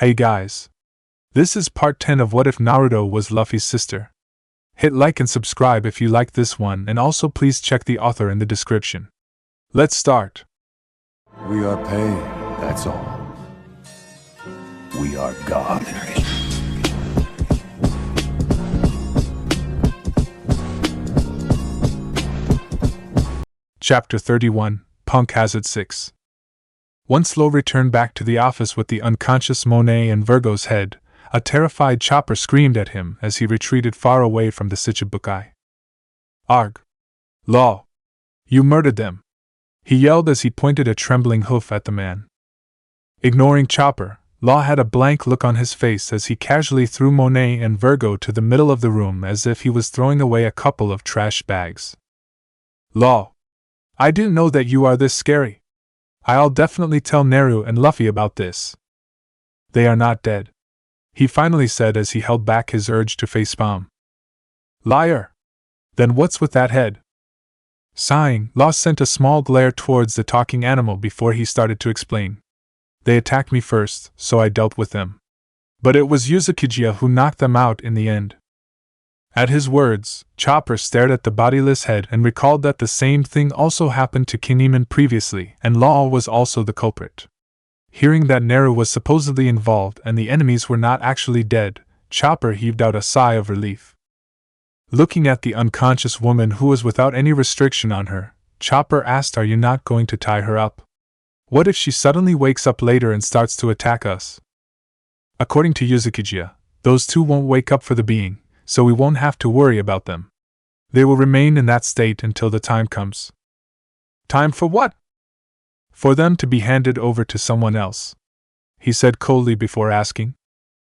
Hey guys. This is part 10 of What If Naruto Was Luffy's Sister. Hit like and subscribe if you like this one, and also please check the author in the description. Let's start. We are paid, that's all. We are God. Chapter 31, Punk Hazard 6. Once Lo returned back to the office with the unconscious Monet and Virgo's head, a terrified Chopper screamed at him as he retreated far away from the Shichibukai. Arg! Law! You murdered them! He yelled as he pointed a trembling hoof at the man. Ignoring Chopper, Law had a blank look on his face as he casually threw Monet and Virgo to the middle of the room as if he was throwing away a couple of trash bags. Law! I didn't know that you are this scary. I'll definitely tell Naru and Luffy about this. They are not dead, he finally said as he held back his urge to facepalm. Liar! Then what's with that head? Sighing, Law sent a small glare towards the talking animal before he started to explain. They attacked me first, so I dealt with them. But it was Yuzukijiya who knocked them out in the end. At his words, Chopper stared at the bodiless head and recalled that the same thing also happened to Kinemon previously, and Law was also the culprit. Hearing that Naru was supposedly involved and the enemies were not actually dead, Chopper heaved out a sigh of relief. Looking at the unconscious woman who was without any restriction on her, Chopper asked, "Are you not going to tie her up? What if she suddenly wakes up later and starts to attack us?" According to Yuzukijiya, those two won't wake up for the being, so we won't have to worry about them. They will remain in that state until the time comes. Time for what? For them to be handed over to someone else, he said coldly before asking,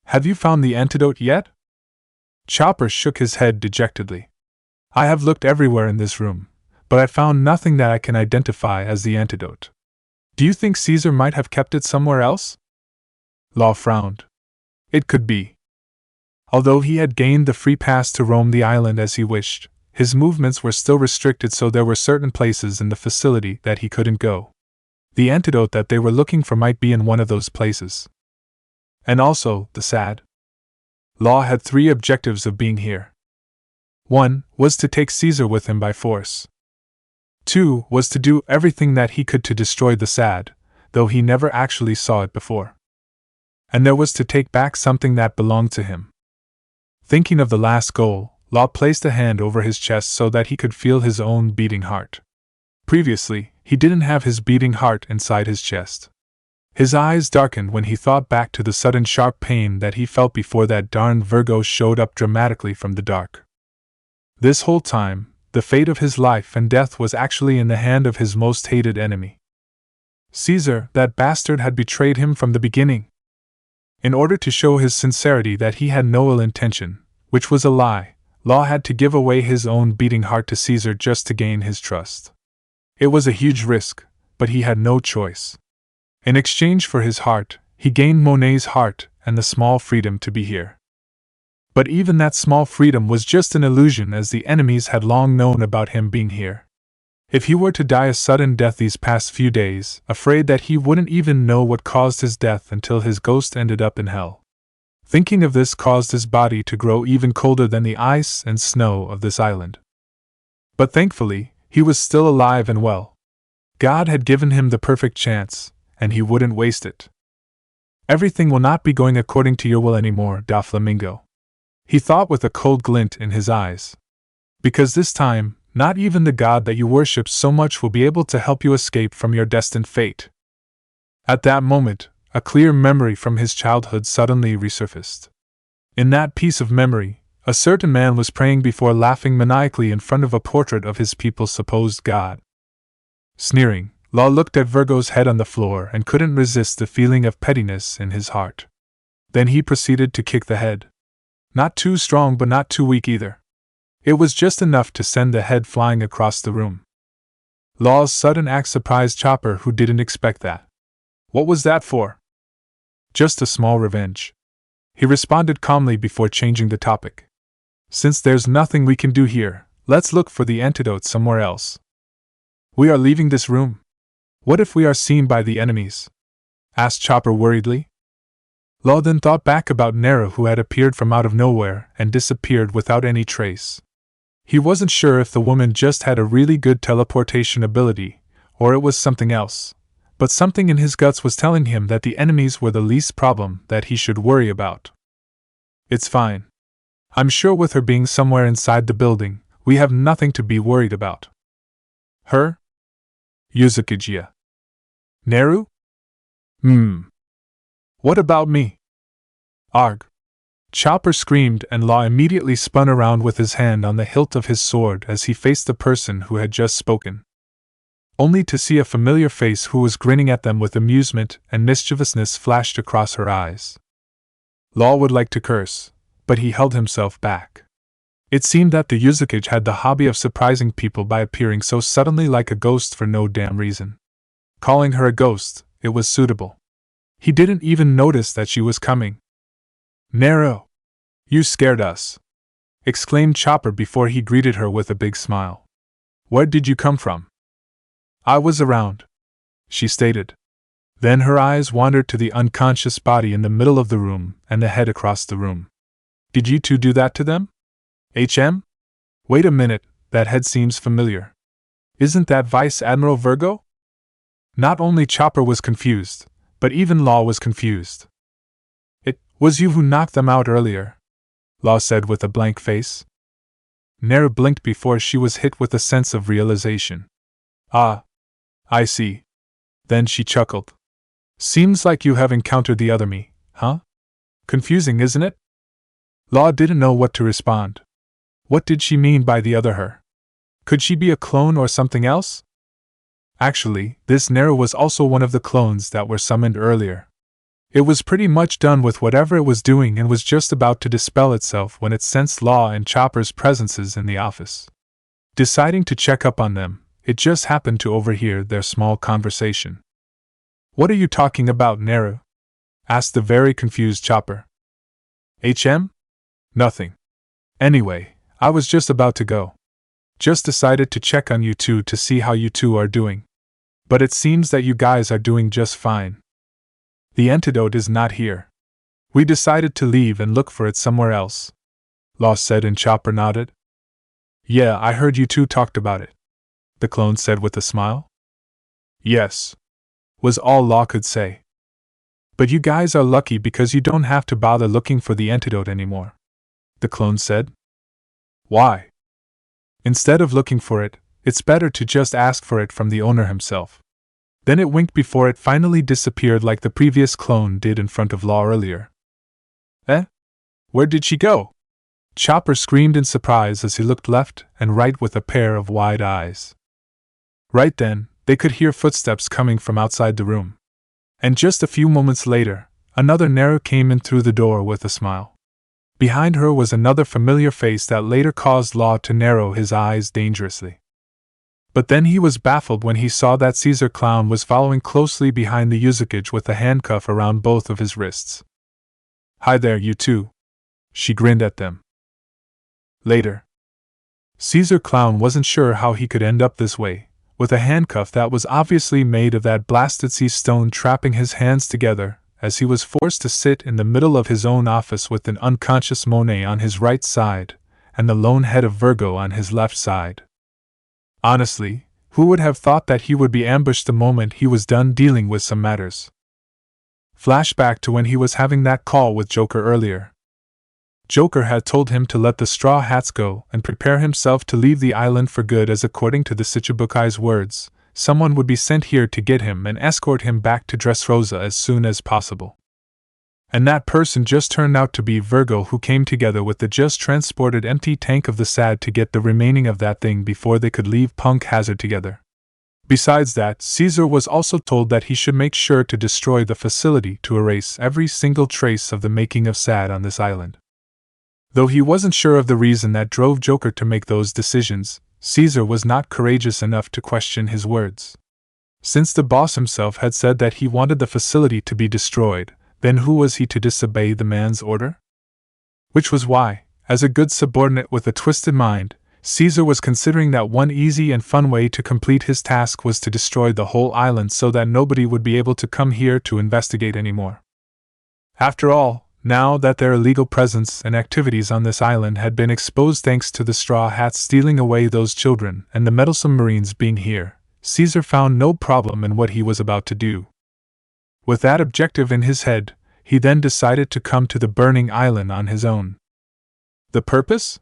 "Have you found the antidote yet?" Chopper shook his head dejectedly. "I have looked everywhere in this room, but I found nothing that I can identify as the antidote. Do you think Caesar might have kept it somewhere else?" Law frowned. It could be. Although he had gained the free pass to roam the island as he wished, his movements were still restricted, so there were certain places in the facility that he couldn't go. The antidote that they were looking for might be in one of those places. And also, the sad. Law had three objectives of being here. 1 was to take Caesar with him by force. 2 was to do everything that he could to destroy the sad, though he never actually saw it before. And there was to take back something that belonged to him. Thinking of the last goal, Law placed a hand over his chest so that he could feel his own beating heart. Previously, he didn't have his beating heart inside his chest. His eyes darkened when he thought back to the sudden sharp pain that he felt before that darned Virgo showed up dramatically from the dark. This whole time, the fate of his life and death was actually in the hand of his most hated enemy. Caesar, that bastard, had betrayed him from the beginning. In order to show his sincerity that he had no ill intention, which was a lie, Law had to give away his own beating heart to Caesar just to gain his trust. It was a huge risk, but he had no choice. In exchange for his heart, he gained Monet's heart and the small freedom to be here. But even that small freedom was just an illusion, as the enemies had long known about him being here. If he were to die a sudden death these past few days, afraid that he wouldn't even know what caused his death until his ghost ended up in hell. Thinking of this caused his body to grow even colder than the ice and snow of this island. But thankfully, he was still alive and well. God had given him the perfect chance, and he wouldn't waste it. Everything will not be going according to your will anymore, Doflamingo, he thought with a cold glint in his eyes. Because this time, not even the god that you worship so much will be able to help you escape from your destined fate. At that moment, a clear memory from his childhood suddenly resurfaced. In that piece of memory, a certain man was praying before laughing maniacally in front of a portrait of his people's supposed god. Sneering, Law looked at Virgo's head on the floor and couldn't resist the feeling of pettiness in his heart. Then he proceeded to kick the head. Not too strong but not too weak either. It was just enough to send the head flying across the room. Law's sudden act surprised Chopper, who didn't expect that. What was that for? Just a small revenge, he responded calmly before changing the topic. Since there's nothing we can do here, let's look for the antidote somewhere else. We are leaving this room. What if we are seen by the enemies? Asked Chopper worriedly. Law then thought back about Nero, who had appeared from out of nowhere and disappeared without any trace. He wasn't sure if the woman just had a really good teleportation ability, or it was something else, but something in his guts was telling him that the enemies were the least problem that he should worry about. It's fine. I'm sure with her being somewhere inside the building, we have nothing to be worried about. Her? Yuzukijiya. Neru? What about me? Arg! Chopper screamed, and Law immediately spun around with his hand on the hilt of his sword as he faced the person who had just spoken, only to see a familiar face who was grinning at them with amusement and mischievousness flashed across her eyes. Law would like to curse, but he held himself back. It seemed that the Yuzukage had the hobby of surprising people by appearing so suddenly like a ghost for no damn reason. Calling her a ghost, it was suitable. He didn't even notice that she was coming. Nero! You scared us! Exclaimed Chopper before he greeted her with a big smile. Where did you come from? I was around, she stated. Then her eyes wandered to the unconscious body in the middle of the room and the head across the room. Did you two do that to them? Wait a minute, that head seems familiar. Isn't that Vice Admiral Virgo? Not only Chopper was confused, but even Law was confused. It was you who knocked them out earlier, Law said with a blank face. Nero blinked before she was hit with a sense of realization. Ah, I see. Then she chuckled. Seems like you have encountered the other me, huh? Confusing, isn't it? Law didn't know what to respond. What did she mean by the other her? Could she be a clone or something else? Actually, this Nero was also one of the clones that were summoned earlier. It was pretty much done with whatever it was doing and was just about to dispel itself when it sensed Law and Chopper's presences in the office. Deciding to check up on them, it just happened to overhear their small conversation. What are you talking about, Nero? Asked the very confused Chopper. Nothing. Anyway, I was just about to go. Just decided to check on you two to see how you two are doing. But it seems that you guys are doing just fine. The antidote is not here. We decided to leave and look for it somewhere else, Law said, and Chopper nodded. Yeah, I heard you two talked about it, the clone said with a smile. Yes, was all Law could say. But you guys are lucky because you don't have to bother looking for the antidote anymore, the clone said. Why? Instead of looking for it, it's better to just ask for it from the owner himself. Then it winked before it finally disappeared like the previous clone did in front of Law earlier. Where did she go? Chopper screamed in surprise as he looked left and right with a pair of wide eyes. Right then, they could hear footsteps coming from outside the room. And just a few moments later, another Nero came in through the door with a smile. Behind her was another familiar face that later caused Law to narrow his eyes dangerously. But then he was baffled when he saw that Caesar Clown was following closely behind the Yuzukage with a handcuff around both of his wrists. Hi there, you two. She grinned at them. Later. Caesar Clown wasn't sure how he could end up this way, with a handcuff that was obviously made of that blasted sea stone trapping his hands together, as he was forced to sit in the middle of his own office with an unconscious Monet on his right side, and the lone head of Virgo on his left side. Honestly, who would have thought that he would be ambushed the moment he was done dealing with some matters? Flashback to when he was having that call with Joker earlier. Joker had told him to let the Straw Hats go and prepare himself to leave the island for good, as according to the Shichibukai's words, someone would be sent here to get him and escort him back to Dressrosa as soon as possible. And that person just turned out to be Virgo, who came together with the just transported empty tank of the SAD to get the remaining of that thing before they could leave Punk Hazard together. Besides that, Caesar was also told that he should make sure to destroy the facility to erase every single trace of the making of SAD on this island. Though he wasn't sure of the reason that drove Joker to make those decisions, Caesar was not courageous enough to question his words. Since the boss himself had said that he wanted the facility to be destroyed, then who was he to disobey the man's order? Which was why, as a good subordinate with a twisted mind, Caesar was considering that one easy and fun way to complete his task was to destroy the whole island so that nobody would be able to come here to investigate anymore. After all, now that their illegal presence and activities on this island had been exposed thanks to the Straw Hats stealing away those children and the meddlesome Marines being here, Caesar found no problem in what he was about to do. With that objective in his head, he then decided to come to the burning island on his own. The purpose?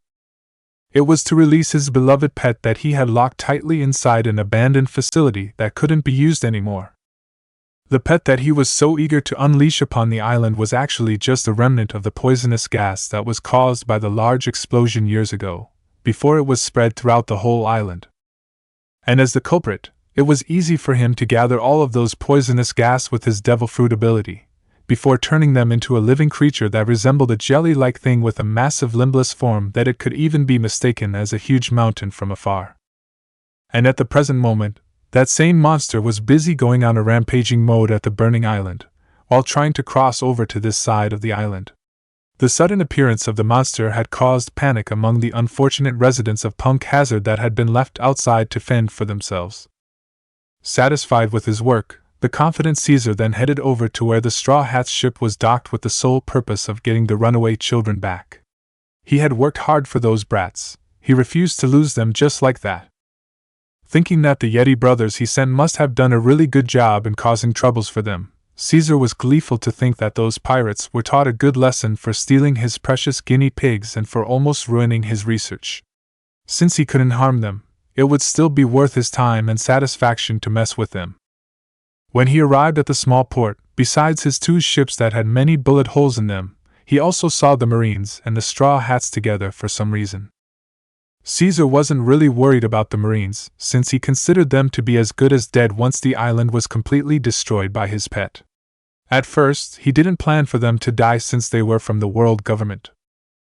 It was to release his beloved pet that he had locked tightly inside an abandoned facility that couldn't be used anymore. The pet that he was so eager to unleash upon the island was actually just a remnant of the poisonous gas that was caused by the large explosion years ago, before it was spread throughout the whole island. And as the culprit, it was easy for him to gather all of those poisonous gas with his devil fruit ability, before turning them into a living creature that resembled a jelly-like thing with a massive limbless form that it could even be mistaken as a huge mountain from afar. And at the present moment, that same monster was busy going on a rampaging mode at the burning island, while trying to cross over to this side of the island. The sudden appearance of the monster had caused panic among the unfortunate residents of Punk Hazard that had been left outside to fend for themselves. Satisfied with his work, the confident Caesar then headed over to where the Straw Hats ship was docked with the sole purpose of getting the runaway children back. He had worked hard for those brats, he refused to lose them just like that. Thinking that the Yeti brothers he sent must have done a really good job in causing troubles for them, Caesar was gleeful to think that those pirates were taught a good lesson for stealing his precious guinea pigs and for almost ruining his research. Since he couldn't harm them, it would still be worth his time and satisfaction to mess with them. When he arrived at the small port, besides his two ships that had many bullet holes in them, he also saw the Marines and the Straw Hats together for some reason. Caesar wasn't really worried about the Marines, since he considered them to be as good as dead once the island was completely destroyed by his pet. At first, he didn't plan for them to die since they were from the world government.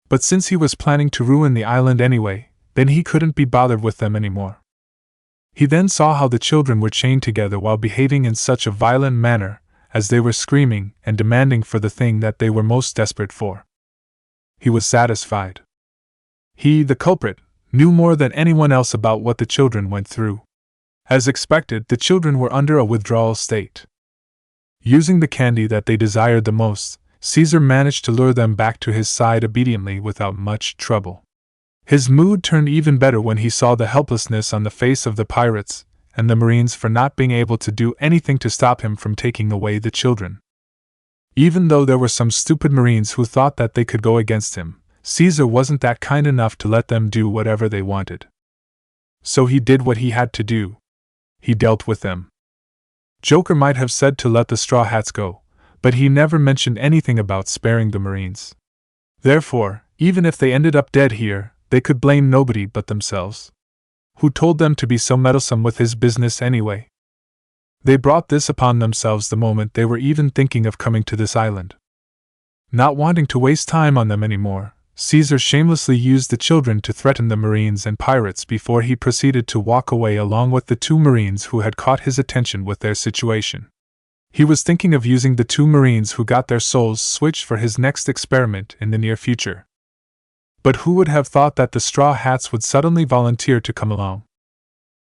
But since he was planning to ruin the island anyway, then he couldn't be bothered with them anymore. He then saw how the children were chained together while behaving in such a violent manner, as they were screaming and demanding for the thing that they were most desperate for. He was satisfied. He, the culprit, knew more than anyone else about what the children went through. As expected, the children were under a withdrawal state. Using the candy that they desired the most, Caesar managed to lure them back to his side obediently without much trouble. His mood turned even better when he saw the helplessness on the face of the pirates and the Marines for not being able to do anything to stop him from taking away the children. Even though there were some stupid Marines who thought that they could go against him, Caesar wasn't that kind enough to let them do whatever they wanted. So he did what he had to do. He dealt with them. Joker might have said to let the Straw Hats go, but he never mentioned anything about sparing the Marines. Therefore, even if they ended up dead here, they could blame nobody but themselves. Who told them to be so meddlesome with his business anyway? They brought this upon themselves the moment they were even thinking of coming to this island. Not wanting to waste time on them anymore, Caesar shamelessly used the children to threaten the Marines and pirates before he proceeded to walk away along with the two Marines who had caught his attention with their situation. He was thinking of using the two Marines who got their souls switched for his next experiment in the near future. But who would have thought that the Straw Hats would suddenly volunteer to come along?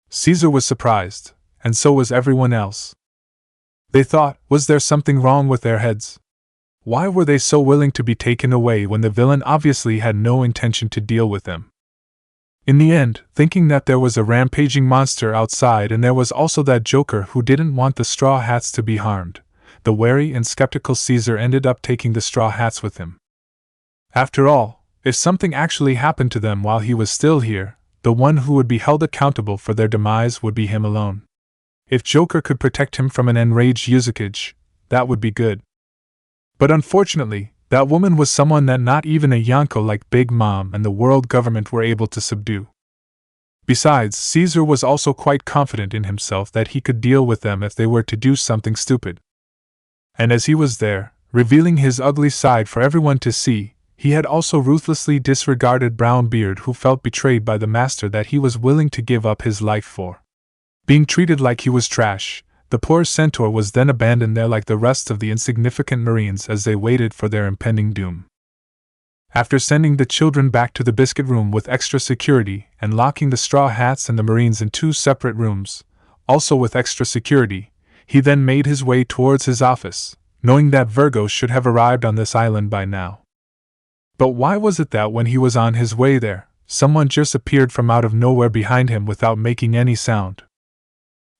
Caesar was surprised, and so was everyone else. They thought, was there something wrong with their heads? Why were they so willing to be taken away when the villain obviously had no intention to deal with them? In the end, thinking that there was a rampaging monster outside and there was also that Joker who didn't want the Straw Hats to be harmed, the wary and skeptical Caesar ended up taking the Straw Hats with him. After all, if something actually happened to them while he was still here, the one who would be held accountable for their demise would be him alone. If Joker could protect him from an enraged Yuzakage, that would be good. But unfortunately, that woman was someone that not even a Yonko like Big Mom and the world government were able to subdue. Besides, Caesar was also quite confident in himself that he could deal with them if they were to do something stupid. And as he was there, revealing his ugly side for everyone to see, he had also ruthlessly disregarded Brownbeard, who felt betrayed by the master that he was willing to give up his life for. Being treated like he was trash, the poor centaur was then abandoned there like the rest of the insignificant Marines as they waited for their impending doom. After sending the children back to the biscuit room with extra security and locking the Straw Hats and the Marines in 2 separate rooms, also with extra security, he then made his way towards his office, knowing that Virgo should have arrived on this island by now. But why was it that when he was on his way there, someone just appeared from out of nowhere behind him without making any sound?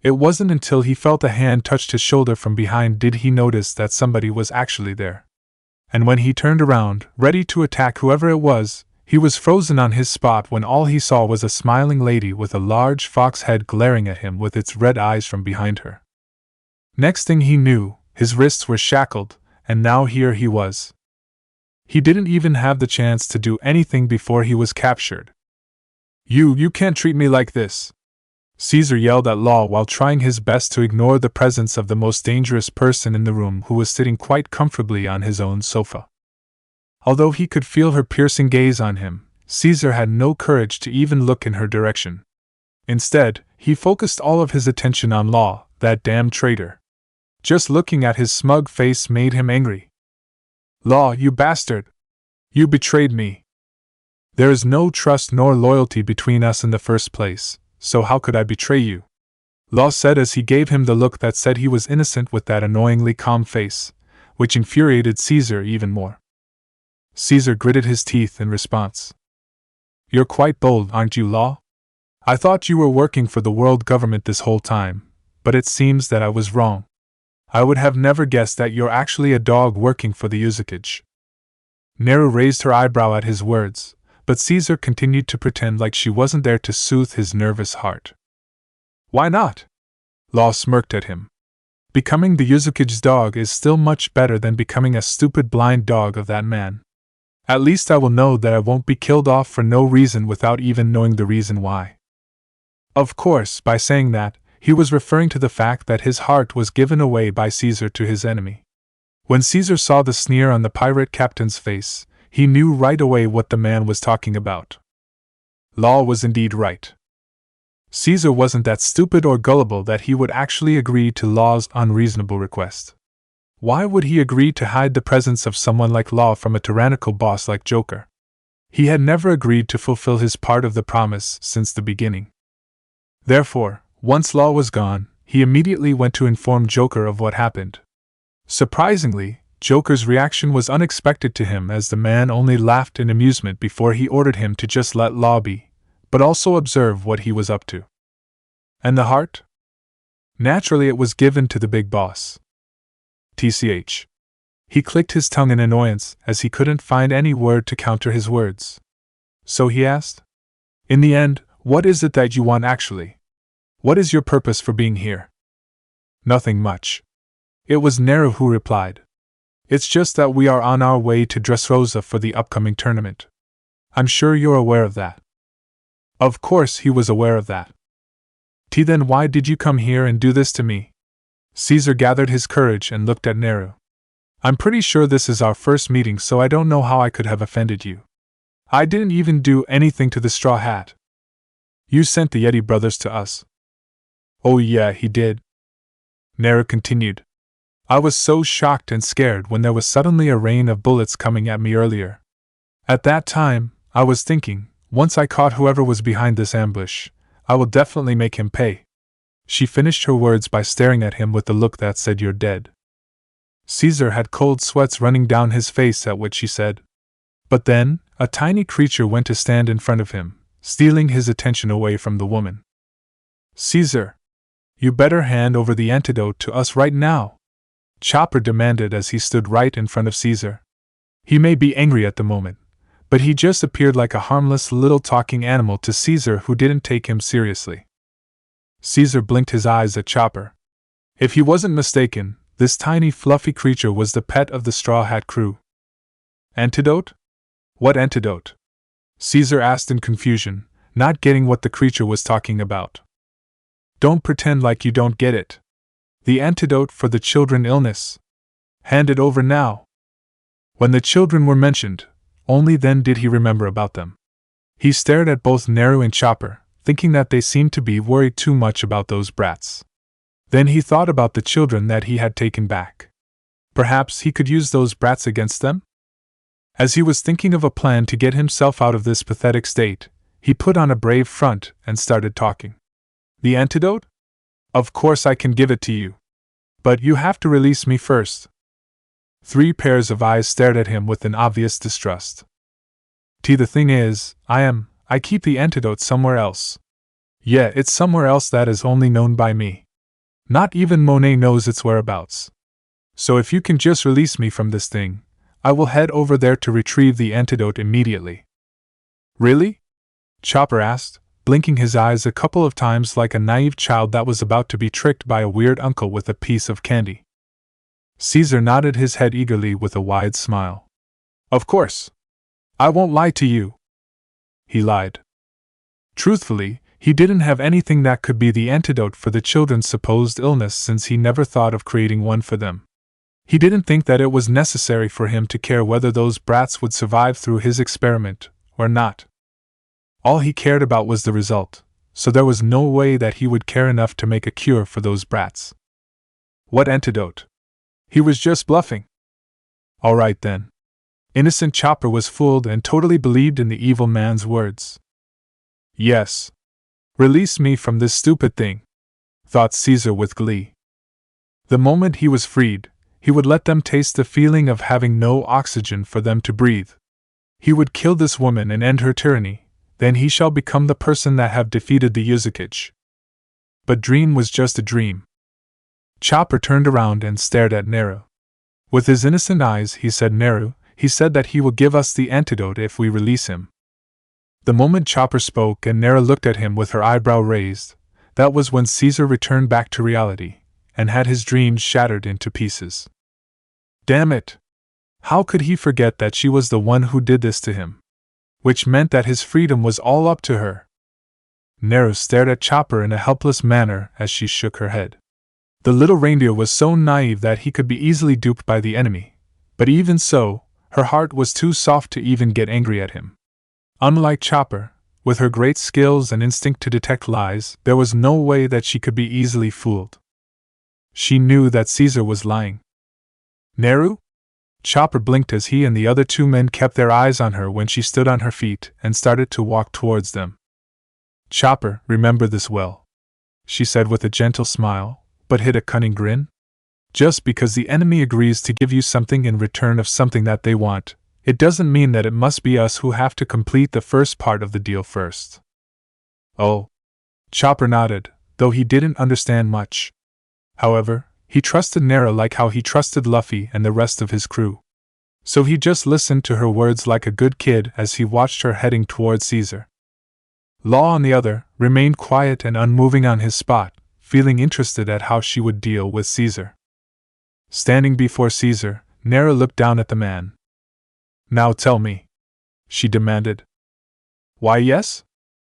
It wasn't until he felt a hand touch his shoulder from behind did he notice that somebody was actually there. And when he turned around, ready to attack whoever it was, he was frozen on his spot when all he saw was a smiling lady with a large fox head glaring at him with its red eyes from behind her. Next thing he knew, his wrists were shackled, and now here he was. He didn't even have the chance to do anything before he was captured. You can't treat me like this!" Caesar yelled at Law while trying his best to ignore the presence of the most dangerous person in the room, who was sitting quite comfortably on his own sofa. Although he could feel her piercing gaze on him, Caesar had no courage to even look in her direction. Instead, he focused all of his attention on Law, that damn traitor. Just looking at his smug face made him angry. "Law, you bastard! You betrayed me! There is no trust nor loyalty between us in the first place, so how could I betray you?" Law said as he gave him the look that said he was innocent with that annoyingly calm face, which infuriated Caesar even more. Caesar gritted his teeth in response. "You're quite bold, aren't you, Law? I thought you were working for the world government this whole time, but it seems that I was wrong. I would have never guessed that you're actually a dog working for the Uzukage." Naru raised her eyebrow at his words, but Caesar continued to pretend like she wasn't there to soothe his nervous heart. "Why not?" Law smirked at him. "Becoming the Uzukage's dog is still much better than becoming a stupid blind dog of that man. At least I will know that I won't be killed off for no reason without even knowing the reason why." Of course, by saying that, he was referring to the fact that his heart was given away by Caesar to his enemy. When Caesar saw the sneer on the pirate captain's face, he knew right away what the man was talking about. Law was indeed right. Caesar wasn't that stupid or gullible that he would actually agree to Law's unreasonable request. Why would he agree to hide the presence of someone like Law from a tyrannical boss like Joker? He had never agreed to fulfill his part of the promise since the beginning. Therefore, once Law was gone, he immediately went to inform Joker of what happened. Surprisingly, Joker's reaction was unexpected to him, as the man only laughed in amusement before he ordered him to just let Law be, but also observe what he was up to. And the heart? Naturally, it was given to the big boss. TCH. He clicked his tongue in annoyance as he couldn't find any word to counter his words. So he asked, "In the end, what is it that you want actually? What is your purpose for being here?" "Nothing much." It was Naru who replied. "It's just that we are on our way to Dressrosa for the upcoming tournament. I'm sure you're aware of that." Of course he was aware of that. Then why did you come here and do this to me?" Caesar gathered his courage and looked at Naru. "I'm pretty sure this is our first meeting, so I don't know how I could have offended you. I didn't even do anything to the Straw Hat. You sent the Yeti brothers to us." "Oh yeah, he did," Naru continued. "I was so shocked and scared when there was suddenly a rain of bullets coming at me earlier. At that time, I was thinking, once I caught whoever was behind this ambush, I will definitely make him pay." She finished her words by staring at him with the look that said, "You're dead." Caesar had cold sweats running down his face at what she said. But then, a tiny creature went to stand in front of him, stealing his attention away from the woman. "Caesar, you better hand over the antidote to us right now," Chopper demanded as he stood right in front of Caesar. He may be angry at the moment, but he just appeared like a harmless little talking animal to Caesar, who didn't take him seriously. Caesar blinked his eyes at Chopper. If he wasn't mistaken, this tiny fluffy creature was the pet of the Straw Hat crew. "Antidote? What antidote?" Caesar asked in confusion, not getting what the creature was talking about. "Don't pretend like you don't get it. The antidote for the children illness. Hand it over now." When the children were mentioned, only then did he remember about them. He stared at both Naru and Chopper, thinking that they seemed to be worried too much about those brats. Then he thought about the children that he had taken back. Perhaps he could use those brats against them? As he was thinking of a plan to get himself out of this pathetic state, he put on a brave front and started talking. "The antidote? Of course I can give it to you. But you have to release me first." 3 pairs of eyes stared at him with an obvious distrust. The thing is, I keep the antidote somewhere else. Yeah, it's somewhere else that is only known by me. Not even Monet knows its whereabouts. So if you can just release me from this thing, I will head over there to retrieve the antidote immediately. Really? Chopper asked, blinking his eyes a couple of times like a naive child that was about to be tricked by a weird uncle with a piece of candy. Caesar nodded his head eagerly with a wide smile. Of course. I won't lie to you. He lied. Truthfully, he didn't have anything that could be the antidote for the children's supposed illness since he never thought of creating one for them. He didn't think that it was necessary for him to care whether those brats would survive through his experiment or not. All he cared about was the result, so there was no way that he would care enough to make a cure for those brats. What antidote? He was just bluffing. All right then. Innocent Chopper was fooled and totally believed in the evil man's words. Yes. Release me from this stupid thing, thought Caesar with glee. The moment he was freed, he would let them taste the feeling of having no oxygen for them to breathe. He would kill this woman and end her tyranny, then he shall become the person that have defeated the Yuzakage. But dream was just a dream. Chopper turned around and stared at Naru. With his innocent eyes he said, Naru, he said that he will give us the antidote if we release him. The moment Chopper spoke and Naru looked at him with her eyebrow raised, that was when Caesar returned back to reality, and had his dreams shattered into pieces. Damn it! How could he forget that she was the one who did this to him? Which meant that his freedom was all up to her. Naru stared at Chopper in a helpless manner as she shook her head. The little reindeer was so naive that he could be easily duped by the enemy, but even so, her heart was too soft to even get angry at him. Unlike Chopper, with her great skills and instinct to detect lies, there was no way that she could be easily fooled. She knew that Caesar was lying. Naru? Chopper blinked as he and the other 2 men kept their eyes on her when she stood on her feet and started to walk towards them. Chopper, remember this well, she said with a gentle smile, but hid a cunning grin. Just because the enemy agrees to give you something in return of something that they want, it doesn't mean that it must be us who have to complete the first part of the deal first. Oh. Chopper nodded, though he didn't understand much. However, he trusted Naru like how he trusted Luffy and the rest of his crew. So he just listened to her words like a good kid as he watched her heading towards Caesar. Law, on the other, remained quiet and unmoving on his spot, feeling interested at how she would deal with Caesar. Standing before Caesar, Naru looked down at the man. Now tell me, she demanded. Why yes?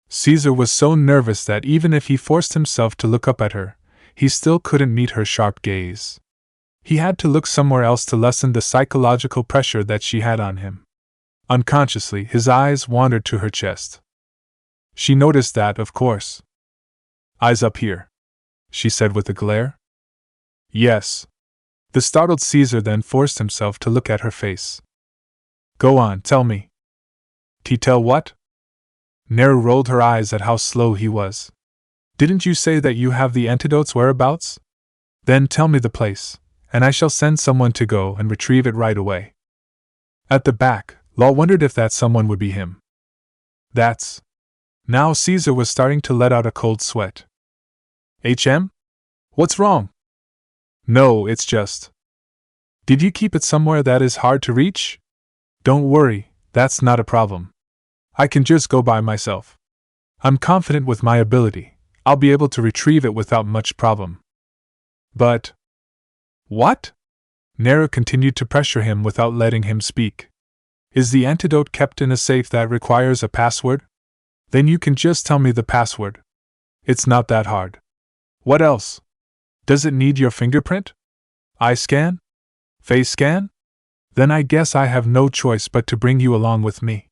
Caesar was so nervous that even if he forced himself to look up at her, he still couldn't meet her sharp gaze. He had to look somewhere else to lessen the psychological pressure that she had on him. Unconsciously, his eyes wandered to her chest. She noticed that, of course. Eyes up here, she said with a glare. Yes. The startled Caesar then forced himself to look at her face. Go on, tell me. Tell what? Naru rolled her eyes at how slow he was. Didn't you say that you have the antidote's whereabouts? Then tell me the place, and I shall send someone to go and retrieve it right away. At the back, Law wondered if that someone would be him. That's... Now Caesar was starting to let out a cold sweat. HM? What's wrong? No, it's just... Did you keep it somewhere that is hard to reach? Don't worry, that's not a problem. I can just go by myself. I'm confident with my ability. I'll be able to retrieve it without much problem. But... What? Naru continued to pressure him without letting him speak. Is the antidote kept in a safe that requires a password? Then you can just tell me the password. It's not that hard. What else? Does it need your fingerprint? Eye scan? Face scan? Then I guess I have no choice but to bring you along with me.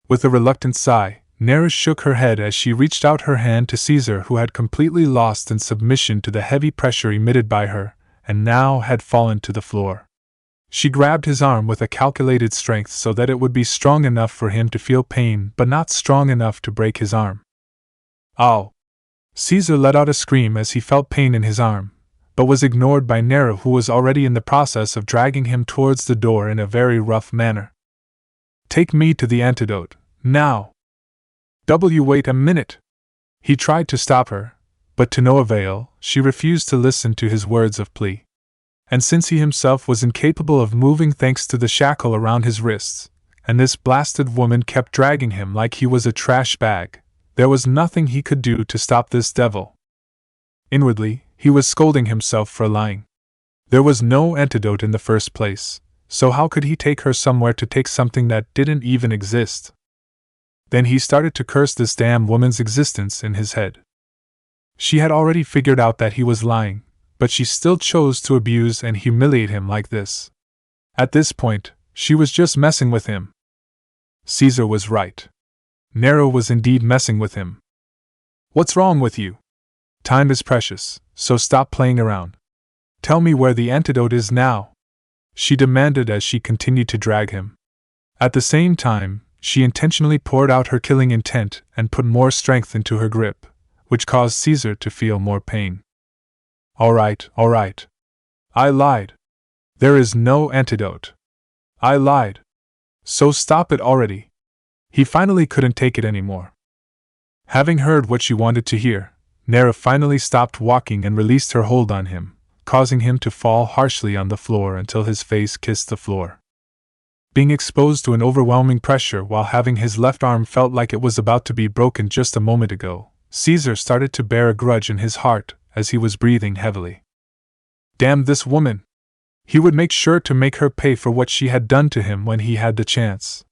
With a reluctant sigh, Naru shook her head as she reached out her hand to Caesar, who had completely lost in submission to the heavy pressure emitted by her, and now had fallen to the floor. She grabbed his arm with a calculated strength so that it would be strong enough for him to feel pain but not strong enough to break his arm. Ow! Caesar let out a scream as he felt pain in his arm, but was ignored by Nero, who was already in the process of dragging him towards the door in a very rough manner. "Take me to the antidote, now!" Wait a minute! He tried to stop her, but to no avail. She refused to listen to his words of plea. And since he himself was incapable of moving thanks to the shackle around his wrists, and this blasted woman kept dragging him like he was a trash bag, there was nothing he could do to stop this devil. Inwardly, he was scolding himself for lying. There was no antidote in the first place, so how could he take her somewhere to take something that didn't even exist? Then he started to curse this damn woman's existence in his head. She had already figured out that he was lying, but she still chose to abuse and humiliate him like this. At this point, she was just messing with him. Caesar was right. Nero was indeed messing with him. "What's wrong with you? Time is precious, so stop playing around. Tell me where the antidote is now," she demanded as she continued to drag him. At the same time, she intentionally poured out her killing intent and put more strength into her grip, which caused Caesar to feel more pain. All right. I lied. There is no antidote. I lied. So stop it already." He finally couldn't take it anymore. Having heard what she wanted to hear, Nero finally stopped walking and released her hold on him, causing him to fall harshly on the floor until his face kissed the floor. Being exposed to an overwhelming pressure while having his left arm felt like it was about to be broken just a moment ago, Caesar started to bear a grudge in his heart as he was breathing heavily. Damn this woman! He would make sure to make her pay for what she had done to him when he had the chance.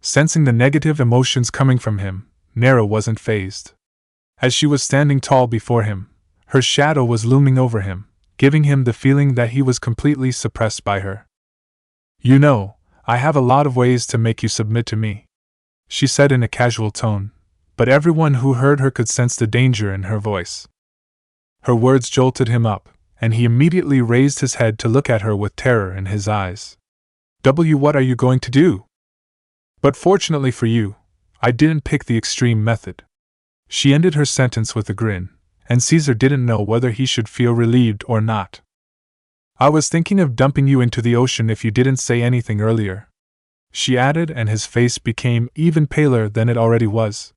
Sensing the negative emotions coming from him, Nero wasn't fazed. As she was standing tall before him, her shadow was looming over him, giving him the feeling that he was completely suppressed by her. "You know, I have a lot of ways to make you submit to me," she said in a casual tone, but everyone who heard her could sense the danger in her voice. Her words jolted him up, and he immediately raised his head to look at her with terror in his eyes. What are you going to do?" "But fortunately for you, I didn't pick the extreme method." She ended her sentence with a grin, and Caesar didn't know whether he should feel relieved or not. "I was thinking of dumping you into the ocean if you didn't say anything earlier," she added, and his face became even paler than it already was.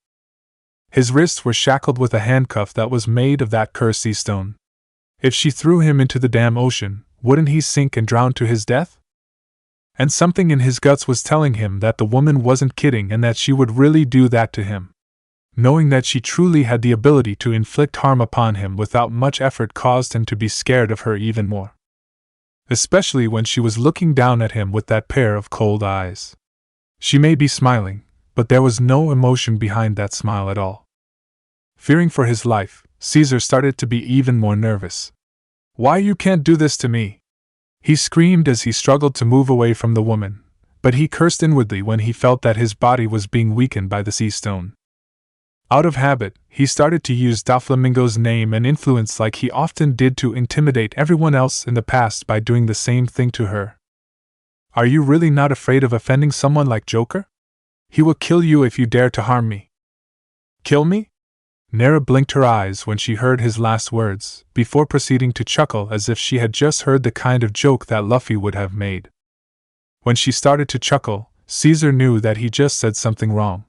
His wrists were shackled with a handcuff that was made of that cursed sea stone. If she threw him into the damn ocean, wouldn't he sink and drown to his death? And something in his guts was telling him that the woman wasn't kidding and that she would really do that to him. Knowing that she truly had the ability to inflict harm upon him without much effort caused him to be scared of her even more. Especially when she was looking down at him with that pair of cold eyes. She may be smiling, but there was no emotion behind that smile at all. Fearing for his life, Caesar started to be even more nervous. "Why you can't do this to me?" he screamed as he struggled to move away from the woman, but he cursed inwardly when he felt that his body was being weakened by the sea stone. Out of habit, he started to use Doflamingo's name and influence like he often did to intimidate everyone else in the past by doing the same thing to her. "Are you really not afraid of offending someone like Joker? He will kill you if you dare to harm me." "Kill me?" Nera blinked her eyes when she heard his last words, before proceeding to chuckle as if she had just heard the kind of joke that Luffy would have made. When she started to chuckle, Caesar knew that he just said something wrong.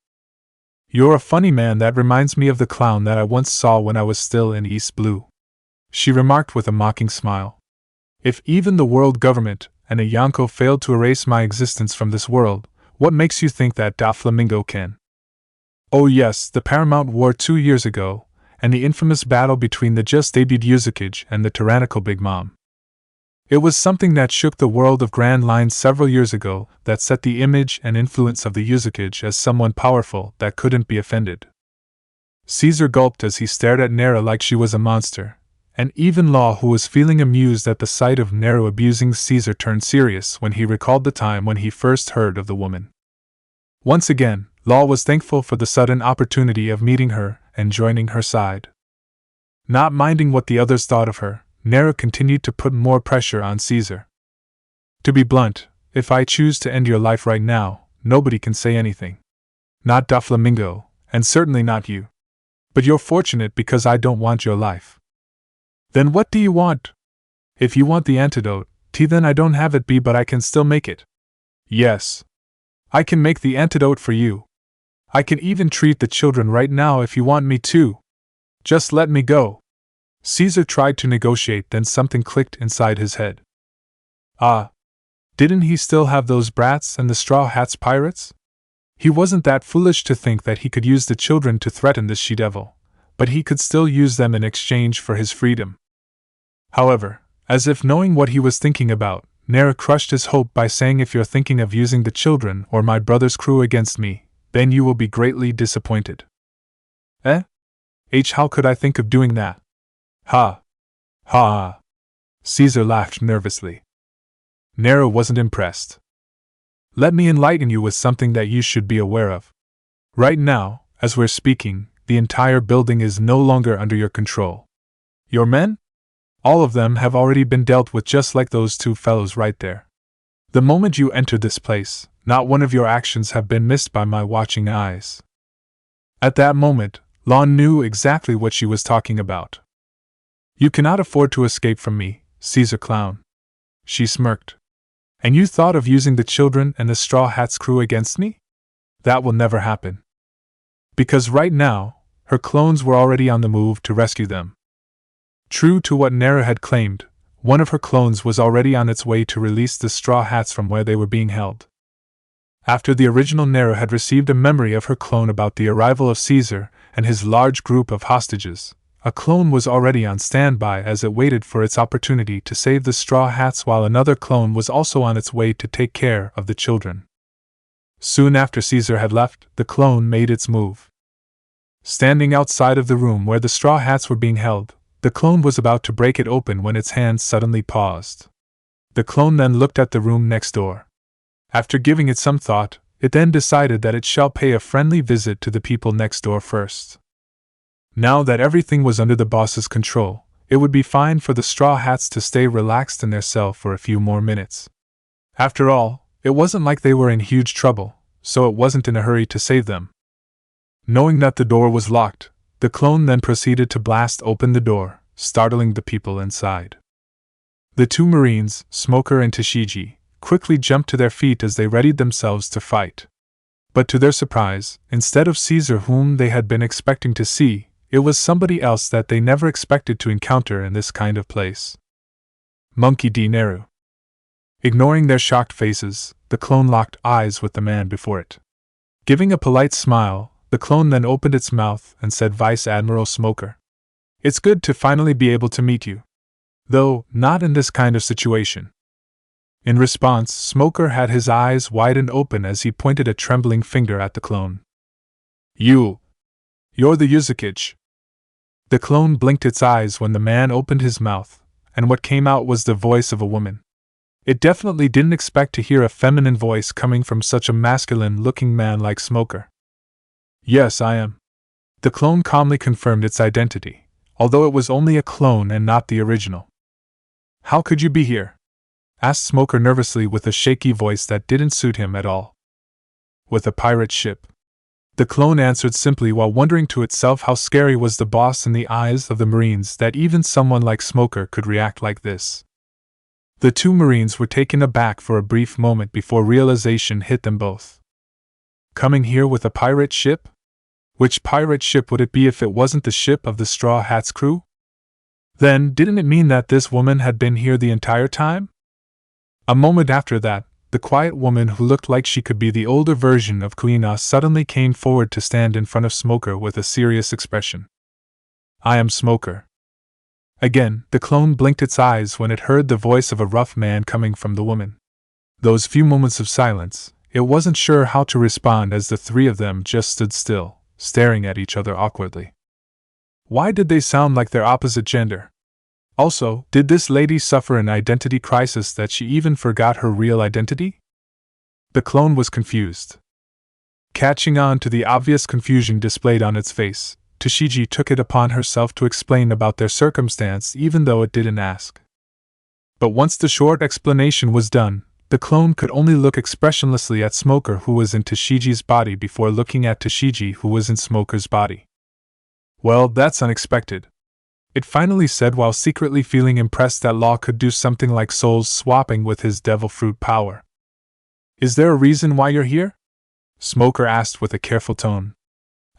"You're a funny man that reminds me of the clown that I once saw when I was still in East Blue," she remarked with a mocking smile. "If even the world government and a Yonko failed to erase my existence from this world, what makes you think that Doflamingo can?" Oh yes, the Paramount War 2 years ago, and the infamous battle between the just-debuted Yuzakage and the tyrannical Big Mom. It was something that shook the world of Grand Line several years ago, that set the image and influence of the Yuzakage as someone powerful that couldn't be offended. Caesar gulped as he stared at Nera like she was a monster, and even Law, who was feeling amused at the sight of Nero abusing Caesar, turned serious when he recalled the time when he first heard of the woman. Once again, Law was thankful for the sudden opportunity of meeting her and joining her side. Not minding what the others thought of her, Nero continued to put more pressure on Caesar. "To be blunt, if I choose to end your life right now, nobody can say anything. Not Doflamingo, and certainly not you. But you're fortunate because I don't want your life." Then what do you want? If you want the antidote, then I don't have it but I can still make it. Yes. I can make the antidote for you. I can even treat the children right now if you want me to. Just let me go. Caesar tried to negotiate, then something clicked inside his head. Ah. Didn't he still have those brats and the Straw Hats pirates? He wasn't that foolish to think that he could use the children to threaten this she-devil, but he could still use them in exchange for his freedom. However, as if knowing what he was thinking about, Nara crushed his hope by saying, if you're thinking of using the children or my brother's crew against me, then you will be greatly disappointed. How could I think of doing that? Ha! Ha! Caesar laughed nervously. Nara wasn't impressed. Let me enlighten you with something that you should be aware of. Right now, as we're speaking, the entire building is no longer under your control. Your men? All of them have already been dealt with, just like those two fellows right there. The moment you entered this place, not one of your actions have been missed by my watching eyes. At that moment, Lon knew exactly what she was talking about. You cannot afford to escape from me, Caesar Clown. She smirked. And you thought of using the children and the Straw Hats crew against me? That will never happen. Because right now, her clones were already on the move to rescue them. True to what Nara had claimed, one of her clones was already on its way to release the Straw Hats from where they were being held. After the original Nara had received a memory of her clone about the arrival of Caesar and his large group of hostages, a clone was already on standby as it waited for its opportunity to save the Straw Hats, while another clone was also on its way to take care of the children. Soon after Caesar had left, the clone made its move. Standing outside of the room where the Straw Hats were being held, the clone was about to break it open when its hand suddenly paused. The clone then looked at the room next door. After giving it some thought, it then decided that it shall pay a friendly visit to the people next door first. Now that everything was under the boss's control, it would be fine for the Straw Hats to stay relaxed in their cell for a few more minutes. After all, it wasn't like they were in huge trouble, so it wasn't in a hurry to save them. Knowing that the door was locked, the clone then proceeded to blast open the door, startling the people inside. The two Marines, Smoker and Tashigi, quickly jumped to their feet as they readied themselves to fight. But to their surprise, instead of Caesar, whom they had been expecting to see, it was somebody else that they never expected to encounter in this kind of place. Monkey D. Naru. Ignoring their shocked faces, the clone locked eyes with the man before it. Giving a polite smile, the clone then opened its mouth and said, "Vice Admiral Smoker. It's good to finally be able to meet you. Though, not in this kind of situation." In response, Smoker had his eyes wide and open as he pointed a trembling finger at the clone. You're the Yuzakage." The clone blinked its eyes when the man opened his mouth, and what came out was the voice of a woman. It definitely didn't expect to hear a feminine voice coming from such a masculine-looking man like Smoker. "Yes, I am." The clone calmly confirmed its identity, although it was only a clone and not the original. "How could you be here?" asked Smoker nervously with a shaky voice that didn't suit him at all. "With a pirate ship," the clone answered simply, while wondering to itself how scary was the boss in the eyes of the Marines that even someone like Smoker could react like this. The two Marines were taken aback for a brief moment before realization hit them both. Coming here with a pirate ship? Which pirate ship would it be if it wasn't the ship of the Straw Hats crew? Then, didn't it mean that this woman had been here the entire time? A moment after that, the quiet woman who looked like she could be the older version of Kuina suddenly came forward to stand in front of Smoker with a serious expression. "I am Smoker." Again, the clone blinked its eyes when it heard the voice of a rough man coming from the woman. Those few moments of silence, it wasn't sure how to respond as the three of them just stood still, staring at each other awkwardly. Why did they sound like their opposite gender? Also, did this lady suffer an identity crisis that she even forgot her real identity? The clone was confused. Catching on to the obvious confusion displayed on its face, Tashigi took it upon herself to explain about their circumstance even though it didn't ask. But once the short explanation was done, the clone could only look expressionlessly at Smoker, who was in Tashigi's body, before looking at Tashigi, who was in Smoker's body. "Well, that's unexpected. it finally said while secretly feeling impressed that Law could do something like souls swapping with his devil fruit power. Is there a reason why you're here? Smoker asked with a careful tone.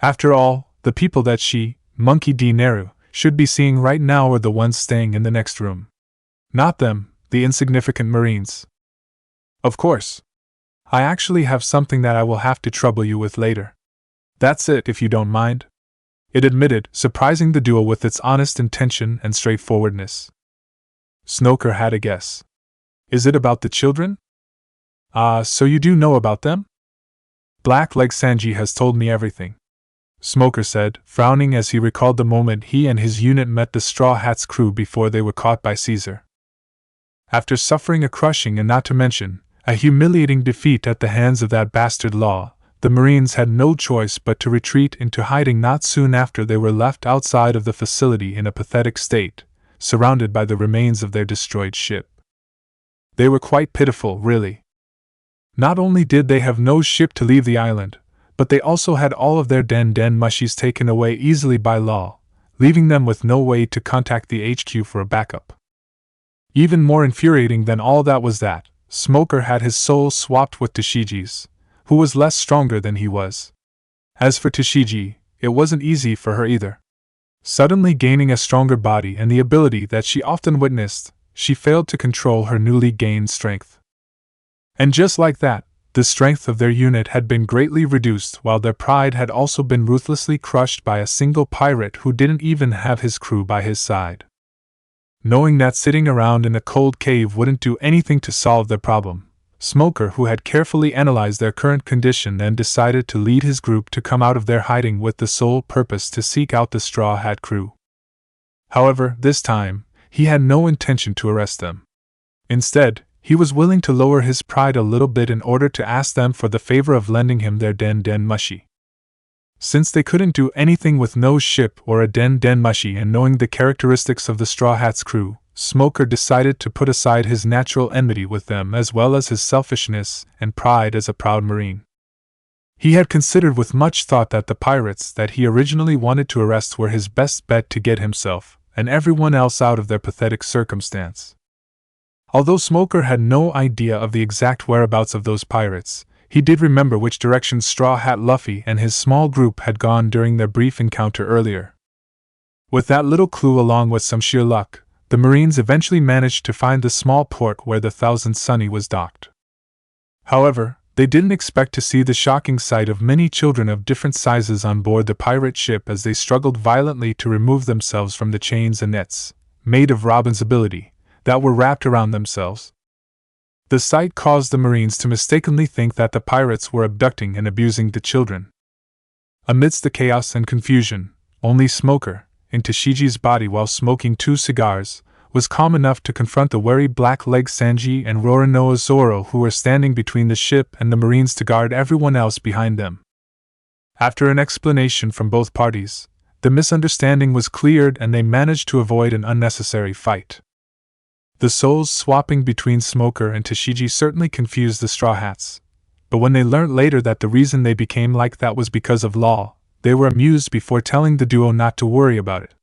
After all, the people that she, Monkey D. Naru, should be seeing right now are the ones staying in the next room. Not them, the insignificant Marines. Of course. I actually have something that I will have to trouble you with later. That's it, if you don't mind. It admitted, surprising the duo with its honest intention and straightforwardness. Smoker had a guess. Is it about the children? So you do know about them? Black-Leg Sanji has told me everything, Smoker said, frowning as he recalled the moment he and his unit met the Straw Hats crew before they were caught by Caesar. After suffering a crushing and not to mention a humiliating defeat at the hands of that bastard Law, the Marines had no choice but to retreat into hiding. Not soon after, they were left outside of the facility in a pathetic state, surrounded by the remains of their destroyed ship. They were quite pitiful, really. Not only did they have no ship to leave the island, but they also had all of their den mushies taken away easily by Law, leaving them with no way to contact the HQ for a backup. Even more infuriating than all that was that Smoker had his soul swapped with Tashiji's, who was less stronger than he was. As for Tashiji, it wasn't easy for her either. Suddenly gaining a stronger body and the ability that she often witnessed, she failed to control her newly gained strength. And just like that, the strength of their unit had been greatly reduced, while their pride had also been ruthlessly crushed by a single pirate who didn't even have his crew by his side. Knowing that sitting around in a cold cave wouldn't do anything to solve their problem, Smoker, who had carefully analyzed their current condition, then decided to lead his group to come out of their hiding with the sole purpose to seek out the Straw Hat crew. However, this time, he had no intention to arrest them. Instead, he was willing to lower his pride a little bit in order to ask them for the favor of lending him their den mushi. Since they couldn't do anything with no ship or a den mushi, and knowing the characteristics of the Straw Hats crew, Smoker decided to put aside his natural enmity with them as well as his selfishness and pride as a proud Marine. He had considered with much thought that the pirates that he originally wanted to arrest were his best bet to get himself and everyone else out of their pathetic circumstance. Although Smoker had no idea of the exact whereabouts of those pirates, he did remember which direction Straw Hat Luffy and his small group had gone during their brief encounter earlier. With that little clue along with some sheer luck, the Marines eventually managed to find the small port where the Thousand Sunny was docked. However, they didn't expect to see the shocking sight of many children of different sizes on board the pirate ship as they struggled violently to remove themselves from the chains and nets, made of Robin's ability, that were wrapped around themselves. The sight caused the Marines to mistakenly think that the pirates were abducting and abusing the children. Amidst the chaos and confusion, only Smoker, in Tashiji's body while smoking 2 cigars, was calm enough to confront the wary Black-Leg Sanji and Roronoa Zoro, who were standing between the ship and the Marines to guard everyone else behind them. After an explanation from both parties, the misunderstanding was cleared and they managed to avoid an unnecessary fight. The souls swapping between Smoker and Tashiji certainly confused the Straw Hats, but when they learnt later that the reason they became like that was because of Law, they were amused before telling the duo not to worry about it.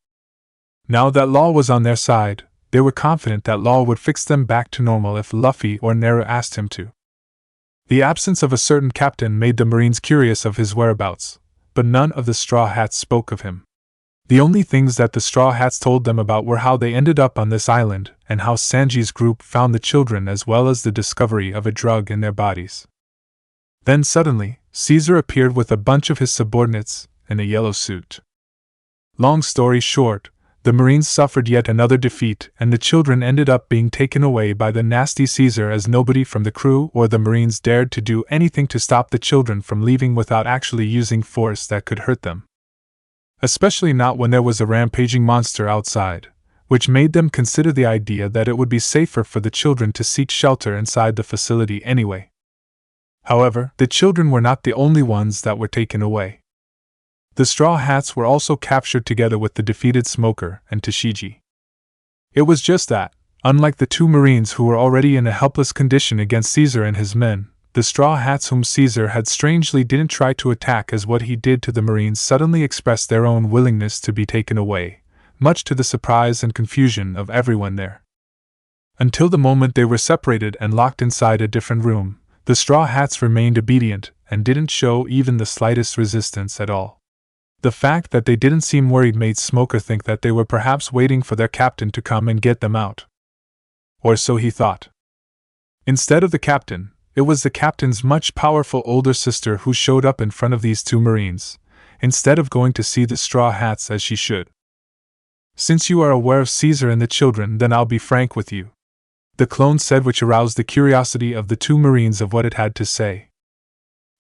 Now that Law was on their side, they were confident that Law would fix them back to normal if Luffy or Naru asked him to. The absence of a certain captain made the Marines curious of his whereabouts, but none of the Straw Hats spoke of him. The only things that the Straw Hats told them about were how they ended up on this island and how Sanji's group found the children, as well as the discovery of a drug in their bodies. Then suddenly, Caesar appeared with a bunch of his subordinates in a yellow suit. Long story short, the Marines suffered yet another defeat and the children ended up being taken away by the nasty Caesar, as nobody from the crew or the Marines dared to do anything to stop the children from leaving without actually using force that could hurt them. Especially not when there was a rampaging monster outside, which made them consider the idea that it would be safer for the children to seek shelter inside the facility anyway. However, the children were not the only ones that were taken away. The Straw Hats were also captured together with the defeated Smoker and Tashiji. It was just that, unlike the 2 Marines who were already in a helpless condition against Caesar and his men, the Straw Hats whom Caesar had strangely didn't try to attack as what he did to the Marines suddenly expressed their own willingness to be taken away, much to the surprise and confusion of everyone there. Until the moment they were separated and locked inside a different room, the Straw Hats remained obedient and didn't show even the slightest resistance at all. The fact that they didn't seem worried made Smoker think that they were perhaps waiting for their captain to come and get them out. Or so he thought. Instead of the captain, it was the captain's much powerful older sister who showed up in front of these two Marines, instead of going to see the Straw Hats as she should. "Since you are aware of Caesar and the children, then I'll be frank with you," the clone said, which aroused the curiosity of the two Marines of what it had to say.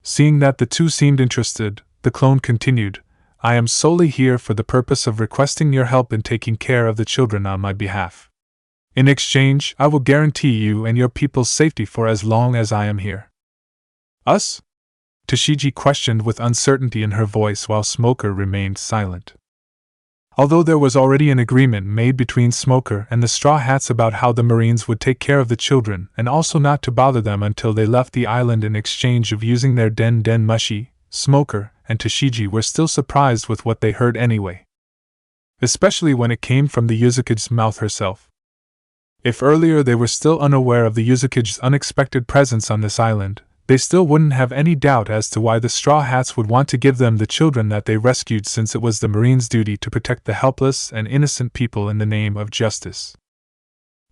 Seeing that the two seemed interested, the clone continued, "I am solely here for the purpose of requesting your help in taking care of the children on my behalf. In exchange, I will guarantee you and your people's safety for as long as I am here." "Us?" Tashigi questioned with uncertainty in her voice while Smoker remained silent. Although there was already an agreement made between Smoker and the Straw Hats about how the Marines would take care of the children and also not to bother them until they left the island in exchange of using their den mushi, Smoker and Tashigi were still surprised with what they heard anyway. Especially when it came from the Yuzuki's mouth herself. If earlier they were still unaware of the Yuzuki's unexpected presence on this island, they still wouldn't have any doubt as to why the Straw Hats would want to give them the children that they rescued, since it was the Marines' duty to protect the helpless and innocent people in the name of justice.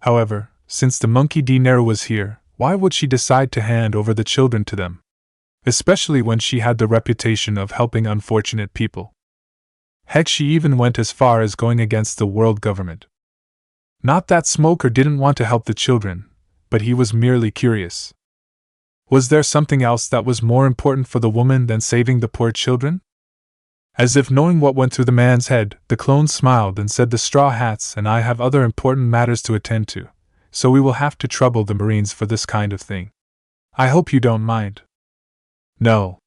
However, since the monkey D. Neru was here, why would she decide to hand over the children to them? Especially when she had the reputation of helping unfortunate people. Heck, she even went as far as going against the world government. Not that Smoker didn't want to help the children, but he was merely curious. Was there something else that was more important for the woman than saving the poor children? As if knowing what went through the man's head, the clone smiled and said, "The Straw Hats and I have other important matters to attend to, so we will have to trouble the Marines for this kind of thing. I hope you don't mind." "No.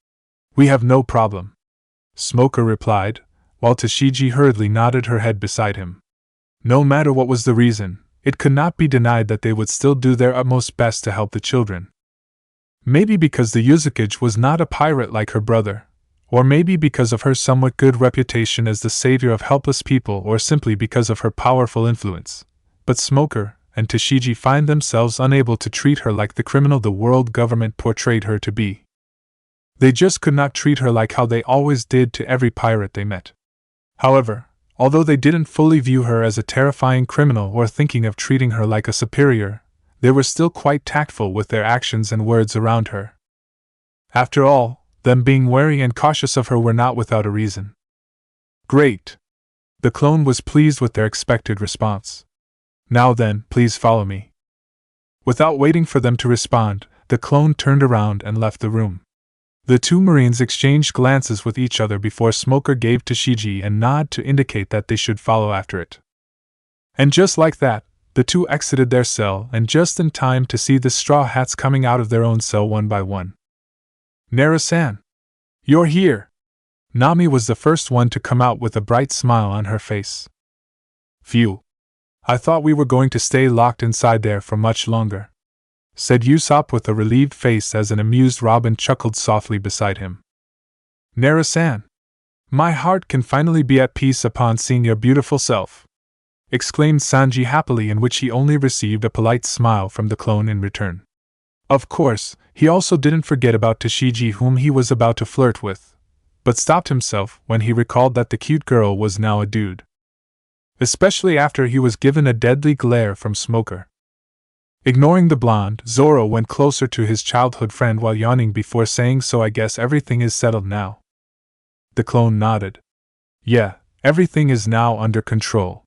We have no problem," Smoker replied, while Tashigi hurriedly nodded her head beside him. No matter what was the reason, it could not be denied that they would still do their utmost best to help the children. Maybe because the Yuzuki was not a pirate like her brother, or maybe because of her somewhat good reputation as the savior of helpless people, or simply because of her powerful influence. But Smoker and Tashigi find themselves unable to treat her like the criminal the world government portrayed her to be. They just could not treat her like how they always did to every pirate they met. However, although they didn't fully view her as a terrifying criminal or thinking of treating her like a superior, they were still quite tactful with their actions and words around her. After all, them being wary and cautious of her were not without a reason. "Great!" The clone was pleased with their expected response. "Now then, please follow me." Without waiting for them to respond, the clone turned around and left the room. The two Marines exchanged glances with each other before Smoker gave Tashigi a nod to indicate that they should follow after it. And just like that, the two exited their cell, and just in time to see the Straw Hats coming out of their own cell one by one. "Neru-san! You're here!" Nami was the first one to come out with a bright smile on her face. "Phew! I thought we were going to stay locked inside there for much longer," said Usopp with a relieved face as an amused Robin chuckled softly beside him. "Neru-san! My heart can finally be at peace upon seeing your beautiful self," exclaimed Sanji happily, in which he only received a polite smile from the clone in return. Of course, he also didn't forget about Tashigi, whom he was about to flirt with, but stopped himself when he recalled that the cute girl was now a dude. Especially after he was given a deadly glare from Smoker. Ignoring the blonde, Zoro went closer to his childhood friend while yawning before saying, "So I guess everything is settled now." The clone nodded. "Yeah, everything is now under control.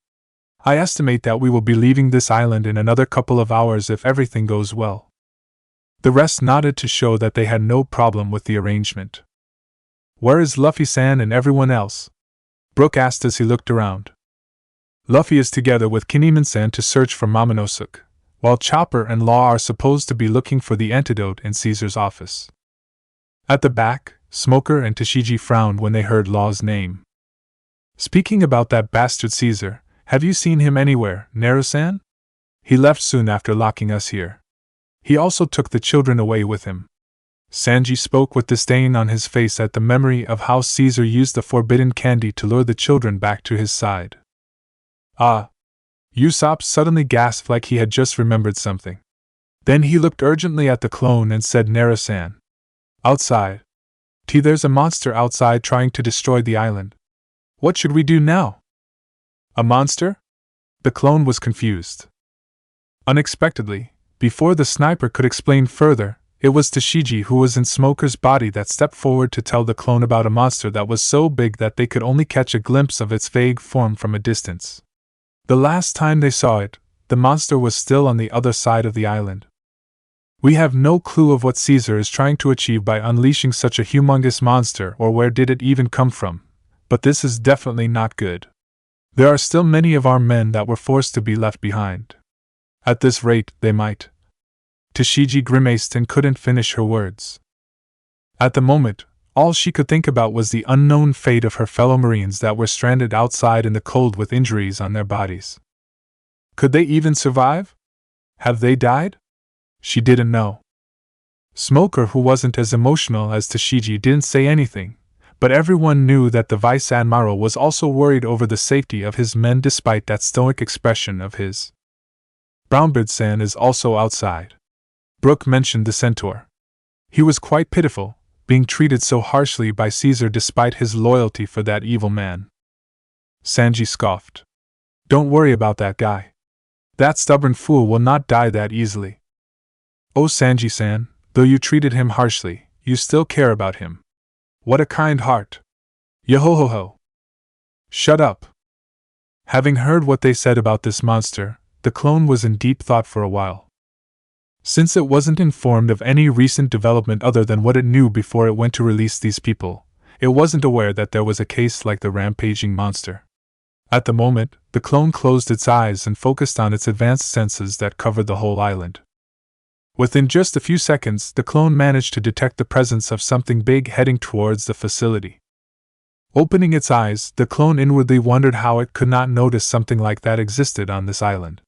I estimate that we will be leaving this island in another couple of hours if everything goes well." The rest nodded to show that they had no problem with the arrangement. "Where is Luffy-san and everyone else?" Brook asked as he looked around. "Luffy is together with Kinemon-san to search for Momonosuke, while Chopper and Law are supposed to be looking for the antidote in Caesar's office." At the back, Smoker and Tashigi frowned when they heard Law's name. "Speaking about that bastard Caesar, have you seen him anywhere, Neru-san? He left soon after locking us here. He also took the children away with him." Sanji spoke with disdain on his face at the memory of how Caesar used the forbidden candy to lure the children back to his side. Ah! Usopp suddenly gasped like he had just remembered something. Then he looked urgently at the clone and said, Nara-san. Outside. There's a monster outside trying to destroy the island. What should we do now? A monster? The clone was confused. Unexpectedly, before the sniper could explain further, it was Tashigi who was in Smoker's body that stepped forward to tell the clone about a monster that was so big that they could only catch a glimpse of its vague form from a distance. The last time they saw it, the monster was still on the other side of the island. We have no clue of what Caesar is trying to achieve by unleashing such a humongous monster or where did it even come from, but this is definitely not good. There are still many of our men that were forced to be left behind. At this rate, they might. Tashigi grimaced and couldn't finish her words. At the moment, all she could think about was the unknown fate of her fellow Marines that were stranded outside in the cold with injuries on their bodies. Could they even survive? Have they died? She didn't know. Smoker, who wasn't as emotional as Tashigi, didn't say anything, but everyone knew that the Vice Admiral was also worried over the safety of his men despite that stoic expression of his. Brownbeard-san is also outside. Brook mentioned the centaur. He was quite pitiful, being treated so harshly by Caesar despite his loyalty for that evil man. Sanji scoffed. Don't worry about that guy. That stubborn fool will not die that easily. Oh Sanji-san, though you treated him harshly, you still care about him. What a kind heart. Yo-ho-ho-ho. Shut up. Having heard what they said about this monster, the clone was in deep thought for a while. Since it wasn't informed of any recent development other than what it knew before it went to release these people, it wasn't aware that there was a case like the rampaging monster. At the moment, the clone closed its eyes and focused on its advanced senses that covered the whole island. Within just a few seconds, the clone managed to detect the presence of something big heading towards the facility. Opening its eyes, the clone inwardly wondered how it could not notice something like that existed on this island.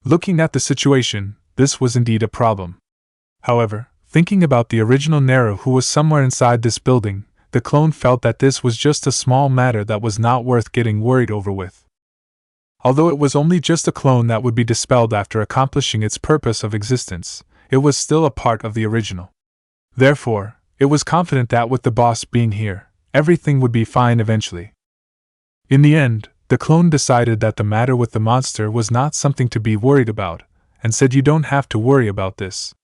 Looking at the situation, this was indeed a problem. However, thinking about the original Naru who was somewhere inside this building, the clone felt that this was just a small matter that was not worth getting worried over with. Although it was only just a clone that would be dispelled after accomplishing its purpose of existence, it was still a part of the original. Therefore, it was confident that with the boss being here, everything would be fine eventually. In the end, the clone decided that the matter with the monster was not something to be worried about, and said you don't have to worry about this.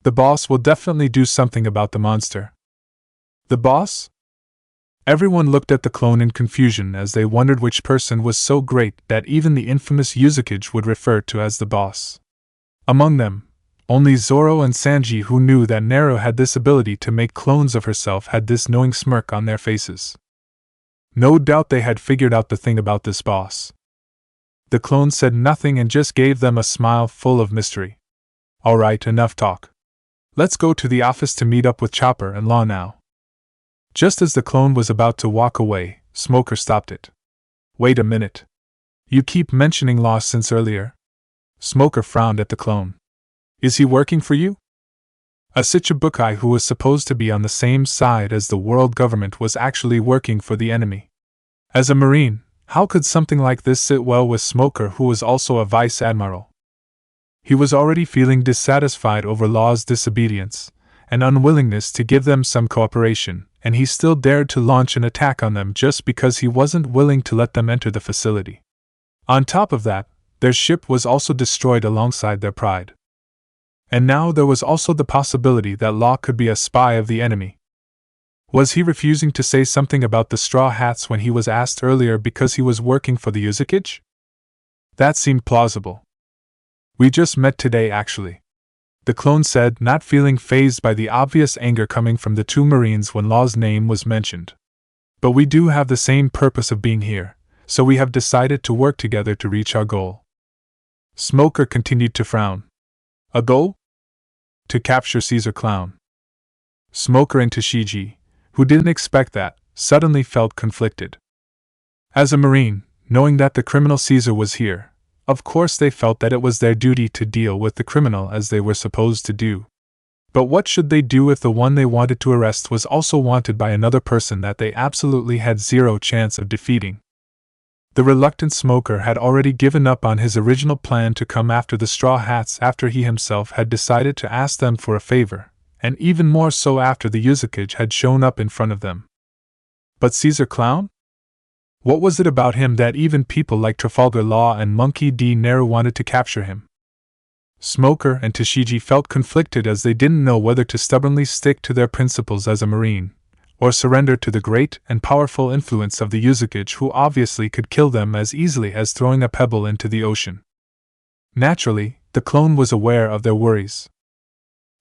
The boss will definitely do something about the monster. The boss? Everyone looked at the clone in confusion as they wondered which person was so great that even the infamous Yuzakage would refer to as the boss. Among them, only Zoro and Sanji, who knew that Naru had this ability to make clones of herself, had this knowing smirk on their faces. No doubt they had figured out the thing about this boss. The clone said nothing and just gave them a smile full of mystery. Alright, enough talk. Let's go to the office to meet up with Chopper and Law now. Just as the clone was about to walk away, Smoker stopped it. Wait a minute. You keep mentioning Law since earlier. Smoker frowned at the clone. Is he working for you? A Shichibukai who was supposed to be on the same side as the world government was actually working for the enemy. As a Marine, how could something like this sit well with Smoker, who was also a Vice Admiral? He was already feeling dissatisfied over Law's disobedience and unwillingness to give them some cooperation, and he still dared to launch an attack on them just because he wasn't willing to let them enter the facility. On top of that, their ship was also destroyed alongside their pride. And now there was also the possibility that Law could be a spy of the enemy. Was he refusing to say something about the straw hats when he was asked earlier because he was working for the Yuzakage? That seemed plausible. We just met today, actually. The clone said, not feeling fazed by the obvious anger coming from the two Marines when Law's name was mentioned. But we do have the same purpose of being here, so we have decided to work together to reach our goal. Smoker continued to frown. A goal? To capture Caesar Clown. Smoker and Tashigi, who didn't expect that, suddenly felt conflicted. As a Marine, knowing that the criminal Caesar was here, of course they felt that it was their duty to deal with the criminal as they were supposed to do. But what should they do if the one they wanted to arrest was also wanted by another person that they absolutely had zero chance of defeating? The reluctant Smoker had already given up on his original plan to come after the Straw Hats after he himself had decided to ask them for a favor, and even more so after the Yuzakage had shown up in front of them. But Caesar Clown? What was it about him that even people like Trafalgar Law and Monkey D. Nero wanted to capture him? Smoker and Tashigi felt conflicted as they didn't know whether to stubbornly stick to their principles as a Marine, or surrender to the great and powerful influence of the Yuzakage, who obviously could kill them as easily as throwing a pebble into the ocean. Naturally, the clone was aware of their worries.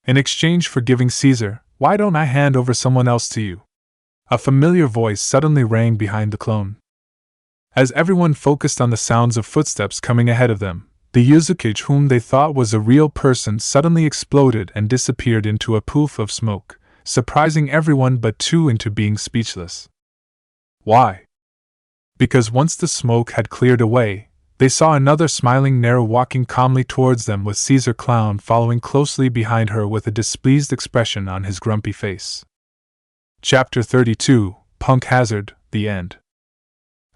In exchange for giving Caesar, "Why don't I hand over someone else to you?" a familiar voice suddenly rang behind the clone. As everyone focused on the sounds of footsteps coming ahead of them, the Yuzakage, whom they thought was a real person, suddenly exploded and disappeared into a poof of smoke, surprising everyone but two into being speechless. Why? Because once the smoke had cleared away, they saw another smiling Nero walking calmly towards them with Caesar Clown following closely behind her with a displeased expression on his grumpy face. Chapter 32, Punk Hazard, The End.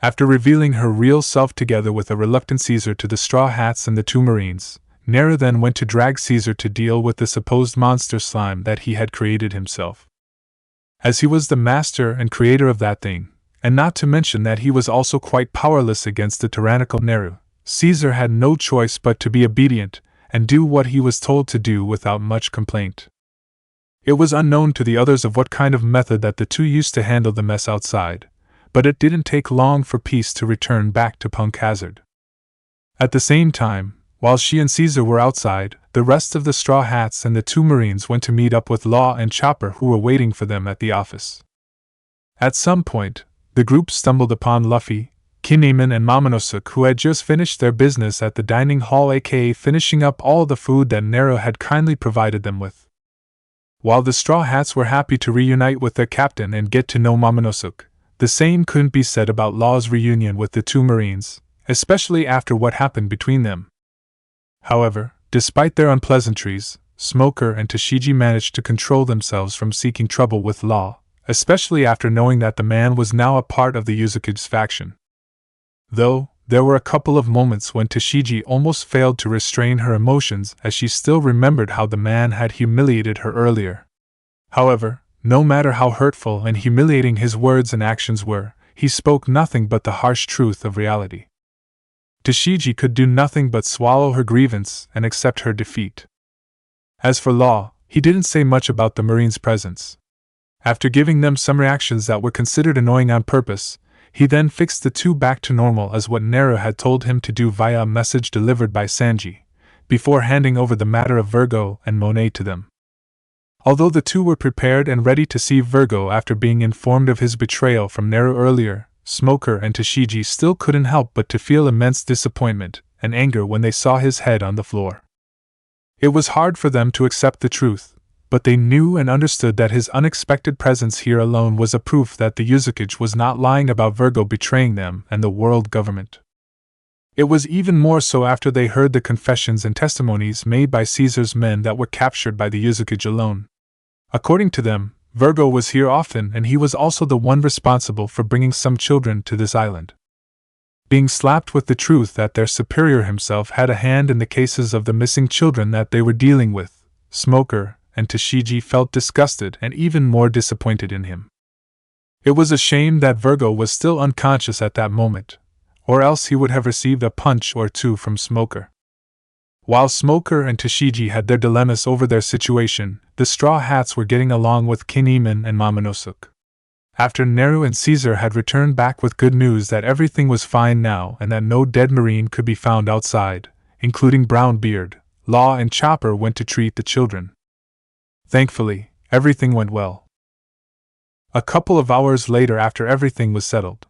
After revealing her real self together with a reluctant Caesar to the Straw Hats and the two Marines, Nero then went to drag Caesar to deal with the supposed monster slime that he had created himself. As he was the master and creator of that thing, and not to mention that he was also quite powerless against the tyrannical Nero, Caesar had no choice but to be obedient and do what he was told to do without much complaint. It was unknown to the others of what kind of method that the two used to handle the mess outside, but it didn't take long for peace to return back to Punk Hazard. At the same time, while she and Caesar were outside, the rest of the Straw Hats and the two Marines went to meet up with Law and Chopper, who were waiting for them at the office. At some point, the group stumbled upon Luffy, Kinemon, and Momonosuke, who had just finished their business at the dining hall, aka finishing up all the food that Nero had kindly provided them with. While the Straw Hats were happy to reunite with their captain and get to know Momonosuke, the same couldn't be said about Law's reunion with the two Marines, especially after what happened between them. However, despite their unpleasantries, Smoker and Tashigi managed to control themselves from seeking trouble with Law, especially after knowing that the man was now a part of the Yuzakage's faction. Though, there were a couple of moments when Tashigi almost failed to restrain her emotions as she still remembered how the man had humiliated her earlier. However, no matter how hurtful and humiliating his words and actions were, he spoke nothing but the harsh truth of reality. Tashigi could do nothing but swallow her grievance and accept her defeat. As for Law, he didn't say much about the Marines' presence. After giving them some reactions that were considered annoying on purpose, he then fixed the two back to normal as what Nero had told him to do via a message delivered by Sanji, before handing over the matter of Virgo and Monet to them. Although the two were prepared and ready to see Virgo after being informed of his betrayal from Nero earlier, Smoker and Tashigi still couldn't help but to feel immense disappointment and anger when they saw his head on the floor. It was hard for them to accept the truth, but they knew and understood that his unexpected presence here alone was a proof that the Yuzakage was not lying about Virgo betraying them and the world government. It was even more so after they heard the confessions and testimonies made by Caesar's men that were captured by the Yuzakage alone. According to them, Virgo was here often, and he was also the one responsible for bringing some children to this island. Being slapped with the truth that their superior himself had a hand in the cases of the missing children that they were dealing with, Smoker and Tashigi felt disgusted and even more disappointed in him. It was a shame that Virgo was still unconscious at that moment, or else he would have received a punch or two from Smoker. While Smoker and Tashigi had their dilemmas over their situation, the Straw Hats were getting along with Kinemon and Momonosuke. After Nero and Caesar had returned back with good news that everything was fine now and that no dead Marine could be found outside, including Brownbeard, Law and Chopper went to treat the children. Thankfully, everything went well. A couple of hours later, after everything was settled,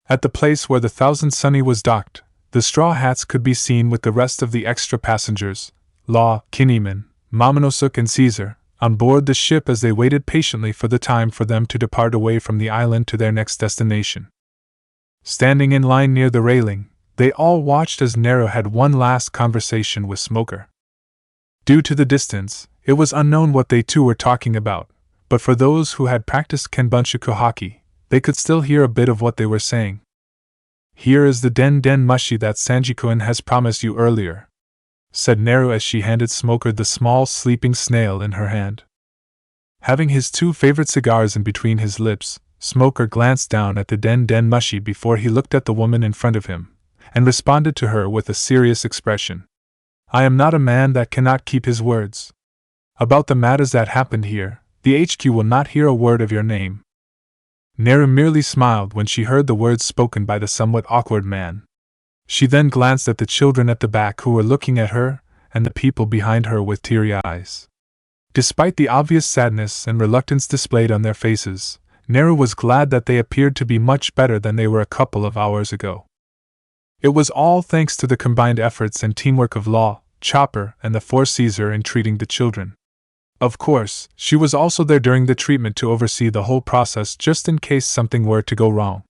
at the place where the Thousand Sunny was docked, the Straw Hats could be seen with the rest of the extra passengers, Law, Kinemon, Momonosuke and Caesar, on board the ship as they waited patiently for the time for them to depart away from the island to their next destination. Standing in line near the railing, they all watched as Nero had one last conversation with Smoker. Due to the distance, it was unknown what they two were talking about, but for those who had practiced Kenbunchaku hockey, they could still hear a bit of what they were saying. Here is the den mushi that Sanji-kun has promised you earlier, said Naru as she handed Smoker the small sleeping snail in her hand. Having his two favorite cigars in between his lips, Smoker glanced down at the den mushi before he looked at the woman in front of him, and responded to her with a serious expression. I am not a man that cannot keep his words. About the matters that happened here, the HQ will not hear a word of your name. Naru merely smiled when she heard the words spoken by the somewhat awkward man. She then glanced at the children at the back who were looking at her, and the people behind her with teary eyes. Despite the obvious sadness and reluctance displayed on their faces, Naru was glad that they appeared to be much better than they were a couple of hours ago. It was all thanks to the combined efforts and teamwork of Law, Chopper, and the Four Caesar in treating the children. Of course, she was also there during the treatment to oversee the whole process just in case something were to go wrong.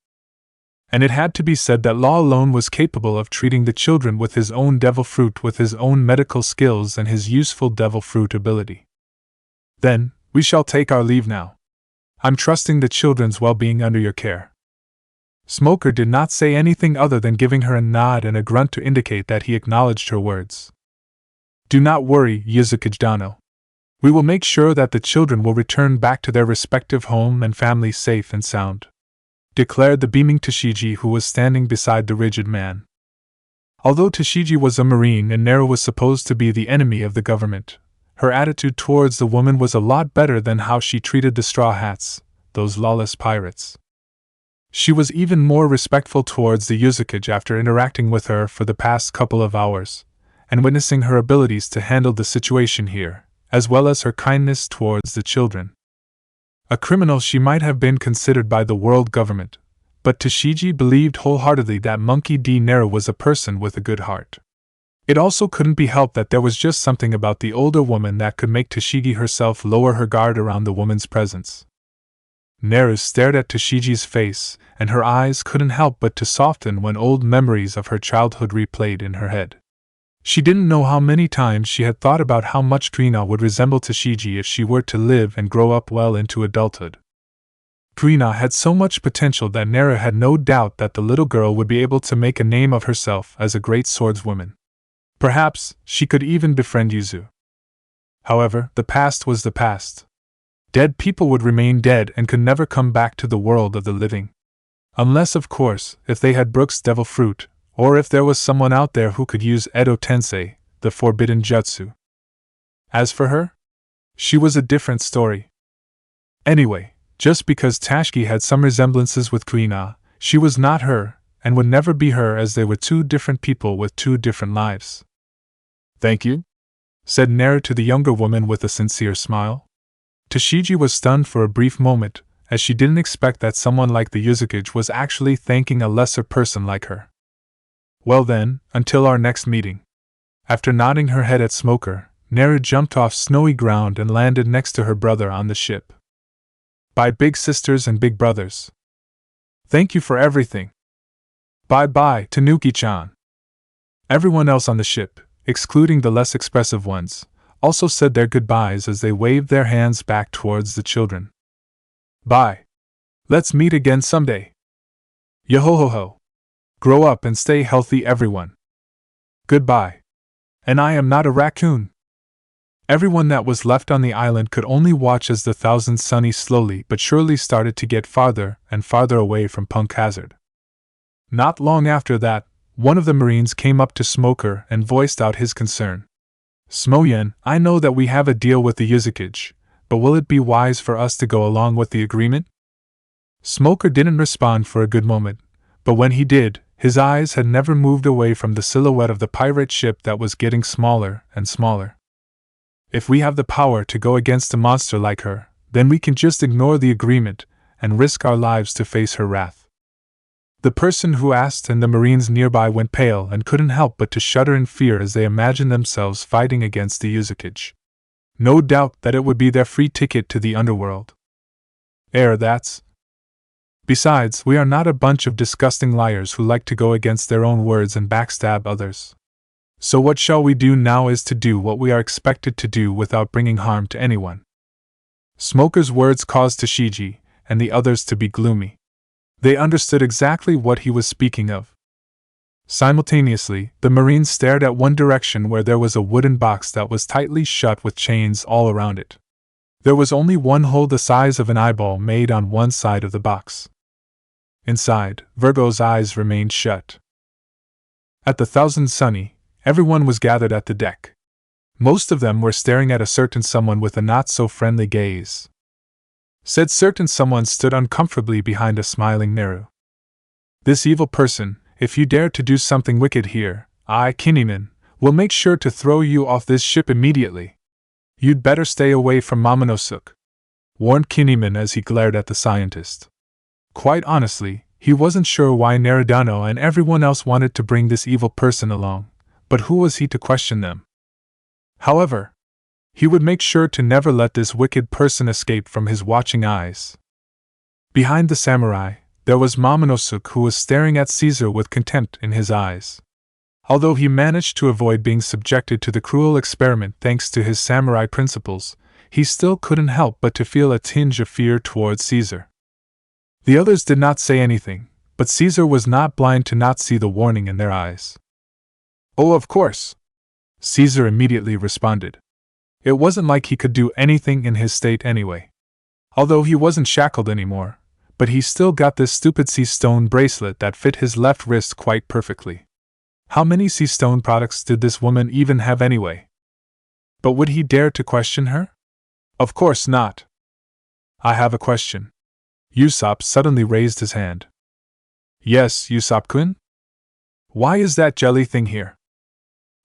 And it had to be said that Law alone was capable of treating the children with his own devil fruit, with his own medical skills and his useful devil fruit ability. Then, we shall take our leave now. I'm trusting the children's well-being under your care. Smoker did not say anything other than giving her a nod and a grunt to indicate that he acknowledged her words. Do not worry, Yuzukage Dano. We will make sure that the children will return back to their respective home and families safe and sound, declared the beaming Tashigi, who was standing beside the rigid man. Although Tashigi was a Marine and Naru was supposed to be the enemy of the government, her attitude towards the woman was a lot better than how she treated the Straw Hats, those lawless pirates. She was even more respectful towards the Yuzukage after interacting with her for the past couple of hours, and witnessing her abilities to handle the situation here, as well as her kindness towards the children. A criminal she might have been considered by the world government, but Tashigi believed wholeheartedly that Monkey D. Naru was a person with a good heart. It also couldn't be helped that there was just something about the older woman that could make Tashigi herself lower her guard around the woman's presence. Naru stared at Tashigi's face, and her eyes couldn't help but to soften when old memories of her childhood replayed in her head. She didn't know how many times she had thought about how much Kuina would resemble Tashigi if she were to live and grow up well into adulthood. Kuina had so much potential that Naru had no doubt that the little girl would be able to make a name of herself as a great swordswoman. Perhaps she could even befriend Yuzu. However, the past was the past. Dead people would remain dead and could never come back to the world of the living. Unless, of course, if they had Brook's devil fruit, or if there was someone out there who could use Edo Tensei, the forbidden jutsu. As for her, she was a different story. Anyway, just because Tashiki had some resemblances with Kuina, she was not her, and would never be her, as they were two different people with two different lives. Thank you, said Naru to the younger woman with a sincere smile. Tashigi was stunned for a brief moment, as she didn't expect that someone like the Yuzukage was actually thanking a lesser person like her. Well then, until our next meeting. After nodding her head at Smoker, Naru jumped off snowy ground and landed next to her brother on the ship. Bye, big sisters and big brothers. Thank you for everything. Bye-bye, Tanuki-chan. Everyone else on the ship, excluding the less expressive ones, also said their goodbyes as they waved their hands back towards the children. Bye. Let's meet again someday. Yo-ho-ho-ho. Grow up and stay healthy, everyone. Goodbye. And I am not a raccoon. Everyone that was left on the island could only watch as the Thousand Sunny slowly but surely started to get farther and farther away from Punk Hazard. Not long after that, one of the Marines came up to Smoker and voiced out his concern. Smoyen, I know that we have a deal with the Yuzukage, but will it be wise for us to go along with the agreement? Smoker didn't respond for a good moment, but when he did, his eyes had never moved away from the silhouette of the pirate ship that was getting smaller and smaller. If we have the power to go against a monster like her, then we can just ignore the agreement and risk our lives to face her wrath. The person who asked and the Marines nearby went pale and couldn't help but to shudder in fear as they imagined themselves fighting against the Yuzukage. No doubt that it would be their free ticket to the underworld. That's. Besides, we are not a bunch of disgusting liars who like to go against their own words and backstab others. So what shall we do now is to do what we are expected to do without bringing harm to anyone. Smoker's words caused Tashigi and the others to be gloomy. They understood exactly what he was speaking of, Simultaneously, the Marines stared at one direction where there was a wooden box that was tightly shut with chains all around it. There was only one hole the size of an eyeball made on one side of the box. Inside, Virgo's eyes remained shut. At the Thousand Sunny, everyone was gathered at the deck. Most of them were staring at a certain someone with a not-so-friendly gaze. Said certain someone stood uncomfortably behind a smiling Naru. This evil person, if you dare to do something wicked here, I, Kinnymon, will make sure to throw you off this ship immediately. You'd better stay away from Momonosuke, warned Kinnymon as he glared at the scientist. Quite honestly, he wasn't sure why Naruto and everyone else wanted to bring this evil person along, but who was he to question them? However, he would make sure to never let this wicked person escape from his watching eyes. Behind the samurai, there was Momonosuke, who was staring at Caesar with contempt in his eyes. Although he managed to avoid being subjected to the cruel experiment thanks to his samurai principles, he still couldn't help but to feel a tinge of fear towards Caesar. The others did not say anything, but Caesar was not blind to not see the warning in their eyes. "Oh, of course," Caesar immediately responded. It wasn't like he could do anything in his state anyway. Although he wasn't shackled anymore, but he still got this stupid sea stone bracelet that fit his left wrist quite perfectly. How many sea stone products did this woman even have anyway? But would he dare to question her? Of course not. I have a question. Usopp suddenly raised his hand. Yes, Usopp-kun? Why is that jelly thing here?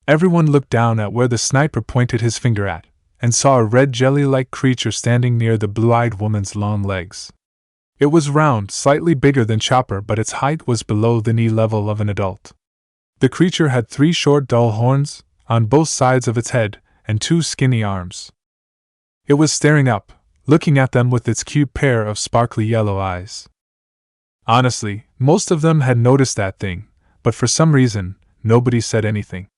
Everyone looked down at where the sniper pointed his finger at, and saw a red jelly-like creature standing near the blue-eyed woman's long legs. It was round, slightly bigger than Chopper, but its height was below the knee level of an adult. The creature had 3 short dull horns on both sides of its head, and 2 skinny arms. It was staring up, looking at them with its cute pair of sparkly yellow eyes. Honestly, most of them had noticed that thing, but for some reason, nobody said anything.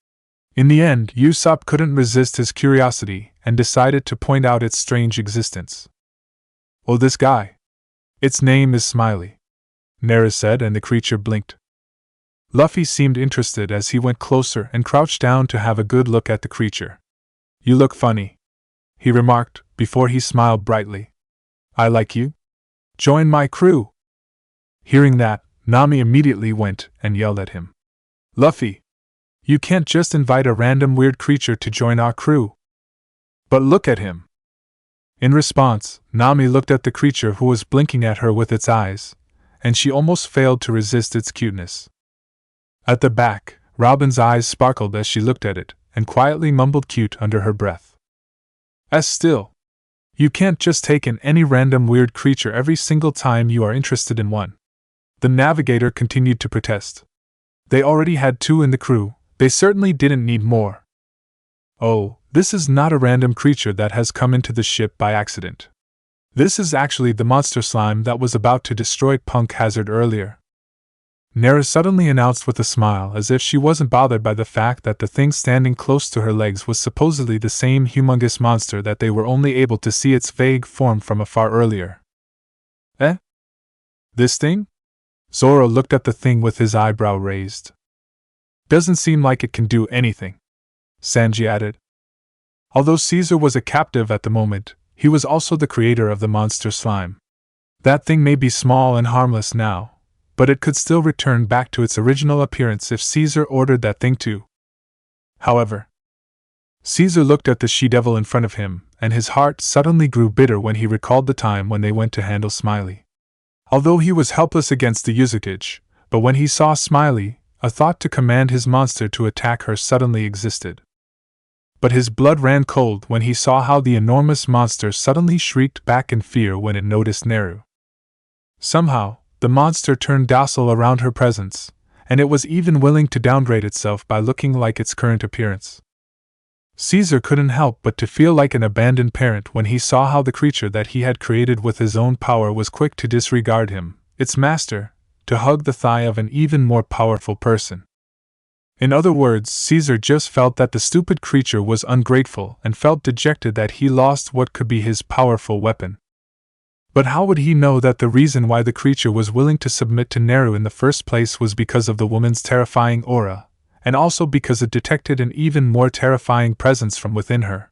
In the end, Usopp couldn't resist his curiosity and decided to point out its strange existence. "Oh, this guy. Its name is Smiley," Naru said, and the creature blinked. Luffy seemed interested as he went closer and crouched down to have a good look at the creature. "You look funny," he remarked, before he smiled brightly. "I like you? Join my crew." Hearing that, Nami immediately went and yelled at him. "Luffy! You can't just invite a random weird creature to join our crew. But look at him." In response, Nami looked at the creature who was blinking at her with its eyes, and she almost failed to resist its cuteness. At the back, Robin's eyes sparkled as she looked at it, and quietly mumbled cute under her breath. Still, you can't just take in any random weird creature every single time you are interested in one." The navigator continued to protest. They already had 2 in the crew. They certainly didn't need more. "Oh, this is not a random creature that has come into the ship by accident. This is actually the monster slime that was about to destroy Punk Hazard earlier," Naru suddenly announced with a smile, as if she wasn't bothered by the fact that the thing standing close to her legs was supposedly the same humongous monster that they were only able to see its vague form from afar earlier. "Eh? This thing?" Zoro looked at the thing with his eyebrow raised. "Doesn't seem like it can do anything," Sanji added. Although Caesar was a captive at the moment, he was also the creator of the monster slime. That thing may be small and harmless now, but it could still return back to its original appearance if Caesar ordered that thing to. However, Caesar looked at the she-devil in front of him, and his heart suddenly grew bitter when he recalled the time when they went to handle Smiley. Although he was helpless against the Yuzukage, but when he saw Smiley, a thought to command his monster to attack her suddenly existed. But his blood ran cold when he saw how the enormous monster suddenly shrieked back in fear when it noticed Naru. Somehow, the monster turned docile around her presence, and it was even willing to downgrade itself by looking like its current appearance. Caesar couldn't help but to feel like an abandoned parent when he saw how the creature that he had created with his own power was quick to disregard him, its master, to hug the thigh of an even more powerful person. In other words, Caesar just felt that the stupid creature was ungrateful and felt dejected that he lost what could be his powerful weapon. But how would he know that the reason why the creature was willing to submit to Naru in the first place was because of the woman's terrifying aura, and also because it detected an even more terrifying presence from within her?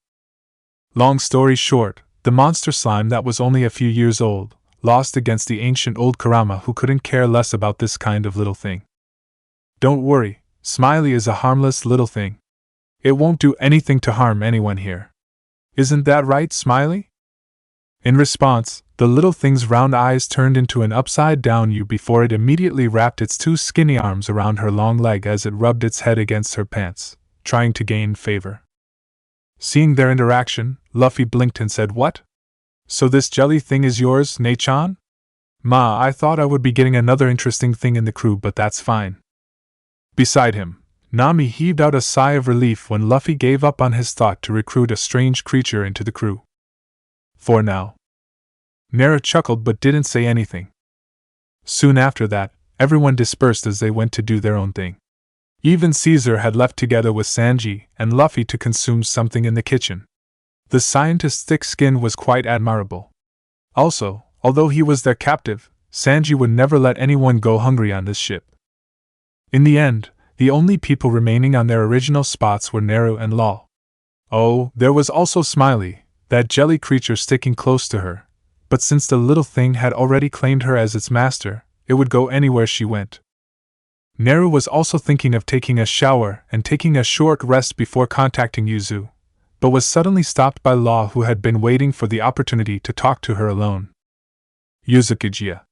Long story short, the monster slime that was only a few years old, lost against the ancient old Kurama who couldn't care less about this kind of little thing. Don't worry, Smiley is a harmless little thing. It won't do anything to harm anyone here. Isn't that right, Smiley? In response, the little thing's round eyes turned into an upside-down U before it immediately wrapped its two skinny arms around her long leg as it rubbed its head against her pants, trying to gain favor. Seeing their interaction, Luffy blinked and said, "What? So this jelly thing is yours, Ne-chan?" "Ma, I thought I would be getting another interesting thing in the crew, but that's fine." Beside him, Nami heaved out a sigh of relief when Luffy gave up on his thought to recruit a strange creature into the crew. For now. Nara chuckled but didn't say anything. Soon after that, everyone dispersed as they went to do their own thing. Even Caesar had left together with Sanji and Luffy to consume something in the kitchen. The scientist's thick skin was quite admirable. Also, although he was their captive, Sanji would never let anyone go hungry on this ship. In the end, the only people remaining on their original spots were Naru and Law. Oh, there was also Smiley, that jelly creature sticking close to her, but since the little thing had already claimed her as its master, it would go anywhere she went. Naru was also thinking of taking a shower and taking a short rest before contacting Yuzu, but was suddenly stopped by Law, who had been waiting for the opportunity to talk to her alone. "Yuzukijiya."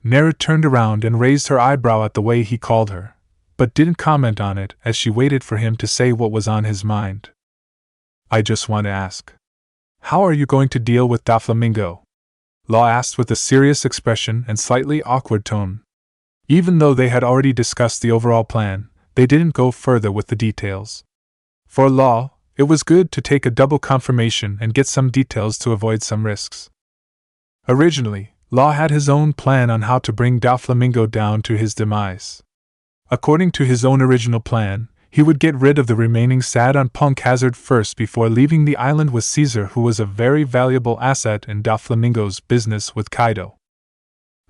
Naru turned around and raised her eyebrow at the way he called her, but didn't comment on it as she waited for him to say what was on his mind. "I just want to ask. How are you going to deal with Doflamingo?" Law asked with a serious expression and slightly awkward tone. Even though they had already discussed the overall plan, they didn't go further with the details. For Law, it was good to take a double confirmation and get some details to avoid some risks. Originally, Law had his own plan on how to bring Doflamingo down to his demise. According to his own original plan, he would get rid of the remaining sad on Punk Hazard first before leaving the island with Caesar, who was a very valuable asset in Doflamingo's business with Kaido.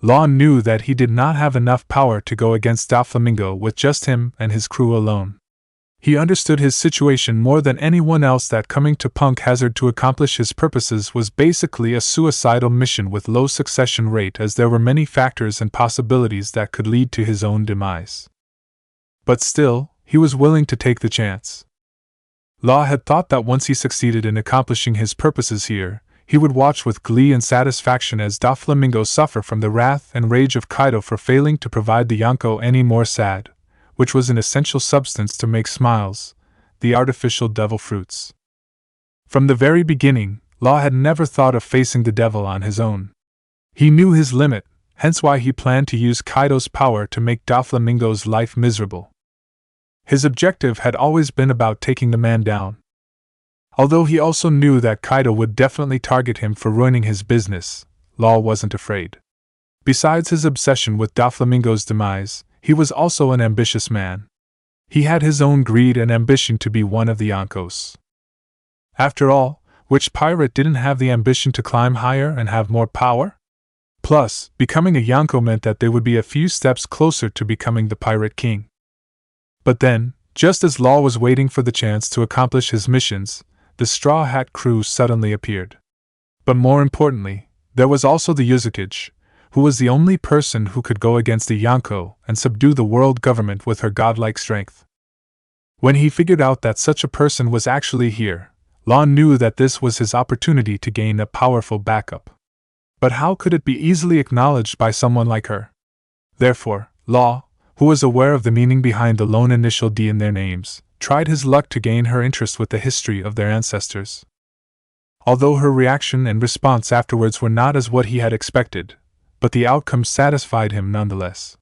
Law knew that he did not have enough power to go against Doflamingo with just him and his crew alone. He understood his situation more than anyone else, that coming to Punk Hazard to accomplish his purposes was basically a suicidal mission with low succession rate, as there were many factors and possibilities that could lead to his own demise. But still, he was willing to take the chance. Law had thought that once he succeeded in accomplishing his purposes here, he would watch with glee and satisfaction as Doflamingo suffer from the wrath and rage of Kaido for failing to provide the Yonko any more sad, which was an essential substance to make smiles, the artificial devil fruits. From the very beginning, Law had never thought of facing the devil on his own. He knew his limit, hence why he planned to use Kaido's power to make Doflamingo's life miserable. His objective had always been about taking the man down. Although he also knew that Kaido would definitely target him for ruining his business, Law wasn't afraid. Besides his obsession with Doflamingo's demise, he was also an ambitious man. He had his own greed and ambition to be one of the Yonkos. After all, which pirate didn't have the ambition to climb higher and have more power? Plus, becoming a Yonko meant that they would be a few steps closer to becoming the Pirate King. But then, just as Law was waiting for the chance to accomplish his missions, the Straw Hat crew suddenly appeared. But more importantly, there was also the Yuzukage, who was the only person who could go against the Yonko and subdue the world government with her godlike strength. When he figured out that such a person was actually here, Law knew that this was his opportunity to gain a powerful backup. But how could it be easily acknowledged by someone like her? Therefore, Law, who was aware of the meaning behind the lone initial D in their names, tried his luck to gain her interest with the history of their ancestors. Although her reaction and response afterwards were not as what he had expected, but the outcome satisfied him nonetheless.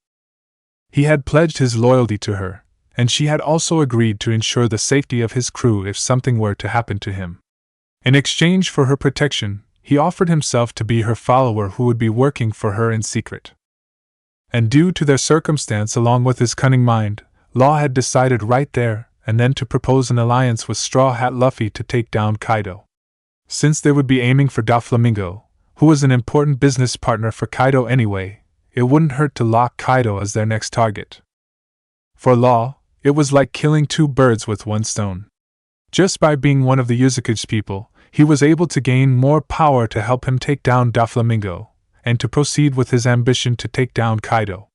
He had pledged his loyalty to her, and she had also agreed to ensure the safety of his crew if something were to happen to him. In exchange for her protection, he offered himself to be her follower who would be working for her in secret. And due to their circumstance, along with his cunning mind, Law had decided right there and then to propose an alliance with Straw Hat Luffy to take down Kaido. Since they would be aiming for Doflamingo, who was an important business partner for Kaido anyway, it wouldn't hurt to lock Kaido as their next target. For Law, it was like killing two birds with one stone. Just by being one of the Usaku's people, he was able to gain more power to help him take down Doflamingo, and to proceed with his ambition to take down Kaido.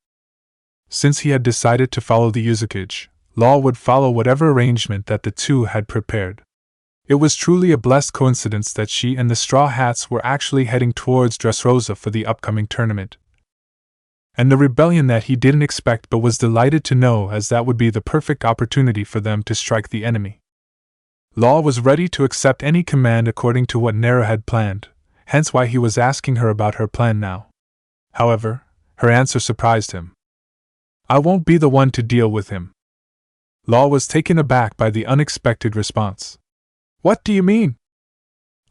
Since he had decided to follow the Usaku, Law would follow whatever arrangement that the two had prepared. It was truly a blessed coincidence that she and the Straw Hats were actually heading towards Dressrosa for the upcoming tournament. And the rebellion that he didn't expect but was delighted to know, as that would be the perfect opportunity for them to strike the enemy. Law was ready to accept any command according to what Nero had planned, hence why he was asking her about her plan now. However, her answer surprised him. "I won't be the one to deal with him." Law was taken aback by the unexpected response. "What do you mean?"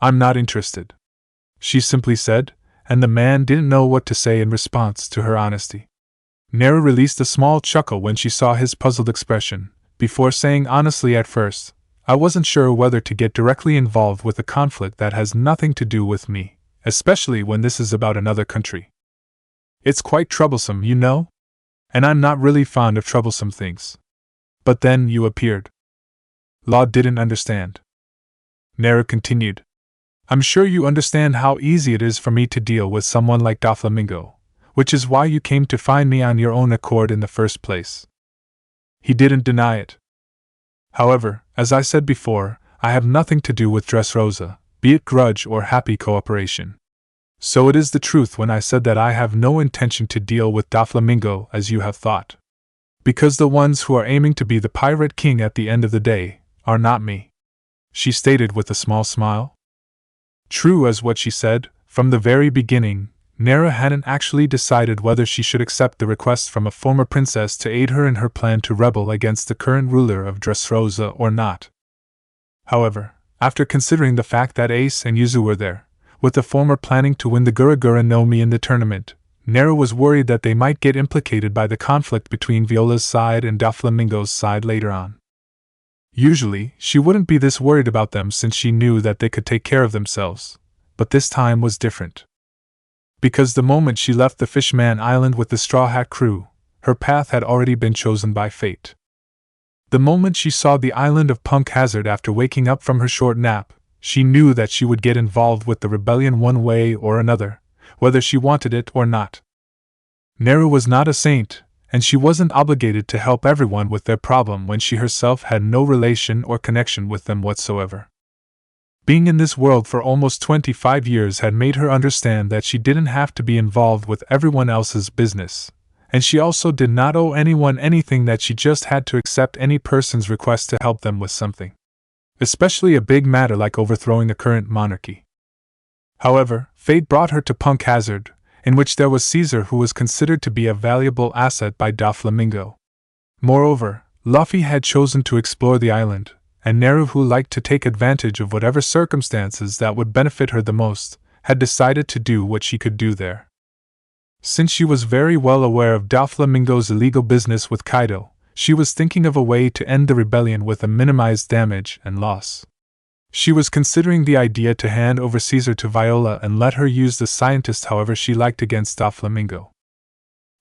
"I'm not interested," she simply said, and the man didn't know what to say in response to her honesty. Nero released a small chuckle when she saw his puzzled expression, before saying honestly, "At first, I wasn't sure whether to get directly involved with a conflict that has nothing to do with me, especially when this is about another country. It's quite troublesome, you know? And I'm not really fond of troublesome things. But then you appeared." Law didn't understand. Nero continued, "I'm sure you understand how easy it is for me to deal with someone like Doflamingo, which is why you came to find me on your own accord in the first place." He didn't deny it. "However, as I said before, I have nothing to do with Dressrosa, be it grudge or happy cooperation. So it is the truth when I said that I have no intention to deal with Doflamingo as you have thought. Because the ones who are aiming to be the Pirate King at the end of the day are not me," she stated with a small smile. True as what she said, from the very beginning, Nera hadn't actually decided whether she should accept the request from a former princess to aid her in her plan to rebel against the current ruler of Dressrosa or not. However, after considering the fact that Ace and Yuzu were there, with the former planning to win the Guragura no Mi in the tournament, Nera was worried that they might get implicated by the conflict between Viola's side and Doflamingo's side later on. Usually, she wouldn't be this worried about them since she knew that they could take care of themselves, but this time was different. Because the moment she left the Fishman Island with the Straw Hat crew, her path had already been chosen by fate. The moment she saw the island of Punk Hazard after waking up from her short nap, she knew that she would get involved with the rebellion one way or another, whether she wanted it or not. Neru was not a saint, and she wasn't obligated to help everyone with their problem when she herself had no relation or connection with them whatsoever. Being in this world for almost 25 years had made her understand that she didn't have to be involved with everyone else's business, and she also did not owe anyone anything, that she just had to accept any person's request to help them with something. Especially a big matter like overthrowing the current monarchy. However, fate brought her to Punk Hazard, in which there was Caesar, who was considered to be a valuable asset by Doflamingo. Moreover, Luffy had chosen to explore the island, and Neru, who liked to take advantage of whatever circumstances that would benefit her the most, had decided to do what she could do there. Since she was very well aware of Doflamingo's illegal business with Kaido, she was thinking of a way to end the rebellion with a minimized damage and loss. She was considering the idea to hand over Caesar to Viola and let her use the scientist however she liked against Doflamingo.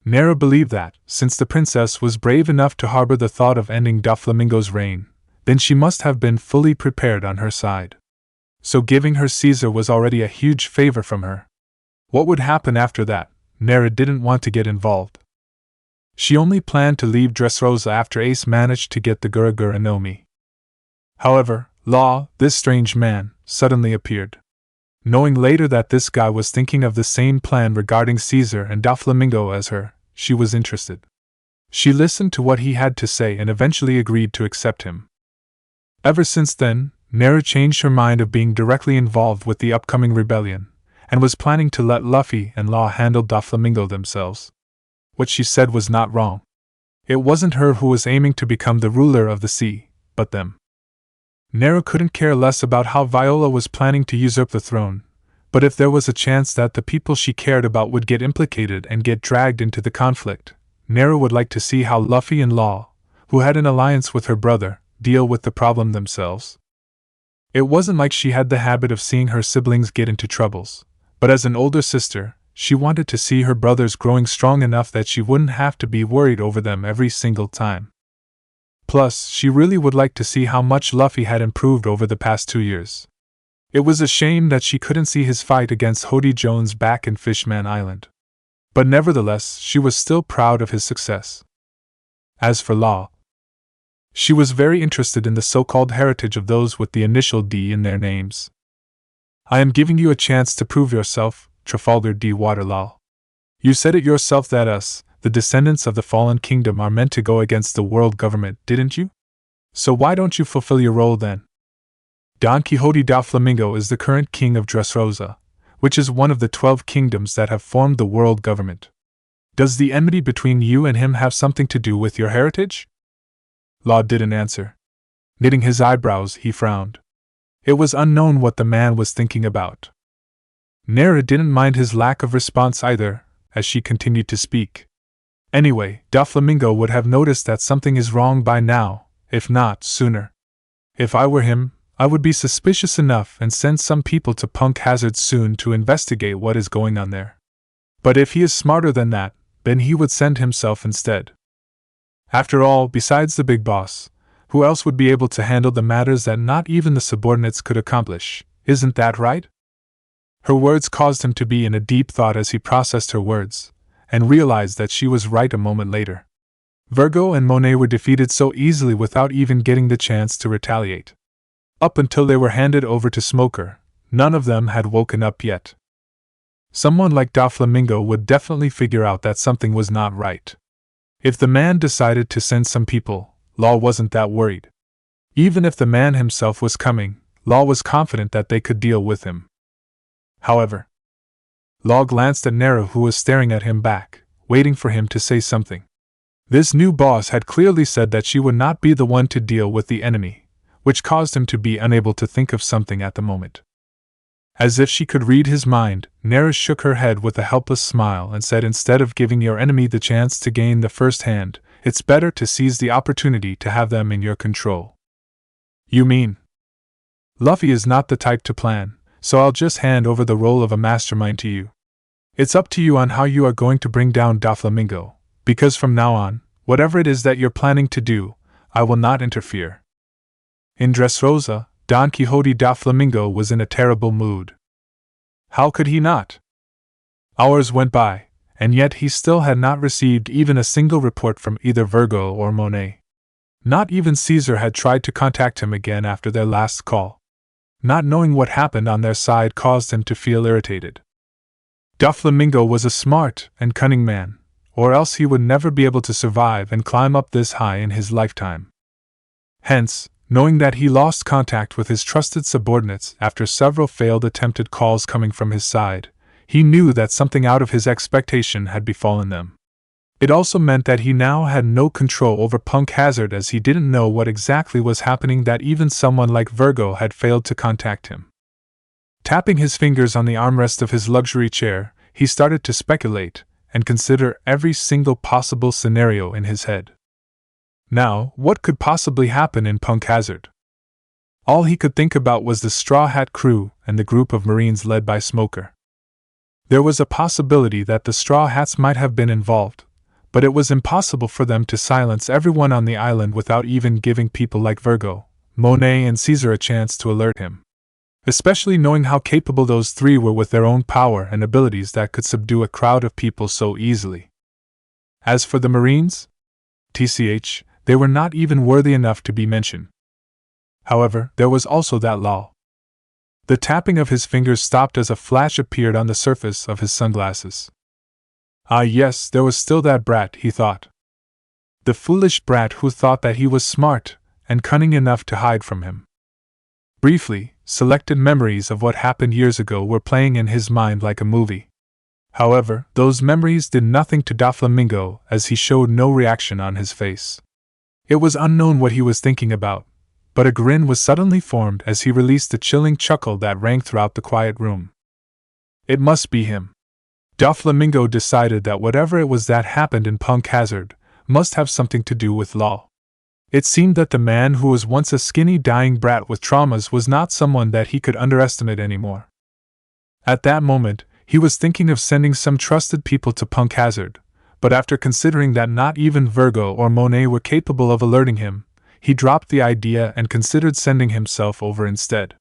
Nera believed that, since the princess was brave enough to harbor the thought of ending Doflamingo's reign, then she must have been fully prepared on her side. So giving her Caesar was already a huge favor from her. What would happen after that, Nera didn't want to get involved. She only planned to leave Dressrosa after Ace managed to get the Guragura no Mi. However, Law, this strange man, suddenly appeared. Knowing later that this guy was thinking of the same plan regarding Caesar and Doflamingo as her, she was interested. She listened to what he had to say and eventually agreed to accept him. Ever since then, Nera changed her mind of being directly involved with the upcoming rebellion, and was planning to let Luffy and Law handle Doflamingo themselves. What she said was not wrong. It wasn't her who was aiming to become the ruler of the sea, but them. Nera couldn't care less about how Viola was planning to usurp the throne, but if there was a chance that the people she cared about would get implicated and get dragged into the conflict, Nera would like to see how Luffy and Law, who had an alliance with her brother, deal with the problem themselves. It wasn't like she had the habit of seeing her siblings get into troubles, But as an older sister, she wanted to see her brothers growing strong enough that she wouldn't have to be worried over them every single time. Plus, she really would like to see how much Luffy had improved over the past 2 years. It was a shame that she couldn't see his fight against Hody Jones back in Fishman Island. But nevertheless, she was still proud of his success. As for Law, she was very interested in the so-called heritage of those with the initial D in their names. I am giving you a chance to prove yourself, Trafalgar D. Waterlaw. You said it yourself that us, the descendants of the fallen kingdom, are meant to go against the world government, didn't you? So why don't you fulfill your role then? Don Quixote da Flamingo is the current king of Dressrosa, which is one of the 12 kingdoms that have formed the world government. Does the enmity between you and him have something to do with your heritage? Law didn't answer. Knitting his eyebrows, he frowned. It was unknown what the man was thinking about. Nera didn't mind his lack of response either, as she continued to speak. Anyway, Doflamingo would have noticed that something is wrong by now, if not sooner. If I were him, I would be suspicious enough and send some people to Punk Hazard soon to investigate what is going on there. But if he is smarter than that, then he would send himself instead. After all, besides the big boss, who else would be able to handle the matters that not even the subordinates could accomplish? Isn't that right? Her words caused him to be in a deep thought as he processed her words, and realized that she was right a moment later. Virgo and Monet were defeated so easily without even getting the chance to retaliate. Up until they were handed over to Smoker, none of them had woken up yet. Someone like Doflamingo would definitely figure out that something was not right. If the man decided to send some people, Law wasn't that worried. Even if the man himself was coming, Law was confident that they could deal with him. However, Law glanced at Nero, who was staring at him back, waiting for him to say something. This new boss had clearly said that she would not be the one to deal with the enemy, which caused him to be unable to think of something at the moment. As if she could read his mind, Nero shook her head with a helpless smile and said, instead of giving your enemy the chance to gain the first hand, it's better to seize the opportunity to have them in your control. You mean? Luffy is not the type to plan, so I'll just hand over the role of a mastermind to you. It's up to you on how you are going to bring down Doflamingo, because from now on, whatever it is that you're planning to do, I will not interfere. In Dressrosa, Don Quixote Doflamingo was in a terrible mood. How could he not? Hours went by, and yet he still had not received even a single report from either Virgo or Monet. Not even Caesar had tried to contact him again after their last call. Not knowing what happened on their side caused him to feel irritated. Doflamingo was a smart and cunning man, or else he would never be able to survive and climb up this high in his lifetime. Hence, knowing that he lost contact with his trusted subordinates after several failed attempted calls coming from his side, he knew that something out of his expectation had befallen them. It also meant that he now had no control over Punk Hazard, as he didn't know what exactly was happening, that even someone like Virgo had failed to contact him. Tapping his fingers on the armrest of his luxury chair, he started to speculate and consider every single possible scenario in his head. Now, what could possibly happen in Punk Hazard? All he could think about was the Straw Hat crew and the group of Marines led by Smoker. There was a possibility that the Straw Hats might have been involved, but it was impossible for them to silence everyone on the island without even giving people like Virgo, Monet, and Caesar a chance to alert him. Especially knowing how capable those three were with their own power and abilities that could subdue a crowd of people so easily. As for the Marines, TCH, they were not even worthy enough to be mentioned. However, there was also that Law. The tapping of his fingers stopped as a flash appeared on the surface of his sunglasses. Ah yes, there was still that brat, he thought. The foolish brat who thought that he was smart and cunning enough to hide from him. Briefly, selected memories of what happened years ago were playing in his mind like a movie. However, those memories did nothing to Doflamingo, as he showed no reaction on his face. It was unknown what he was thinking about, but a grin was suddenly formed as he released a chilling chuckle that rang throughout the quiet room. It must be him. Doflamingo decided that whatever it was that happened in Punk Hazard must have something to do with Law. It seemed that the man who was once a skinny dying brat with traumas was not someone that he could underestimate anymore. At that moment, He was thinking of sending some trusted people to Punk Hazard, but after considering that not even Virgo or Monet were capable of alerting him, he dropped the idea and considered sending himself over instead.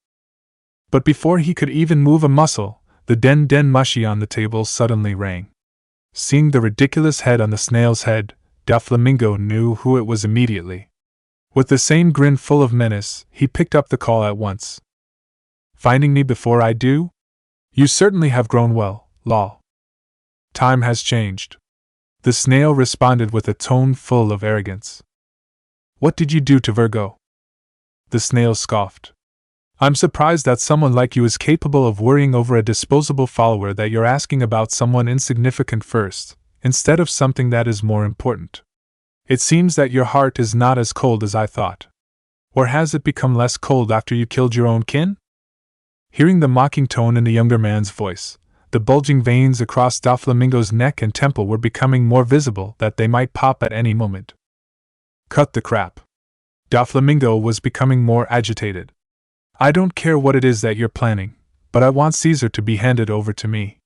But before he could even move a muscle, the den den mushi on the table suddenly rang. Seeing the ridiculous head on the snail's head, Doflamingo knew who it was immediately. With the same grin full of menace, he picked up the call at once. "Finding me before I do? You certainly have grown well, lol. Time has changed." The snail responded with a tone full of arrogance. "What did you do to Virgo?" The snail scoffed. "I'm surprised that someone like you is capable of worrying over a disposable follower that you're asking about someone insignificant first, instead of something that is more important. It seems that your heart is not as cold as I thought. Or has it become less cold after you killed your own kin?" Hearing the mocking tone in the younger man's voice, the bulging veins across Doflamingo's neck and temple were becoming more visible that they might pop at any moment. "Cut the crap." Doflamingo was becoming more agitated. "I don't care what it is that you're planning, but I want Caesar to be handed over to me."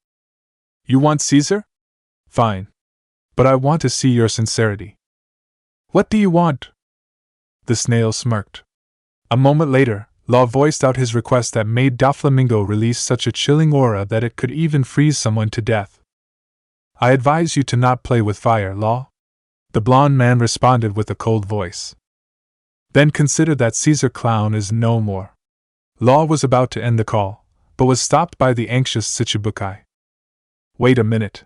"You want Caesar? Fine. But I want to see your sincerity." "What do you want?" The snail smirked. A moment later, Law voiced out his request that made Doflamingo release such a chilling aura that it could even freeze someone to death. "I advise you to not play with fire, Law," the blond man responded with a cold voice. "Then consider that Caesar Clown is no more." Law was about to end the call, but was stopped by the anxious Shichibukai. "Wait a minute."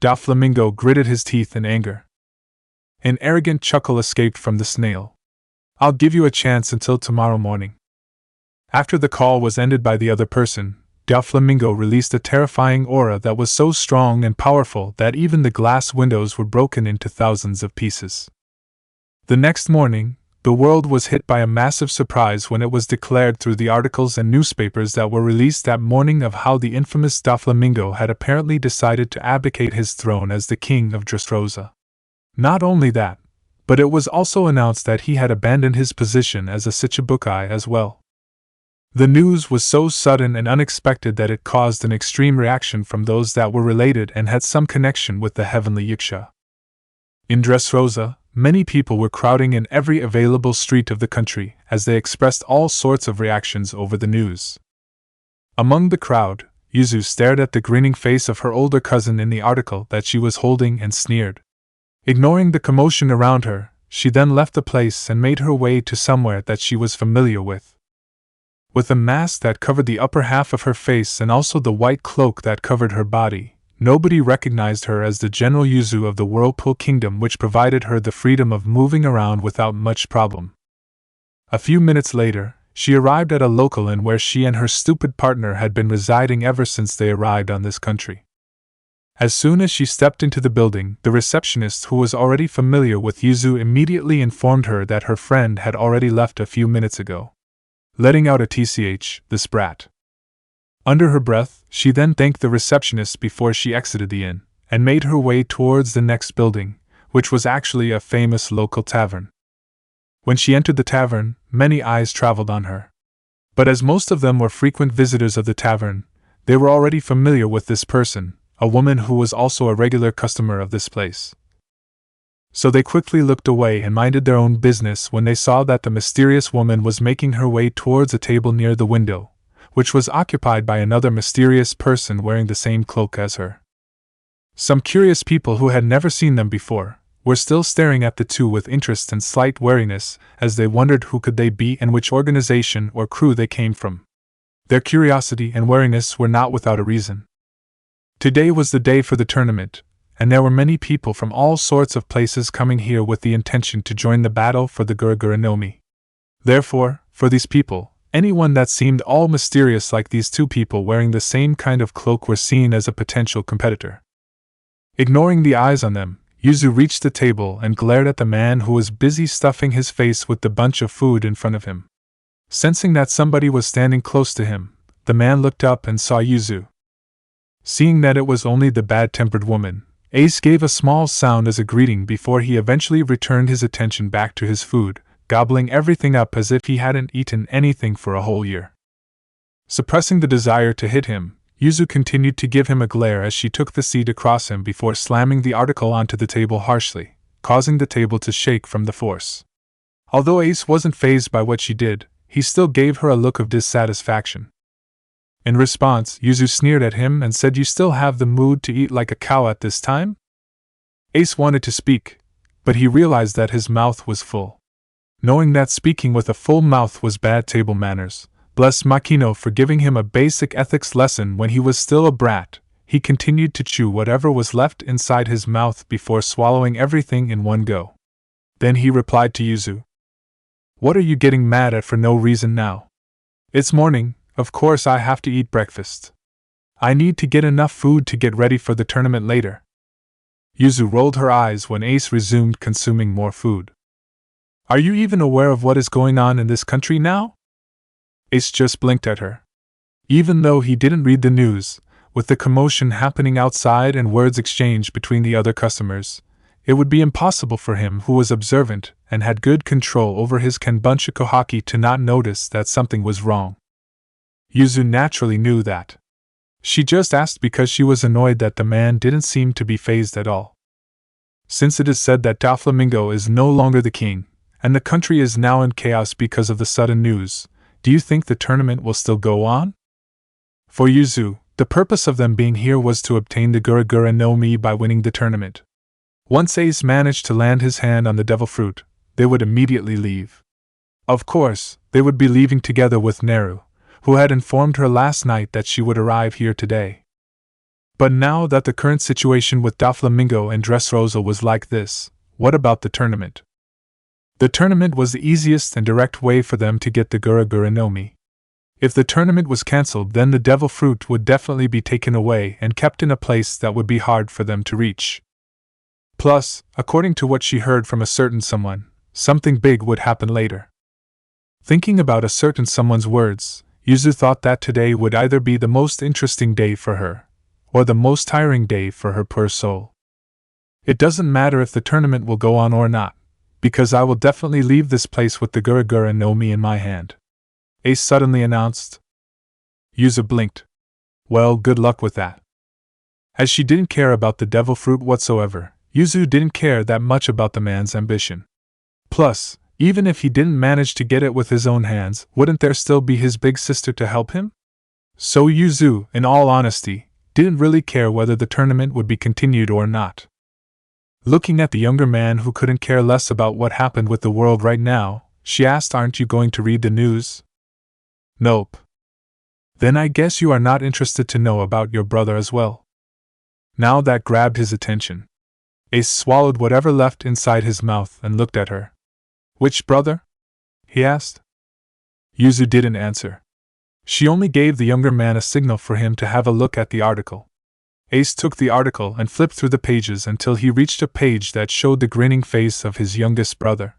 Doflamingo gritted his teeth in anger. An arrogant chuckle escaped from the snail. "I'll give you a chance until tomorrow morning." After the call was ended by the other person, Doflamingo released a terrifying aura that was so strong and powerful that even the glass windows were broken into thousands of pieces. The next morning, the world was hit by a massive surprise when it was declared through the articles and newspapers that were released that morning of how the infamous Doflamingo had apparently decided to abdicate his throne as the king of Dressrosa. Not only that, but it was also announced that he had abandoned his position as a Shichibukai as well. The news was so sudden and unexpected that it caused an extreme reaction from those that were related and had some connection with the heavenly Yiksha. In Dressrosa, many people were crowding in every available street of the country as they expressed all sorts of reactions over the news. Among the crowd, Yuzu stared at the grinning face of her older cousin in the article that she was holding and sneered. Ignoring the commotion around her, she then left the place and made her way to somewhere that she was familiar with. With a mask that covered the upper half of her face and also the white cloak that covered her body, nobody recognized her as the General Yuzu of the Whirlpool Kingdom, which provided her the freedom of moving around without much problem. A few minutes later, she arrived at a local inn where she and her stupid partner had been residing ever since they arrived on this country. As soon as she stepped into the building, the receptionist, who was already familiar with Yuzu, immediately informed her that her friend had already left a few minutes ago, letting out a tch, the sprat. Under her breath, she then thanked the receptionist before she exited the inn, and made her way towards the next building, which was actually a famous local tavern. When she entered the tavern, many eyes traveled on her. But as most of them were frequent visitors of the tavern, they were already familiar with this person, a woman who was also a regular customer of this place. So they quickly looked away and minded their own business when they saw that the mysterious woman was making her way towards a table near the window, which was occupied by another mysterious person wearing the same cloak as her. Some curious people who had never seen them before were still staring at the two with interest and slight wariness as they wondered who could they be and which organization or crew they came from. Their curiosity and wariness were not without a reason. Today was the day for the tournament, and there were many people from all sorts of places coming here with the intention to join the battle for the Guruguranomi. Therefore, for these people, anyone that seemed all mysterious like these two people wearing the same kind of cloak were seen as a potential competitor. Ignoring the eyes on them, Yuzu reached the table and glared at the man who was busy stuffing his face with the bunch of food in front of him. Sensing that somebody was standing close to him, the man looked up and saw Yuzu. Seeing that it was only the bad-tempered woman, Ace gave a small sound as a greeting before he eventually returned his attention back to his food, gobbling everything up as if he hadn't eaten anything for a whole year. Suppressing the desire to hit him, Yuzu continued to give him a glare as she took the seat across him before slamming the article onto the table harshly, causing the table to shake from the force. Although Ace wasn't fazed by what she did, he still gave her a look of dissatisfaction. In response, Yuzu sneered at him and said, "You still have the mood to eat like a cow at this time?" Ace wanted to speak, but he realized that his mouth was full. Knowing that speaking with a full mouth was bad table manners, bless Makino for giving him a basic ethics lesson when he was still a brat, he continued to chew whatever was left inside his mouth before swallowing everything in one go. Then he replied to Yuzu, "What are you getting mad at for no reason now? It's morning, of course I have to eat breakfast. I need to get enough food to get ready for the tournament later." Yuzu rolled her eyes when Ace resumed consuming more food. "Are you even aware of what is going on in this country now?" Ace just blinked at her. Even though he didn't read the news, with the commotion happening outside and words exchanged between the other customers, it would be impossible for him, who was observant and had good control over his Kanbunchaku haki, to not notice that something was wrong. Yuzu naturally knew that. She just asked because she was annoyed that the man didn't seem to be fazed at all. Since it is said that Doflamingo is no longer the king, and the country is now in chaos because of the sudden news, do you think the tournament will still go on? For Yuzu, the purpose of them being here was to obtain the Guragura no Mi by winning the tournament. Once Ace managed to land his hand on the devil fruit, they would immediately leave. Of course, they would be leaving together with Naru, who had informed her last night that she would arrive here today. But now that the current situation with Doflamingo and Dressrosa was like this, what about the tournament? The tournament was the easiest and direct way for them to get the Guragura no Mi. If the tournament was cancelled, then the devil fruit would definitely be taken away and kept in a place that would be hard for them to reach. Plus, according to what she heard from a certain someone, something big would happen later. Thinking about a certain someone's words, Yuzu thought that today would either be the most interesting day for her, or the most tiring day for her poor soul. It doesn't matter if the tournament will go on or not, because I will definitely leave this place with the Guragura no Mi in my hand," Ace suddenly announced. Yuzu blinked. Well, good luck with that. As she didn't care about the devil fruit whatsoever, Yuzu didn't care that much about the man's ambition. Plus, even if he didn't manage to get it with his own hands, wouldn't there still be his big sister to help him? So Yuzu, in all honesty, didn't really care whether the tournament would be continued or not. Looking at the younger man, who couldn't care less about what happened with the world right now, she asked, "Aren't you going to read the news?" "Nope." "Then I guess you are not interested to know about your brother as well." Now that grabbed his attention. Ace swallowed whatever left inside his mouth and looked at her. "Which brother?" he asked. Yuzu didn't answer. She only gave the younger man a signal for him to have a look at the article. Ace took the article and flipped through the pages until he reached a page that showed the grinning face of his youngest brother.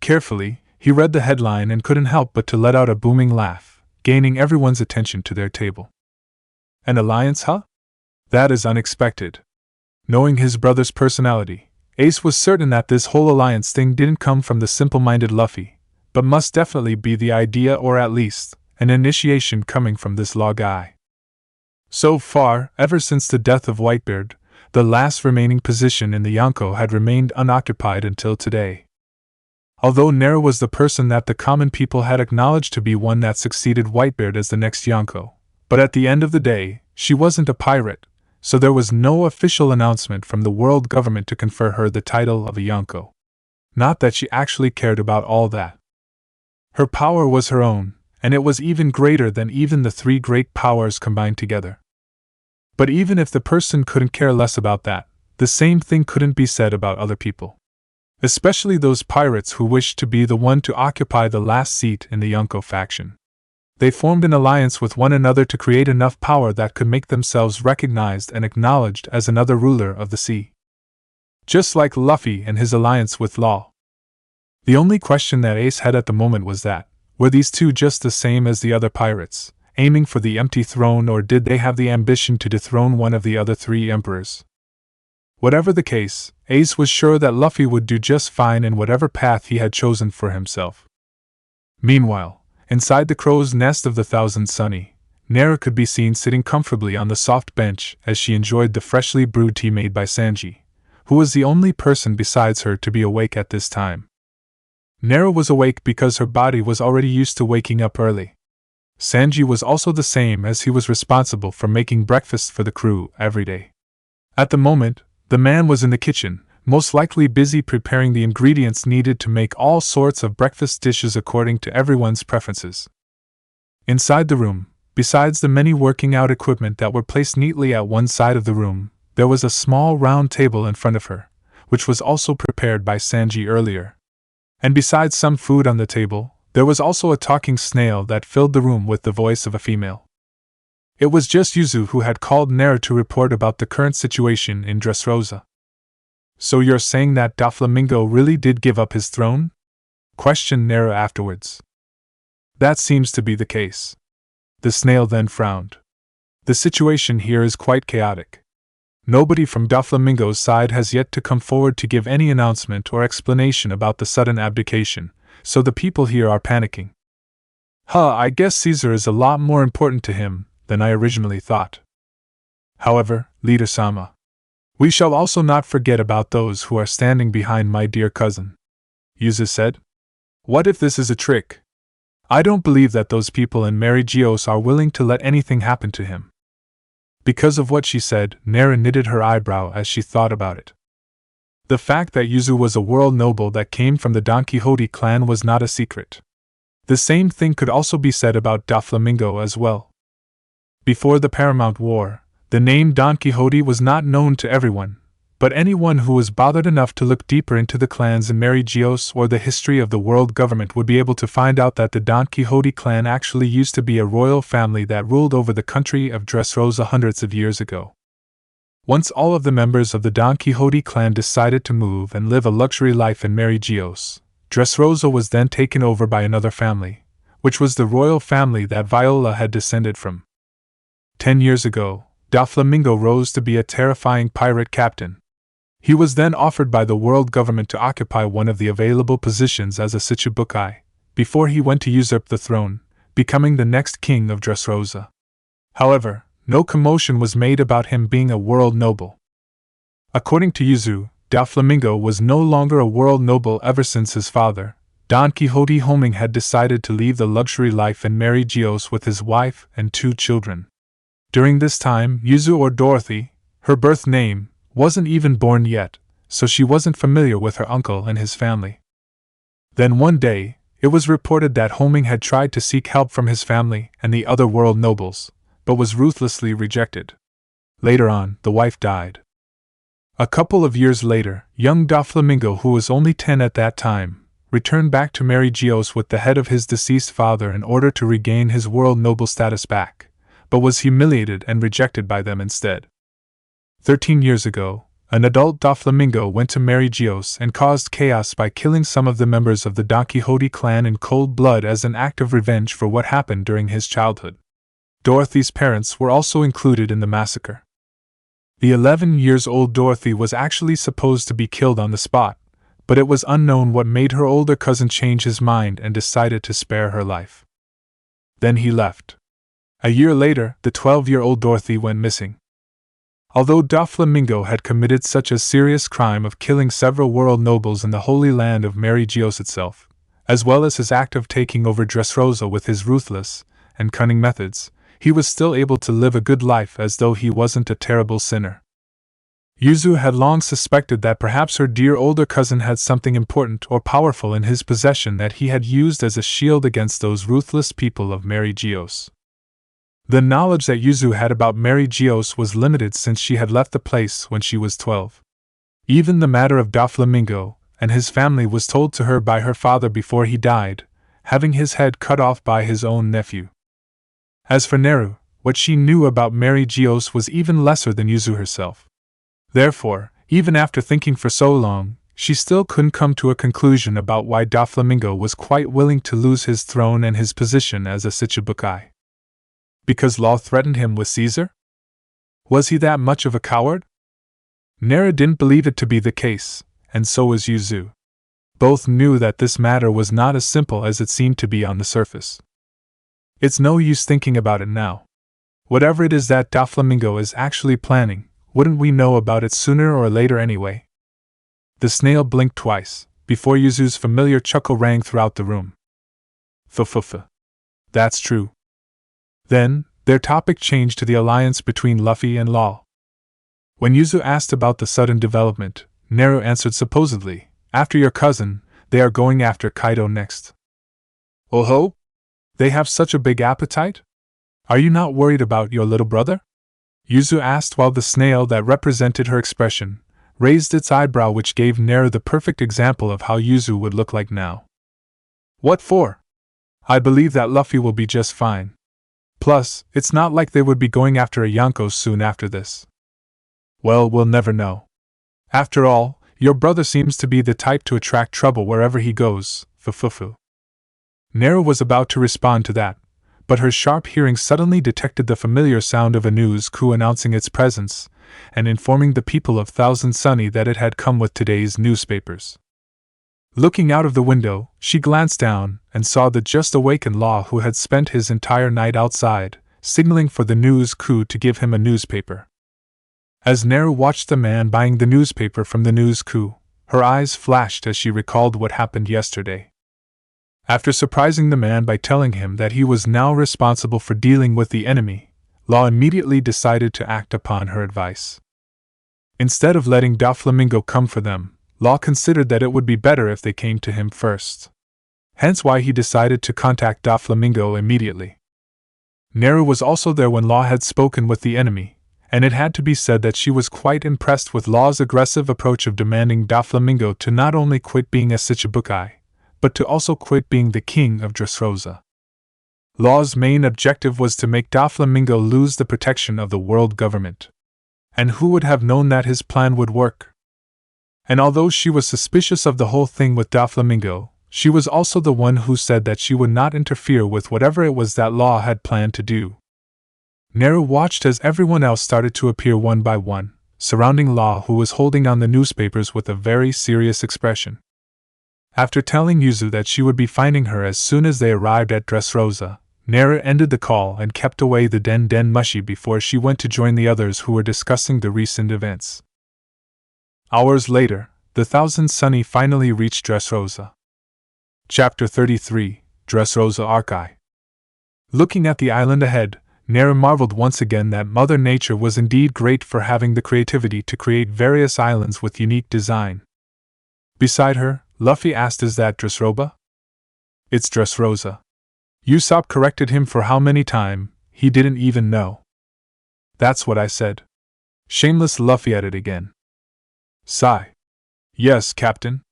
Carefully, he read the headline and couldn't help but to let out a booming laugh, gaining everyone's attention to their table. "An alliance, huh? That is unexpected." Knowing his brother's personality, Ace was certain that this whole alliance thing didn't come from the simple-minded Luffy, but must definitely be the idea, or at least an initiation, coming from this law guy. So far, ever since the death of Whitebeard, the last remaining position in the Yonko had remained unoccupied until today. Although Naru was the person that the common people had acknowledged to be one that succeeded Whitebeard as the next Yonko, but at the end of the day, she wasn't a pirate, so there was no official announcement from the world government to confer her the title of a Yonko. Not that she actually cared about all that. Her power was her own, and it was even greater than even the three great powers combined together. But even if the person couldn't care less about that, the same thing couldn't be said about other people. Especially those pirates who wished to be the one to occupy the last seat in the Yonko faction. They formed an alliance with one another to create enough power that could make themselves recognized and acknowledged as another ruler of the sea. Just like Luffy and his alliance with Law. The only question that Ace had at the moment was that, were these two just the same as the other pirates, aiming for the empty throne, or did they have the ambition to dethrone one of the other three emperors? Whatever the case, Ace was sure that Luffy would do just fine in whatever path he had chosen for himself. Meanwhile, inside the crow's nest of the Thousand Sunny, Nara could be seen sitting comfortably on the soft bench as she enjoyed the freshly brewed tea made by Sanji, who was the only person besides her to be awake at this time. Nara was awake because her body was already used to waking up early. Sanji was also the same, as he was responsible for making breakfast for the crew every day. At the moment, the man was in the kitchen, most likely busy preparing the ingredients needed to make all sorts of breakfast dishes according to everyone's preferences. Inside the room, besides the many working out equipment that were placed neatly at one side of the room, there was a small round table in front of her, which was also prepared by Sanji earlier. And besides some food on the table, there was also a talking snail that filled the room with the voice of a female. It was just Yuzu who had called Nara to report about the current situation in Dressrosa. "So you're saying that Doflamingo really did give up his throne?" questioned Nara afterwards. "That seems to be the case." The snail then frowned. "The situation here is quite chaotic. Nobody from Doflamingo's side has yet to come forward to give any announcement or explanation about the sudden abdication, so the people here are panicking. I guess Caesar is a lot more important to him than I originally thought. However, Leader-sama, we shall also not forget about those who are standing behind my dear cousin," Yuzu said. "What if this is a trick? I don't believe that those people in Mary Geos are willing to let anything happen to him." Because of what she said, Nara knitted her eyebrow as she thought about it. The fact that Yuzu was a world noble that came from the Don Quixote clan was not a secret. The same thing could also be said about Doflamingo as well. Before the Paramount War, the name Don Quixote was not known to everyone, but anyone who was bothered enough to look deeper into the clans in Mary Geos or the history of the world government would be able to find out that the Don Quixote clan actually used to be a royal family that ruled over the country of Dressrosa hundreds of years ago. Once all of the members of the Don Quixote clan decided to move and live a luxury life in Mary Geos, Dressrosa was then taken over by another family, which was the royal family that Viola had descended from. 10 years ago, Doflamingo rose to be a terrifying pirate captain. He was then offered by the world government to occupy one of the available positions as a Shichibukai, before he went to usurp the throne, becoming the next king of Dressrosa. However, no commotion was made about him being a world noble. According to Yuzu, Doflamingo was no longer a world noble ever since his father, Don Quixote Homing, had decided to leave the luxury life in Mary Geos with his wife and 2 children. During this time, Yuzu, or Dorothy, her birth name, wasn't even born yet, so she wasn't familiar with her uncle and his family. Then one day, it was reported that Homing had tried to seek help from his family and the other world nobles, but was ruthlessly rejected. Later on, the wife died. A couple of years later, young Doflamingo, who was only 10 at that time, returned back to Mary Geos with the head of his deceased father in order to regain his world noble status back, but was humiliated and rejected by them instead. 13 years ago, an adult Doflamingo went to Mary Geos and caused chaos by killing some of the members of the Don Quixote clan in cold blood as an act of revenge for what happened during his childhood. Dorothy's parents were also included in the massacre. The 11-year-old Dorothy was actually supposed to be killed on the spot, but it was unknown what made her older cousin change his mind and decided to spare her life. Then he left. A year later, the 12-year-old Dorothy went missing. Although Doflamingo had committed such a serious crime of killing several world nobles in the Holy Land of Mary Geos itself, as well as his act of taking over Dressrosa with his ruthless and cunning methods, he was still able to live a good life as though he wasn't a terrible sinner. Yuzu had long suspected that perhaps her dear older cousin had something important or powerful in his possession that he had used as a shield against those ruthless people of Mary Geos. The knowledge that Yuzu had about Mary Geos was limited since she had left the place when she was 12. Even the matter of Doflamingo and his family was told to her by her father before he died, having his head cut off by his own nephew. As for Naru, what she knew about Mary Geos was even lesser than Yuzu herself. Therefore, even after thinking for so long, she still couldn't come to a conclusion about why Doflamingo was quite willing to lose his throne and his position as a Shichibukai. Because law threatened him with Caesar? Was he that much of a coward? Nara didn't believe it to be the case, and so was Yuzu. Both knew that this matter was not as simple as it seemed to be on the surface. It's no use thinking about it now, Whatever it is that Doflamingo is actually planning, wouldn't we know about it sooner or later anyway? The snail blinked twice, before Yuzu's familiar chuckle rang throughout the room. F. That's true. Then, their topic changed to the alliance between Luffy and Law. When Yuzu asked about the sudden development, Naru answered supposedly, after your cousin, they are going after Kaido next. Oh ho? They have such a big appetite? Are you not worried about your little brother? Yuzu asked while the snail that represented her expression raised its eyebrow, which gave Naru the perfect example of how Yuzu would look like now. What for? I believe that Luffy will be just fine. Plus, it's not like they would be going after a Yonko soon after this. Well, we'll never know. After all, your brother seems to be the type to attract trouble wherever he goes, fufufu. Naru was about to respond to that, but her sharp hearing suddenly detected the familiar sound of a news coup announcing its presence, and informing the people of Thousand Sunny that it had come with today's newspapers. Looking out of the window, she glanced down and saw the just-awakened Law, who had spent his entire night outside, signaling for the news coup to give him a newspaper. As Naru watched the man buying the newspaper from the news coup, her eyes flashed as she recalled what happened yesterday. After surprising the man by telling him that he was now responsible for dealing with the enemy, Law immediately decided to act upon her advice. Instead of letting Doflamingo come for them, Law considered that it would be better if they came to him first. Hence why he decided to contact Doflamingo immediately. Naru was also there when Law had spoken with the enemy, and it had to be said that she was quite impressed with Law's aggressive approach of demanding Doflamingo to not only quit being a Shichibukai, but to also quit being the king of Dressrosa. Law's main objective was to make Doflamingo lose the protection of the world government. And who would have known that his plan would work? And although she was suspicious of the whole thing with Doflamingo, she was also the one who said that she would not interfere with whatever it was that Law had planned to do. Naru watched as everyone else started to appear one by one, surrounding Law, who was holding on the newspapers with a very serious expression. After telling Yuzu that she would be finding her as soon as they arrived at Dressrosa, Naru ended the call and kept away the Den Mushi before she went to join the others who were discussing the recent events. Hours later, the Thousand Sunny finally reached Dressrosa. Chapter 33, Dressrosa Archi. Looking at the island ahead, Naru marveled once again that Mother Nature was indeed great for having the creativity to create various islands with unique design. Beside her, Luffy asked, "Is that Dressrosa?" "It's Dressrosa." Usopp corrected him for how many times, he didn't even know. "That's what I said." Shameless Luffy at it again. Sigh. "Yes, Captain."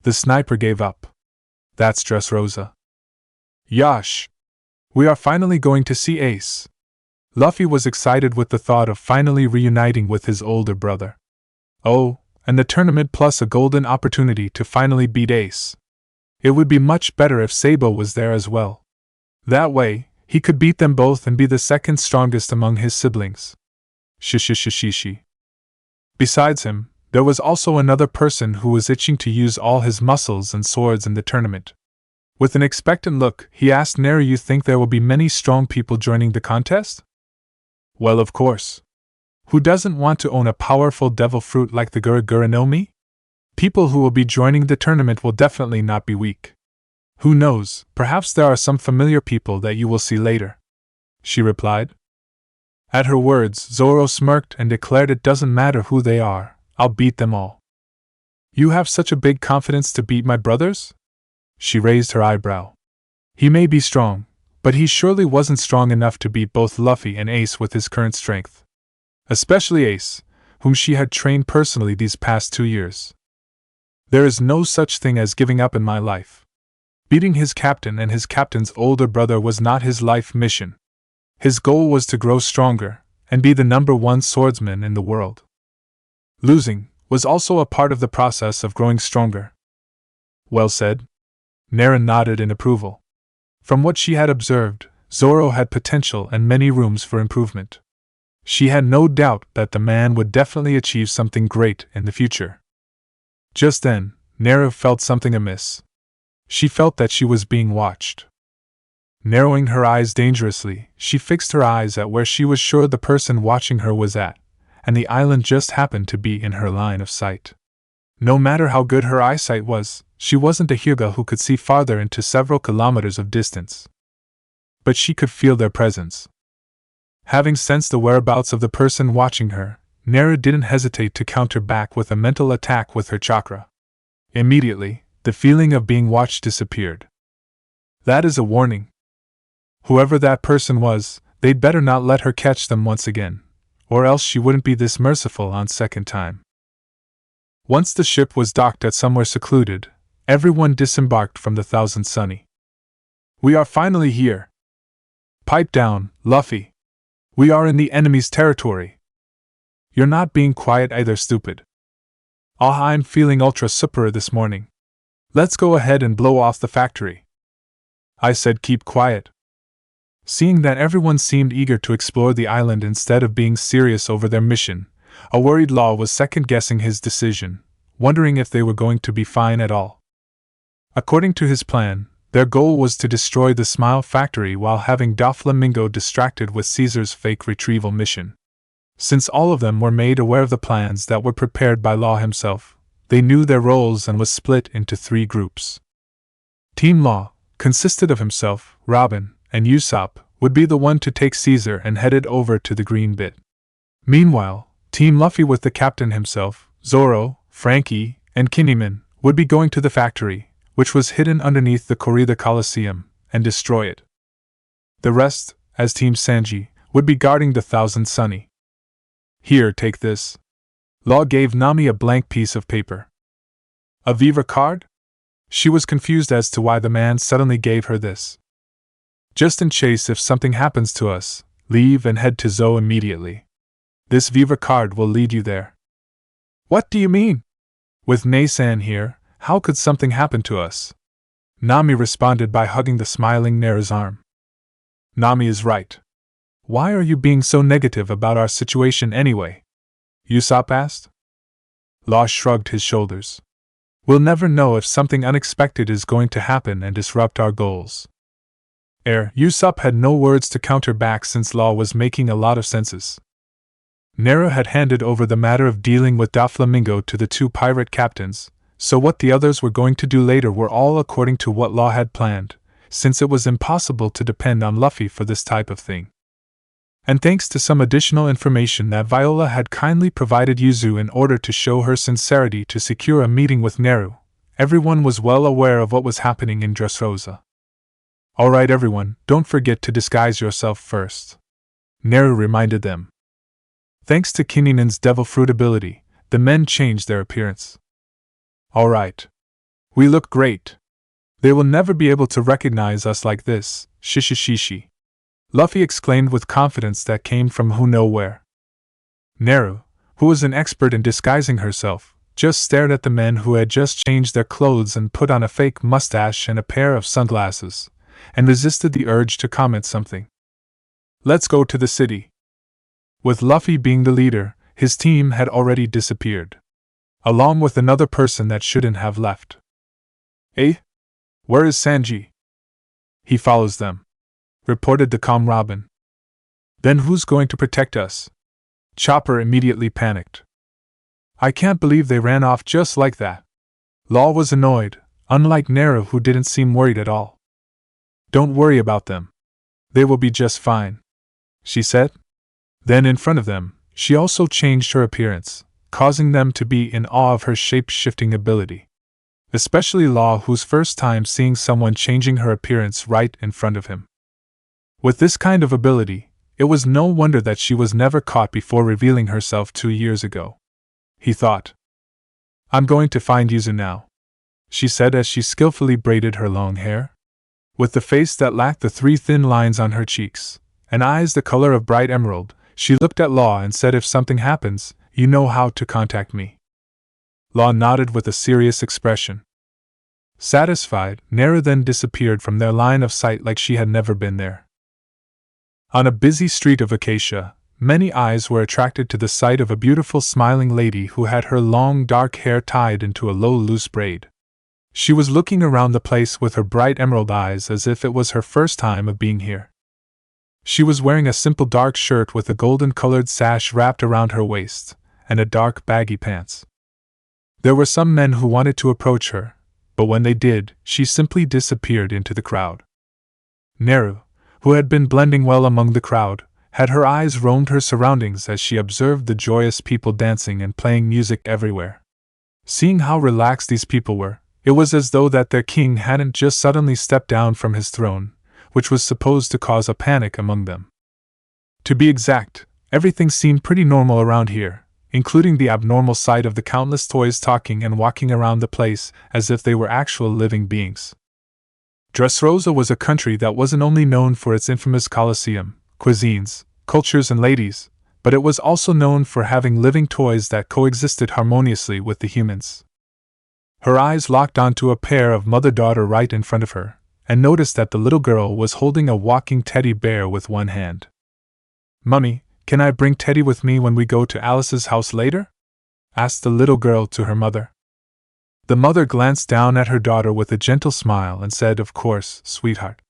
The sniper gave up. "That's Dressrosa." "Yosh! We are finally going to see Ace." Luffy was excited with the thought of finally reuniting with his older brother. Oh, and the tournament plus a golden opportunity to finally beat Ace. It would be much better if Sabo was there as well. That way, he could beat them both and be the second strongest among his siblings. Shishishishishi. Besides him, there was also another person who was itching to use all his muscles and swords in the tournament. With an expectant look, he asked Naru, "You think there will be many strong people joining the contest?" "Well, of course. Who doesn't want to own a powerful devil fruit like the Guruguru no Mi? People who will be joining the tournament will definitely not be weak. Who knows, perhaps there are some familiar people that you will see later," she replied. At her words, Zoro smirked and declared, "It doesn't matter who they are, I'll beat them all." "You have such a big confidence to beat my brothers?" She raised her eyebrow. "He may be strong, but he surely wasn't strong enough to beat both Luffy and Ace with his current strength. Especially Ace, whom she had trained personally these past 2 years. There is no such thing as giving up in my life. Beating his captain and his captain's older brother was not his life mission. His goal was to grow stronger and be the #1 swordsman in the world. Losing was also a part of the process of growing stronger." "Well said." Naru nodded in approval. From what she had observed, Zoro had potential and many rooms for improvement. She had no doubt that the man would definitely achieve something great in the future. Just then, Naru felt something amiss. She felt that she was being watched. Narrowing her eyes dangerously, she fixed her eyes at where she was sure the person watching her was at, and the island just happened to be in her line of sight. No matter how good her eyesight was, she wasn't a Hyuga who could see farther into several kilometers of distance. But she could feel their presence. Having sensed the whereabouts of the person watching her, Naru didn't hesitate to counter back with a mental attack with her chakra. Immediately, the feeling of being watched disappeared. That is a warning. Whoever that person was, they'd better not let her catch them once again, or else she wouldn't be this merciful on second time. Once the ship was docked at somewhere secluded, everyone disembarked from the Thousand Sunny. We are finally here. Pipe down, Luffy. We are in the enemy's territory. You're not being quiet either, stupid. Ah, I'm feeling ultra super this morning. Let's go ahead and blow off the factory. I said keep quiet. Seeing that everyone seemed eager to explore the island instead of being serious over their mission, a worried Law was second-guessing his decision, wondering if they were going to be fine at all. According to his plan, their goal was to destroy the Smile Factory while having Doflamingo distracted with Caesar's fake retrieval mission. Since all of them were made aware of the plans that were prepared by Law himself, they knew their roles and was split into 3 groups. Team Law consisted of himself, Robin, and Usopp, would be the one to take Caesar and headed over to the green bit. Meanwhile, Team Luffy with the captain himself, Zoro, Frankie, and Kinneyman, would be going to the factory, which was hidden underneath the Corrida Coliseum, and destroy it. The rest, as Team Sanji, would be guarding the Thousand Sunny. Here, take this. Law gave Nami a blank piece of paper. A Viva card? She was confused as to why the man suddenly gave her this. Just in case if something happens to us, leave and head to Zo immediately. This Viva card will lead you there. What do you mean? With Nay-san here, how could something happen to us? Nami responded by hugging the smiling Naru's arm. Nami is right. Why are you being so negative about our situation anyway? Usopp asked. Law shrugged his shoulders. We'll never know if something unexpected is going to happen and disrupt our goals. Usopp had no words to counter back since Law was making a lot of senses. Naru had handed over the matter of dealing with Doflamingo to the 2 pirate captains, so what the others were going to do later were all according to what Law had planned, since it was impossible to depend on Luffy for this type of thing. And thanks to some additional information that Viola had kindly provided Yuzu in order to show her sincerity to secure a meeting with Naru, everyone was well aware of what was happening in Dressrosa. Alright everyone, don't forget to disguise yourself first. Naru reminded them. Thanks to Kininan's devil fruit ability, the men changed their appearance. Alright. We look great. They will never be able to recognize us like this, shishishishi. Luffy exclaimed with confidence that came from who know where. Naru, who was an expert in disguising herself, just stared at the men who had just changed their clothes and put on a fake mustache and a pair of sunglasses, and resisted the urge to comment something. Let's go to the city. With Luffy being the leader, his team had already disappeared, along with another person that shouldn't have left. Eh? Where is Sanji? He follows them, reported the calm Robin. Then who's going to protect us? Chopper immediately panicked. I can't believe they ran off just like that. Law was annoyed, unlike Naru who didn't seem worried at all. Don't worry about them. They will be just fine, she said. Then in front of them, she also changed her appearance, causing them to be in awe of her shape-shifting ability. Especially Law, whose first time seeing someone changing her appearance right in front of him. With this kind of ability, it was no wonder that she was never caught before revealing herself 2 years ago. He thought. I'm going to find Yuzu now, she said as she skillfully braided her long hair. With the face that lacked the 3 thin lines on her cheeks, and eyes the color of bright emerald, she looked at Law and said, if something happens, you know how to contact me. Law nodded with a serious expression. Satisfied, Naru then disappeared from their line of sight like she had never been there. On a busy street of Acacia, many eyes were attracted to the sight of a beautiful smiling lady who had her long dark hair tied into a low loose braid. She was looking around the place with her bright emerald eyes as if it was her first time of being here. She was wearing a simple dark shirt with a golden-colored sash wrapped around her waist, and a dark baggy pants. There were some men who wanted to approach her, but when they did, she simply disappeared into the crowd. Naru, who had been blending well among the crowd, had her eyes roamed her surroundings as she observed the joyous people dancing and playing music everywhere. Seeing how relaxed these people were, it was as though that their king hadn't just suddenly stepped down from his throne, which was supposed to cause a panic among them. To be exact, everything seemed pretty normal around here, including the abnormal sight of the countless toys talking and walking around the place as if they were actual living beings. Dressrosa was a country that wasn't only known for its infamous Colosseum, cuisines, cultures, and ladies, but it was also known for having living toys that coexisted harmoniously with the humans. Her eyes locked onto a pair of mother-daughter right in front of her, and noticed that the little girl was holding a walking teddy bear with one hand. "Mummy, can I bring Teddy with me when we go to Alice's house later?" asked the little girl to her mother. The mother glanced down at her daughter with a gentle smile and said, "Of course, sweetheart.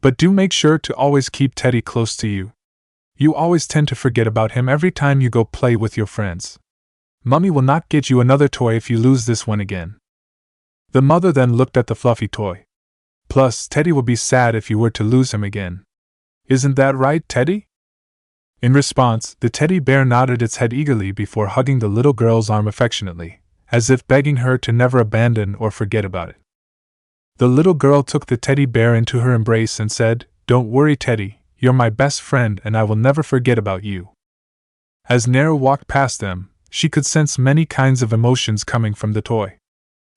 But do make sure to always keep Teddy close to you. You always tend to forget about him every time you go play with your friends. Mummy will not get you another toy if you lose this one again." The mother then looked at the fluffy toy. "Plus, Teddy will be sad if you were to lose him again. Isn't that right, Teddy?" In response, the teddy bear nodded its head eagerly before hugging the little girl's arm affectionately, as if begging her to never abandon or forget about it. The little girl took the teddy bear into her embrace and said, "Don't worry, Teddy, you're my best friend and I will never forget about you." As Naru walked past them, she could sense many kinds of emotions coming from the toy.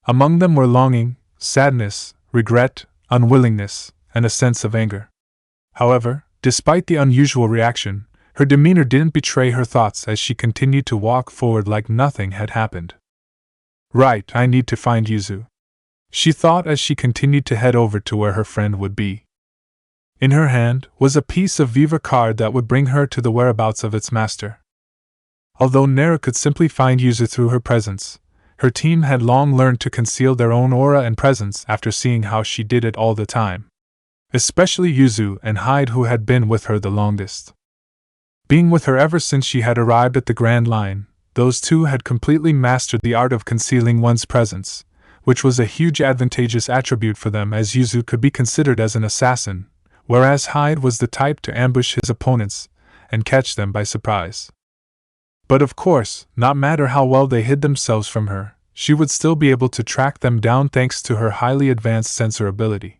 Among them were longing, sadness, regret, unwillingness, and a sense of anger. However, despite the unusual reaction, her demeanor didn't betray her thoughts as she continued to walk forward like nothing had happened. "Right, I need to find Yuzu," she thought as she continued to head over to where her friend would be. In her hand was a piece of Viva card that would bring her to the whereabouts of its master. Although Naru could simply find Yuzu through her presence, her team had long learned to conceal their own aura and presence after seeing how she did it all the time. Especially Yuzu and Hyde, who had been with her the longest. Being with her ever since she had arrived at the Grand Line, those two had completely mastered the art of concealing one's presence, which was a huge advantageous attribute for them as Yuzu could be considered as an assassin, whereas Hyde was the type to ambush his opponents and catch them by surprise. But of course, no matter how well they hid themselves from her, she would still be able to track them down thanks to her highly advanced sensor ability.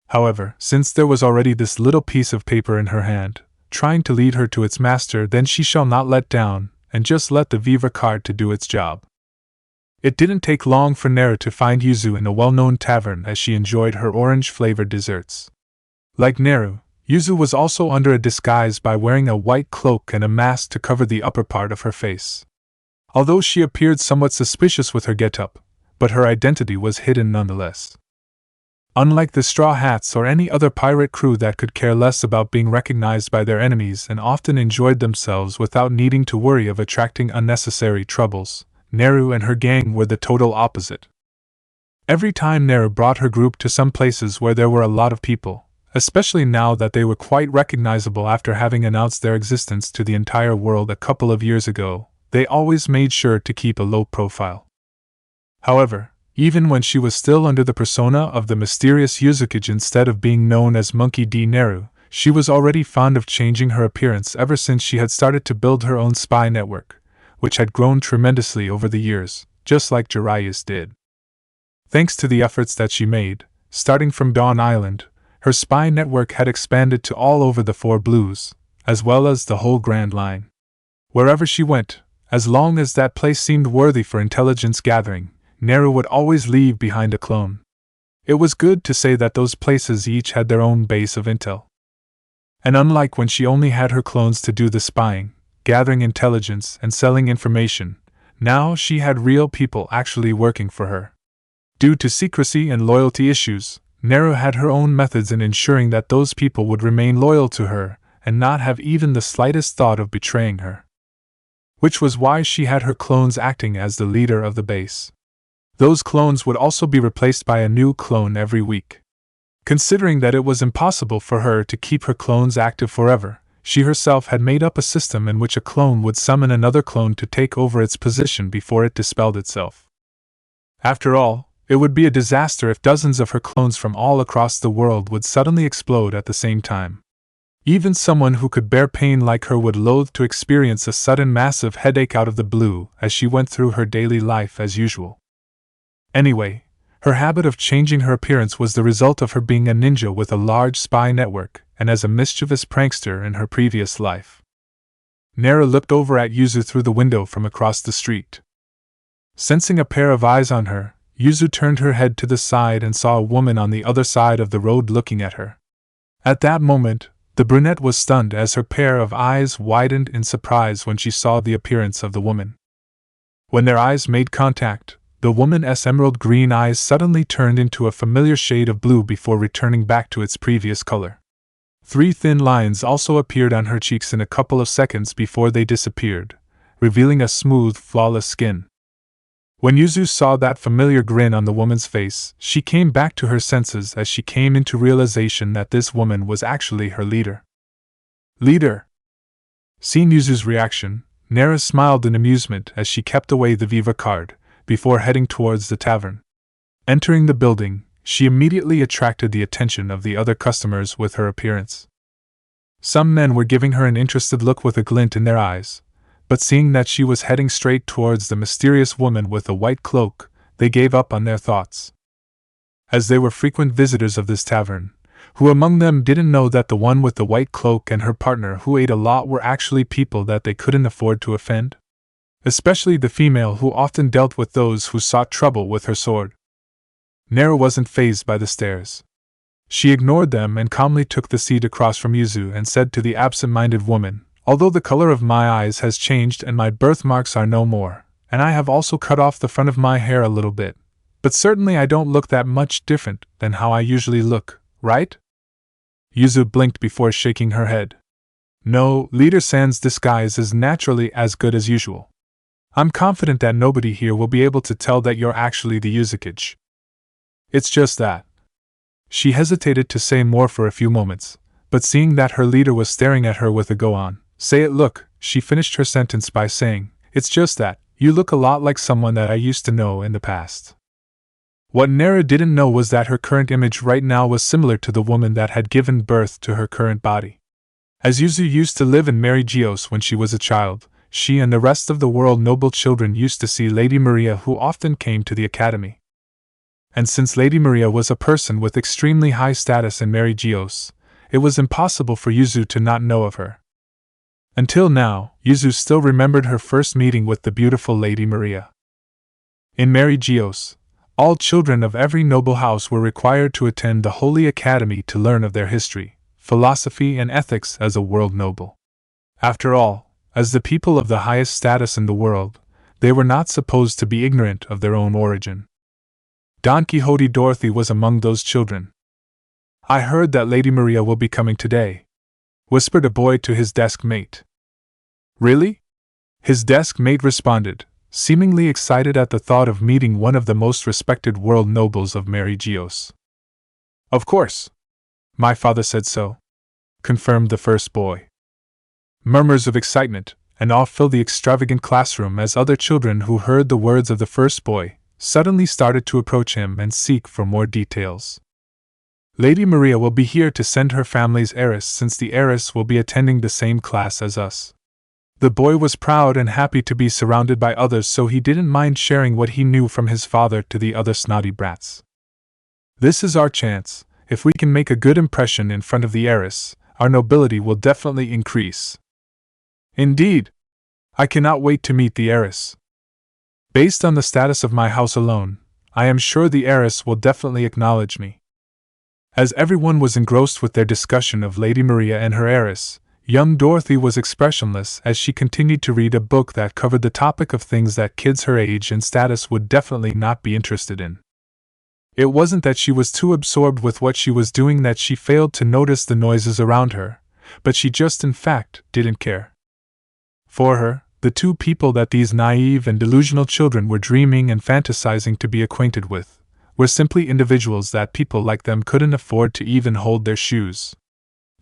However, since there was already this little piece of paper in her hand, trying to lead her to its master, then she shall not let down, and just let the Viva card to do its job. It didn't take long for Naru to find Yuzu in a well-known tavern as she enjoyed her orange-flavored desserts. Like Naru, Yuzu was also under a disguise by wearing a white cloak and a mask to cover the upper part of her face. Although she appeared somewhat suspicious with her get-up, but her identity was hidden nonetheless. Unlike the Straw Hats or any other pirate crew that could care less about being recognized by their enemies and often enjoyed themselves without needing to worry of attracting unnecessary troubles, Naru and her gang were the total opposite. Every time Naru brought her group to some places where there were a lot of people, especially now that they were quite recognizable after having announced their existence to the entire world a couple of years ago, they always made sure to keep a low profile. However, even when she was still under the persona of the mysterious Yuzukage instead of being known as Monkey D. Naru, she was already fond of changing her appearance ever since she had started to build her own spy network, which had grown tremendously over the years, just like Jiraiya's did. Thanks to the efforts that she made, starting from Dawn Island, her spy network had expanded to all over the Four Blues, as well as the whole Grand Line. Wherever she went, as long as that place seemed worthy for intelligence gathering, Naru would always leave behind a clone. It was good to say that those places each had their own base of intel. And unlike when she only had her clones to do the spying, gathering intelligence, and selling information, now she had real people actually working for her. Due to secrecy and loyalty issues, Naru had her own methods in ensuring that those people would remain loyal to her and not have even the slightest thought of betraying her. Which was why she had her clones acting as the leader of the base. Those clones would also be replaced by a new clone every week. Considering that it was impossible for her to keep her clones active forever, she herself had made up a system in which a clone would summon another clone to take over its position before it dispelled itself. After all, it would be a disaster if dozens of her clones from all across the world would suddenly explode at the same time. Even someone who could bear pain like her would loathe to experience a sudden massive headache out of the blue as she went through her daily life as usual. Anyway, her habit of changing her appearance was the result of her being a ninja with a large spy network and as a mischievous prankster in her previous life. Nara looked over at Yuzu through the window from across the street. Sensing a pair of eyes on her, Yuzu turned her head to the side and saw a woman on the other side of the road looking at her. At that moment, the brunette was stunned as her pair of eyes widened in surprise when she saw the appearance of the woman. When their eyes made contact, the woman's emerald green eyes suddenly turned into a familiar shade of blue before returning back to its previous color. 3 thin lines also appeared on her cheeks in a couple of seconds before they disappeared, revealing a smooth, flawless skin. When Yuzu saw that familiar grin on the woman's face, she came back to her senses as she came into realization that this woman was actually her leader. Leader! Seeing Yuzu's reaction, Nara smiled in amusement as she kept away the Viva card, before heading towards the tavern. Entering the building, she immediately attracted the attention of the other customers with her appearance. Some men were giving her an interested look with a glint in their eyes, but seeing that she was heading straight towards the mysterious woman with the white cloak, they gave up on their thoughts. As they were frequent visitors of this tavern, who among them didn't know that the one with the white cloak and her partner who ate a lot were actually people that they couldn't afford to offend? Especially the female who often dealt with those who sought trouble with her sword. Nara wasn't fazed by the stares. She ignored them and calmly took the seat across from Yuzu and said to the absent-minded woman, "Although the color of my eyes has changed and my birthmarks are no more, and I have also cut off the front of my hair a little bit, but certainly I don't look that much different than how I usually look, right?" Yuzu blinked before shaking her head. "No, Leader San's disguise is naturally as good as usual. I'm confident that nobody here will be able to tell that you're actually the Yuzukage. It's just that." She hesitated to say more for a few moments, but seeing that her leader was staring at her with a go-on, "Say it, look," she finished her sentence by saying, "It's just that, you look a lot like someone that I used to know in the past." What Nara didn't know was that her current image right now was similar to the woman that had given birth to her current body. As Yuzu used to live in Mary Geos when she was a child, she and the rest of the world noble children used to see Lady Maria, who often came to the academy. And since Lady Maria was a person with extremely high status in Mary Geos, it was impossible for Yuzu to not know of her. Until now, Yuzu still remembered her first meeting with the beautiful Lady Maria. In Mary Geos, all children of every noble house were required to attend the Holy Academy to learn of their history, philosophy, and ethics as a world noble. After all, as the people of the highest status in the world, they were not supposed to be ignorant of their own origin. Don Quixote Dorothy was among those children. "I heard that Lady Maria will be coming today," whispered a boy to his desk mate. "Really?" His desk mate responded, seemingly excited at the thought of meeting one of the most respected world nobles of Mary Geos. "Of course. My father said so," confirmed the first boy. Murmurs of excitement and awe filled the extravagant classroom as other children who heard the words of the first boy suddenly started to approach him and seek for more details. "Lady Maria will be here to send her family's heiress, since the heiress will be attending the same class as us." The boy was proud and happy to be surrounded by others, so he didn't mind sharing what he knew from his father to the other snotty brats. "This is our chance. If we can make a good impression in front of the heiress, our nobility will definitely increase." "Indeed! I cannot wait to meet the heiress. Based on the status of my house alone, I am sure the heiress will definitely acknowledge me." As everyone was engrossed with their discussion of Lady Maria and her heiress, young Dorothy was expressionless as she continued to read a book that covered the topic of things that kids her age and status would definitely not be interested in. It wasn't that she was too absorbed with what she was doing that she failed to notice the noises around her, but she just in fact didn't care. For her, The two people that these naive and delusional children were dreaming and fantasizing to be acquainted with were simply individuals that people like them couldn't afford to even hold their shoes.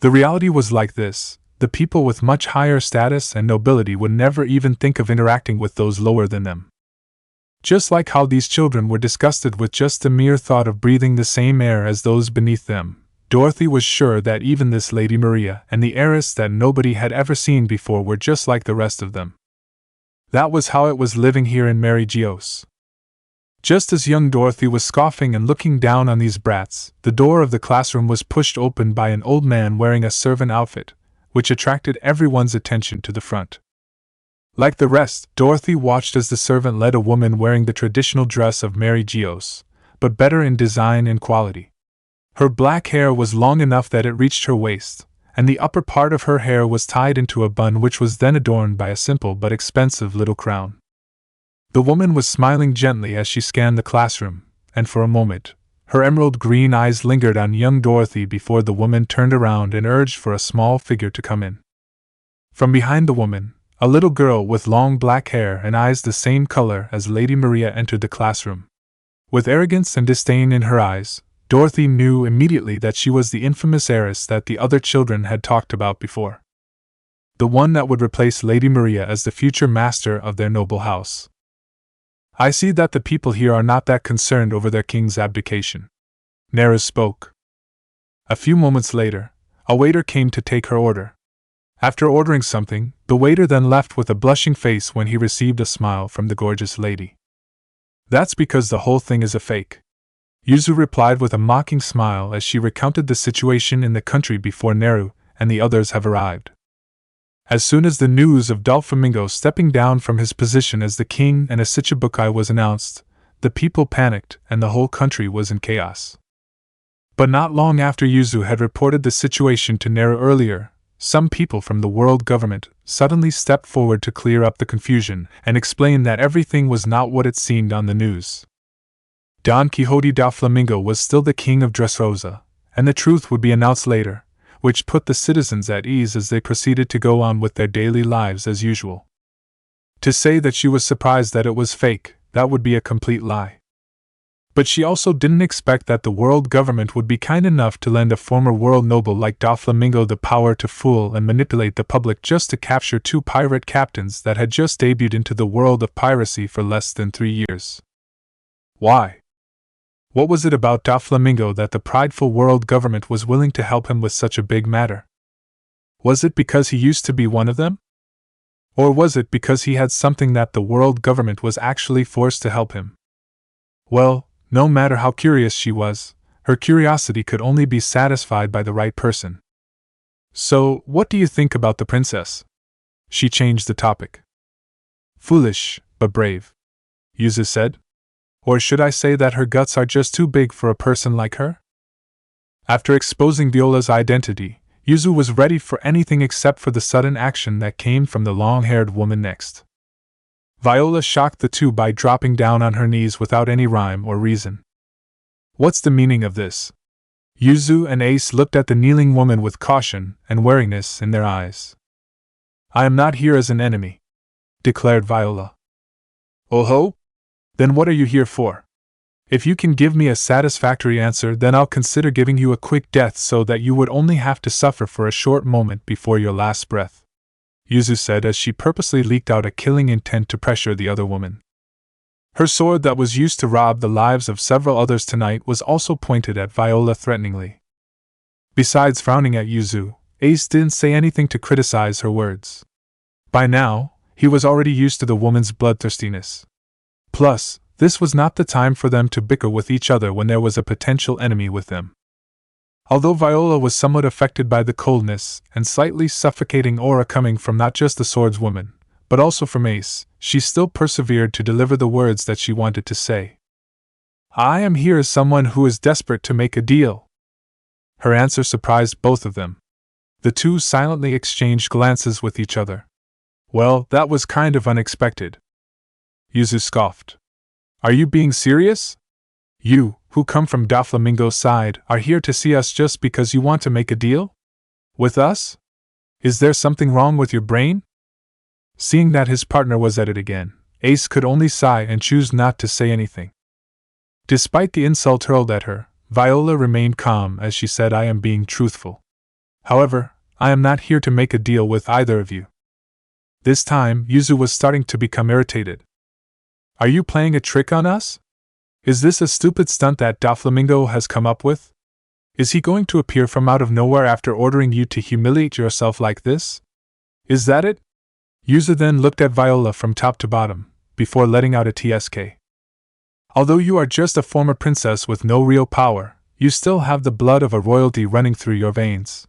The reality was like this: the people with much higher status and nobility would never even think of interacting with those lower than them. Just like how these children were disgusted with just the mere thought of breathing the same air as those beneath them, Dorothy was sure that even this Lady Maria and the heiress that nobody had ever seen before were just like the rest of them. That was how it was living here in Mary Geos. Just as young Dorothy was scoffing and looking down on these brats, the door of the classroom was pushed open by an old man wearing a servant outfit, which attracted everyone's attention to the front. Like the rest, Dorothy watched as the servant led a woman wearing the traditional dress of Mary Geos, but better in design and quality. Her black hair was long enough that it reached her waist, and the upper part of her hair was tied into a bun which was then adorned by a simple but expensive little crown. The woman was smiling gently as she scanned the classroom, and for a moment, her emerald green eyes lingered on young Dorothy before the woman turned around and urged for a small figure to come in. From behind the woman, a little girl with long black hair and eyes the same color as Lady Maria entered the classroom. With arrogance and disdain in her eyes, Dorothy knew immediately that she was the infamous heiress that the other children had talked about before. The one that would replace Lady Maria as the future master of their noble house. I see that the people here are not that concerned over their king's abdication. Naru spoke. A few moments later, a waiter came to take her order. After ordering something, the waiter then left with a blushing face when he received a smile from the gorgeous lady. That's because the whole thing is a fake. Yuzu replied with a mocking smile as she recounted the situation in the country before Naru and the others have arrived. As soon as the news of Doflamingo stepping down from his position as the king and a Shichibukai was announced, the people panicked and the whole country was in chaos. But not long after Yuzu had reported the situation to Naru earlier, some people from the world government suddenly stepped forward to clear up the confusion and explain that everything was not what it seemed on the news. Don Quixote Doflamingo was still the king of Dressrosa, and the truth would be announced later, which put the citizens at ease as they proceeded to go on with their daily lives as usual. To say that she was surprised that it was fake, that would be a complete lie. But she also didn't expect that the world government would be kind enough to lend a former world noble like Doflamingo the power to fool and manipulate the public just to capture two pirate captains that had just debuted into the world of piracy for less than 3 years. Why? What was it about Doflamingo that the prideful world government was willing to help him with such a big matter? Was it because he used to be one of them? Or was it because he had something that the world government was actually forced to help him? Well, no matter how curious she was, her curiosity could only be satisfied by the right person. So, what do you think about the princess? She changed the topic. Foolish, but brave, Yuzu said. Or should I say that her guts are just too big for a person like her? After exposing Viola's identity, Yuzu was ready for anything except for the sudden action that came from the long-haired woman next. Viola shocked the two by dropping down on her knees without any rhyme or reason. What's the meaning of this? Yuzu and Ace looked at the kneeling woman with caution and wariness in their eyes. I am not here as an enemy, declared Viola. Oh ho? Then what are you here for? If you can give me a satisfactory answer, then I'll consider giving you a quick death so that you would only have to suffer for a short moment before your last breath, Yuzu said as she purposely leaked out a killing intent to pressure the other woman. Her sword that was used to rob the lives of several others tonight was also pointed at Viola threateningly. Besides frowning at Yuzu, Ace didn't say anything to criticize her words. By now, he was already used to the woman's bloodthirstiness. Plus, this was not the time for them to bicker with each other when there was a potential enemy with them. Although Viola was somewhat affected by the coldness and slightly suffocating aura coming from not just the swordswoman, but also from Ace, she still persevered to deliver the words that she wanted to say. I am here as someone who is desperate to make a deal. Her answer surprised both of them. The two silently exchanged glances with each other. Well, that was kind of unexpected. Yuzu scoffed. Are you being serious? You, who come from Doflamingo's side, are here to see us just because you want to make a deal? With us? Is there something wrong with your brain? Seeing that his partner was at it again, Ace could only sigh and choose not to say anything. Despite the insult hurled at her, Viola remained calm as she said, "I am being truthful. However, I am not here to make a deal with either of you." This time, Yuzu was starting to become irritated. "Are you playing a trick on us? Is this a stupid stunt that Doflamingo has come up with? Is he going to appear from out of nowhere after ordering you to humiliate yourself like this? Is that it?" Yuzu then looked at Viola from top to bottom, before letting out a TSK. "Although you are just a former princess with no real power, you still have the blood of a royalty running through your veins.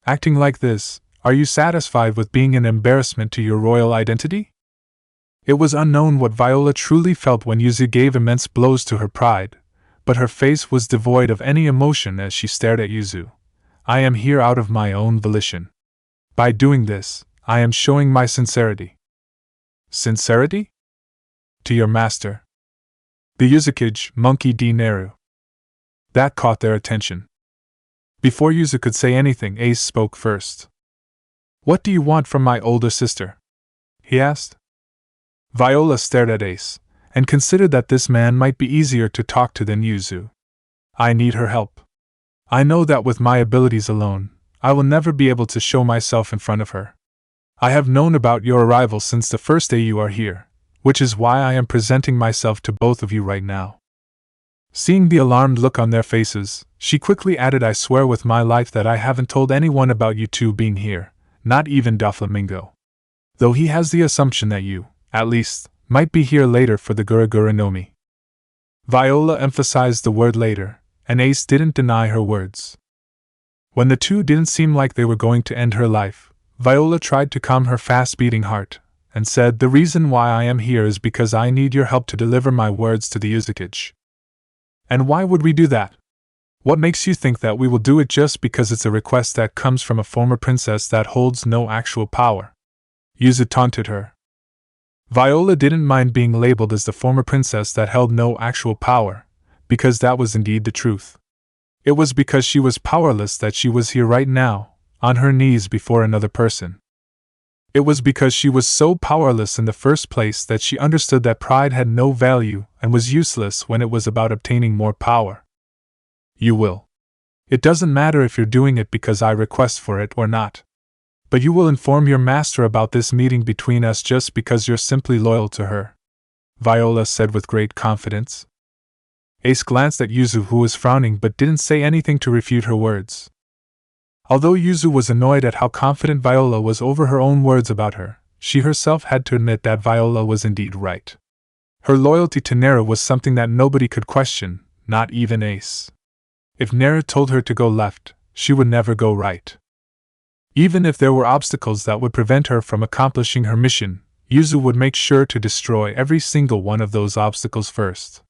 Acting like this, are you satisfied with being an embarrassment to your royal identity?" It was unknown what Viola truly felt when Yuzu gave immense blows to her pride, but her face was devoid of any emotion as she stared at Yuzu. "I am here out of my own volition. By doing this, I am showing my sincerity." "Sincerity? To your master, the Uzukage Monkey D. Naru." That caught their attention. Before Yuzu could say anything, Ace spoke first. "What do you want from my older sister?" he asked. Viola stared at Ace, and considered that this man might be easier to talk to than Yuzu. "I need her help. I know that with my abilities alone, I will never be able to show myself in front of her. I have known about your arrival since the first day you are here, which is why I am presenting myself to both of you right now." Seeing the alarmed look on their faces, she quickly added, "I swear with my life that I haven't told anyone about you two being here, not even Doflamingo. Though he has the assumption that you, at least, might be here later for the Guruguru no Mi." Viola emphasized the word later, and Ace didn't deny her words. When the two didn't seem like they were going to end her life, Viola tried to calm her fast-beating heart, and said, "The reason why I am here is because I need your help to deliver my words to the Uzukage." "And why would we do that? What makes you think that we will do it just because it's a request that comes from a former princess that holds no actual power?" Yuzu taunted her. Viola didn't mind being labeled as the former princess that held no actual power, because that was indeed the truth. It was because she was powerless that she was here right now, on her knees before another person. It was because she was so powerless in the first place that she understood that pride had no value and was useless when it was about obtaining more power. "You will. It doesn't matter if you're doing it because I request for it or not. But you will inform your master about this meeting between us just because you're simply loyal to her," Viola said with great confidence. Ace glanced at Yuzu, who was frowning but didn't say anything to refute her words. Although Yuzu was annoyed at how confident Viola was over her own words about her, she herself had to admit that Viola was indeed right. Her loyalty to Naru was something that nobody could question, not even Ace. If Naru told her to go left, she would never go right. Even if there were obstacles that would prevent her from accomplishing her mission, Yuzu would make sure to destroy every single one of those obstacles first.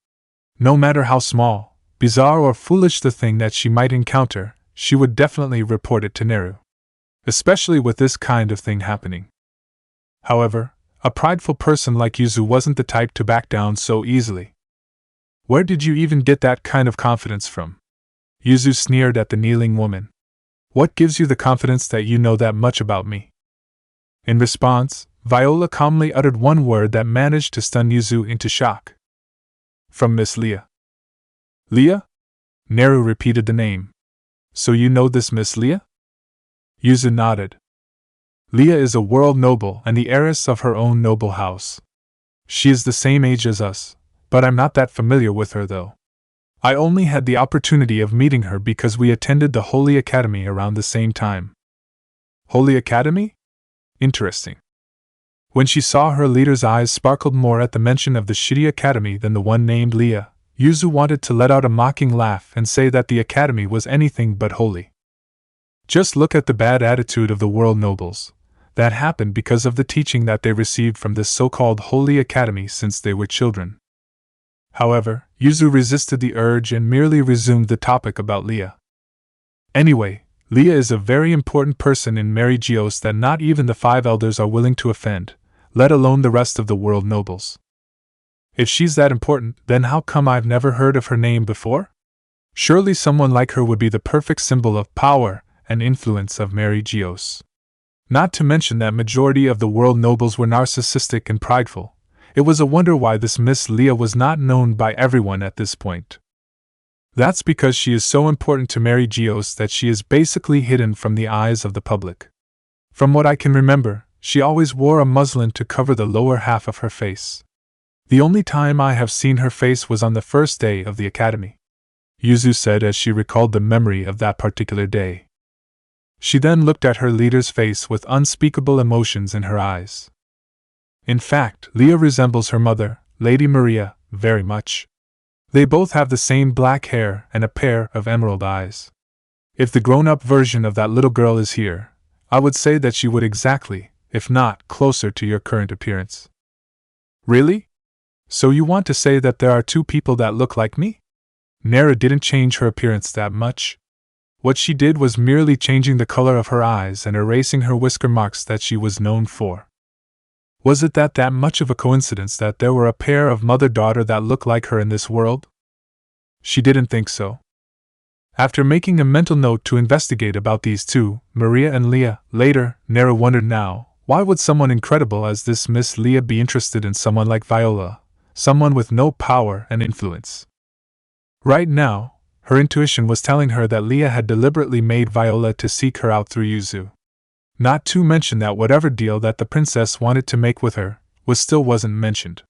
No matter how small, bizarre or foolish the thing that she might encounter, she would definitely report it to Naru. Especially with this kind of thing happening. However, a prideful person like Yuzu wasn't the type to back down so easily. "Where did you even get that kind of confidence from?" Yuzu sneered at the kneeling woman. "What gives you the confidence that you know that much about me?" In response, Viola calmly uttered one word that managed to stun Yuzu into shock. "From Miss Leah." "Leah?" Naru repeated the name. "So you know this Miss Leah?" Yuzu nodded. "Leah is a world noble and the heiress of her own noble house. She is the same age as us, but I'm not that familiar with her though. I only had the opportunity of meeting her because we attended the Holy Academy around the same time." "Holy Academy? Interesting." When she saw her leader's eyes sparkled more at the mention of the shitty academy than the one named Leah, Yuzu wanted to let out a mocking laugh and say that the academy was anything but holy. Just look at the bad attitude of the world nobles. That happened because of the teaching that they received from this so-called Holy Academy since they were children. However, Yuzu resisted the urge and merely resumed the topic about Leah. "Anyway, Leah is a very important person in Mary Geos that not even the 5 elders are willing to offend, let alone the rest of the world nobles. If she's that important, then how come I've never heard of her name before? Surely someone like her would be the perfect symbol of power and influence of Mary Geos." Not to mention that majority of the world nobles were narcissistic and prideful. It was a wonder why this Miss Leah was not known by everyone at this point. That's because she is so important to Mary Geos that she is basically hidden from the eyes of the public. From what I can remember, she always wore a muslin to cover the lower half of her face. The only time I have seen her face was on the first day of the academy, Yuzu said as she recalled the memory of that particular day. She then looked at her leader's face with unspeakable emotions in her eyes. In fact, Leah resembles her mother, Lady Maria, very much. They both have the same black hair and a pair of emerald eyes. If the grown-up version of that little girl is here, I would say that she would exactly, if not closer to your current appearance. Really? So you want to say that there are two people that look like me? Nara didn't change her appearance that much. What she did was merely changing the color of her eyes and erasing her whisker marks that she was known for. Was it that much of a coincidence that there were a pair of mother-daughter that looked like her in this world? She didn't think so. After making a mental note to investigate about these two, Maria and Leah, later, Nara wondered now, why would someone incredible as this Miss Leah be interested in someone like Viola, someone with no power and influence? Right now, her intuition was telling her that Leah had deliberately made Viola to seek her out through Yuzu. Not to mention that whatever deal that the princess wanted to make with her wasn't mentioned.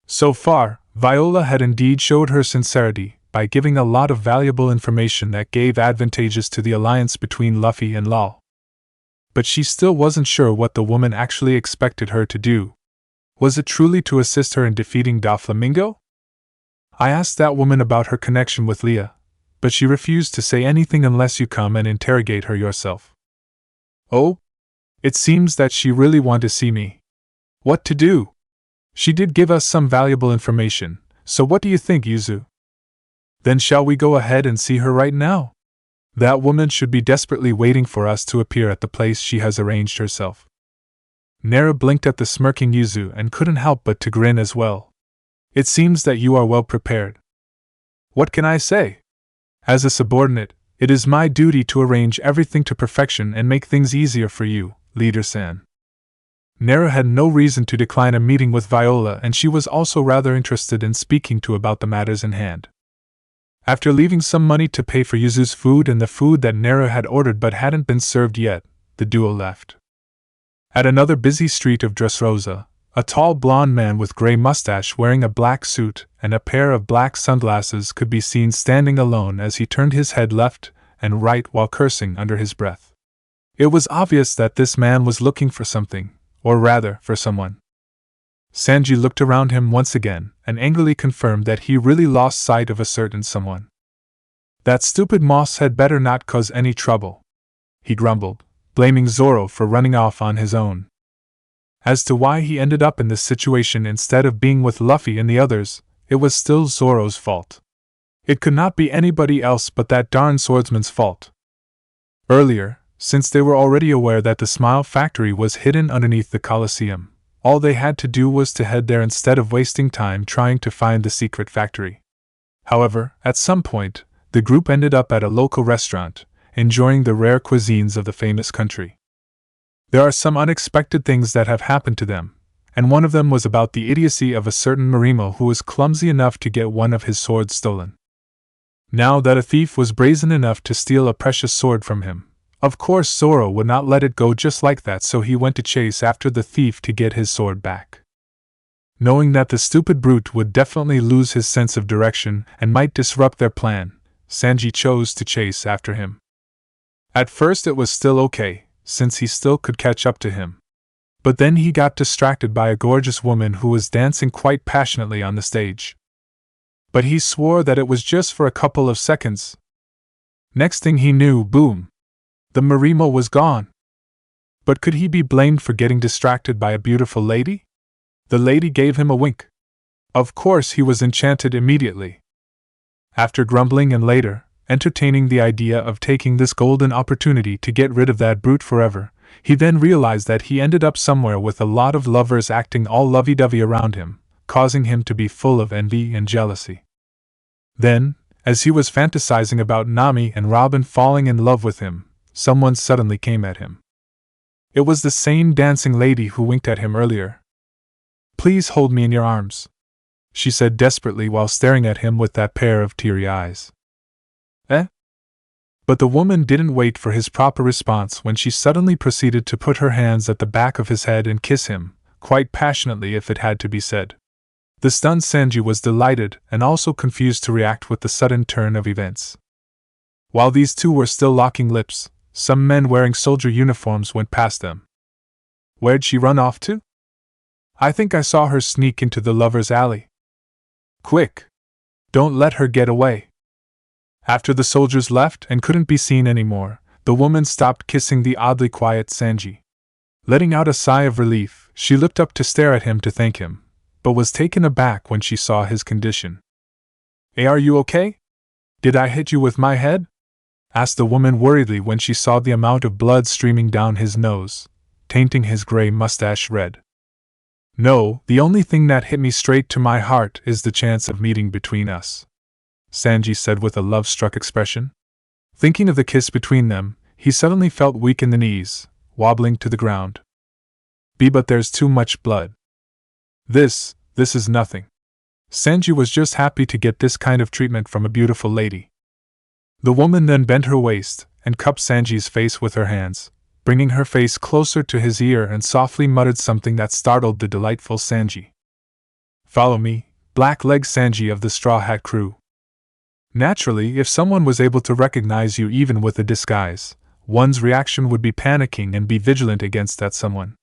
So far, Viola had indeed showed her sincerity by giving a lot of valuable information that gave advantages to the alliance between Luffy and Law. But she still wasn't sure what the woman actually expected her to do. Was it truly to assist her in defeating Doflamingo? I asked that woman about her connection with Leah, but she refused to say anything unless you come and interrogate her yourself. Oh? It seems that she really wanted to see me. What to do? She did give us some valuable information, so what do you think, Yuzu? Then shall we go ahead and see her right now? That woman should be desperately waiting for us to appear at the place she has arranged herself. Nara blinked at the smirking Yuzu and couldn't help but to grin as well. It seems that you are well prepared. What can I say? As a subordinate, it is my duty to arrange everything to perfection and make things easier for you, Leader-san. Nara had no reason to decline a meeting with Viola, and she was also rather interested in speaking to about the matters in hand. After leaving some money to pay for Yuzu's food and the food that Nara had ordered but hadn't been served yet, the duo left. At another busy street of Dressrosa, a tall blond man with gray mustache wearing a black suit and a pair of black sunglasses could be seen standing alone as he turned his head left and right while cursing under his breath. It was obvious that this man was looking for something, or rather, for someone. Sanji looked around him once again and angrily confirmed that he really lost sight of a certain someone. That stupid Moss had better not cause any trouble, he grumbled, blaming Zoro for running off on his own. As to why he ended up in this situation instead of being with Luffy and the others, it was still Zoro's fault. It could not be anybody else but that darn swordsman's fault. Earlier, since they were already aware that the Smile Factory was hidden underneath the Colosseum, all they had to do was to head there instead of wasting time trying to find the secret factory. However, at some point, the group ended up at a local restaurant, enjoying the rare cuisines of the famous country. There are some unexpected things that have happened to them, and one of them was about the idiocy of a certain Marimo who was clumsy enough to get one of his swords stolen. Now that a thief was brazen enough to steal a precious sword from him, of course Zoro would not let it go just like that, so he went to chase after the thief to get his sword back. Knowing that the stupid brute would definitely lose his sense of direction and might disrupt their plan, Sanji chose to chase after him. At first it was still okay, since he still could catch up to him. But then he got distracted by a gorgeous woman who was dancing quite passionately on the stage. But he swore that it was just for a couple of seconds. Next thing he knew, boom! The Marimo was gone. But could he be blamed for getting distracted by a beautiful lady? The lady gave him a wink. Of course he was enchanted immediately. After grumbling and later, entertaining the idea of taking this golden opportunity to get rid of that brute forever, he then realized that he ended up somewhere with a lot of lovers acting all lovey-dovey around him, causing him to be full of envy and jealousy. Then, as he was fantasizing about Nami and Robin falling in love with him, someone suddenly came at him. It was the same dancing lady who winked at him earlier. "Please hold me in your arms," she said desperately while staring at him with that pair of teary eyes. "Eh?" But the woman didn't wait for his proper response when she suddenly proceeded to put her hands at the back of his head and kiss him, quite passionately if it had to be said. The stunned Sanji was delighted and also confused to react with the sudden turn of events. While these two were still locking lips, some men wearing soldier uniforms went past them. "Where'd she run off to?" "I think I saw her sneak into the lovers' alley." "Quick! Don't let her get away." After the soldiers left and couldn't be seen anymore, the woman stopped kissing the oddly quiet Sanji. Letting out a sigh of relief, she looked up to stare at him to thank him, but was taken aback when she saw his condition. Are you okay? Did I hit you with my head?" asked the woman worriedly when she saw the amount of blood streaming down his nose, tainting his gray mustache red. "No, the only thing that hit me straight to my heart is the chance of meeting between us," Sanji said with a love-struck expression. Thinking of the kiss between them, he suddenly felt weak in the knees, wobbling to the ground. But there's too much blood. This is nothing." Sanji was just happy to get this kind of treatment from a beautiful lady. The woman then bent her waist and cupped Sanji's face with her hands, bringing her face closer to his ear and softly muttered something that startled the delightful Sanji. "Follow me, Black-Leg Sanji of the Straw Hat Crew." Naturally, if someone was able to recognize you even with a disguise, one's reaction would be panicking and be vigilant against that someone.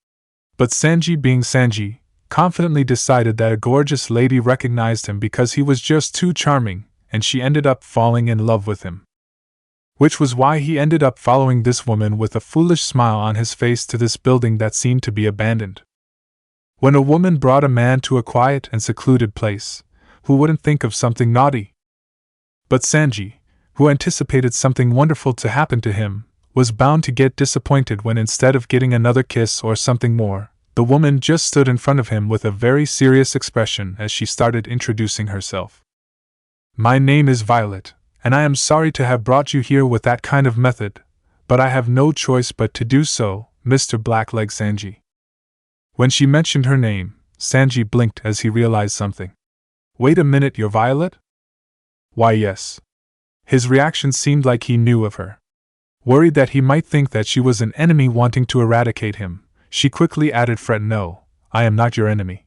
But Sanji, being Sanji, confidently decided that a gorgeous lady recognized him because he was just too charming, and she ended up falling in love with him. Which was why he ended up following this woman with a foolish smile on his face to this building that seemed to be abandoned. When a woman brought a man to a quiet and secluded place, who wouldn't think of something naughty? But Sanji, who anticipated something wonderful to happen to him, was bound to get disappointed when instead of getting another kiss or something more, the woman just stood in front of him with a very serious expression as she started introducing herself. "My name is Violet, and I am sorry to have brought you here with that kind of method, but I have no choice but to do so, Mr. Black-Leg Sanji." When she mentioned her name, Sanji blinked as he realized something. "Wait a minute, you're Violet?" "Why, yes." His reaction seemed like he knew of her. Worried that he might think that she was an enemy wanting to eradicate him, she quickly added, "Fret no, I am not your enemy.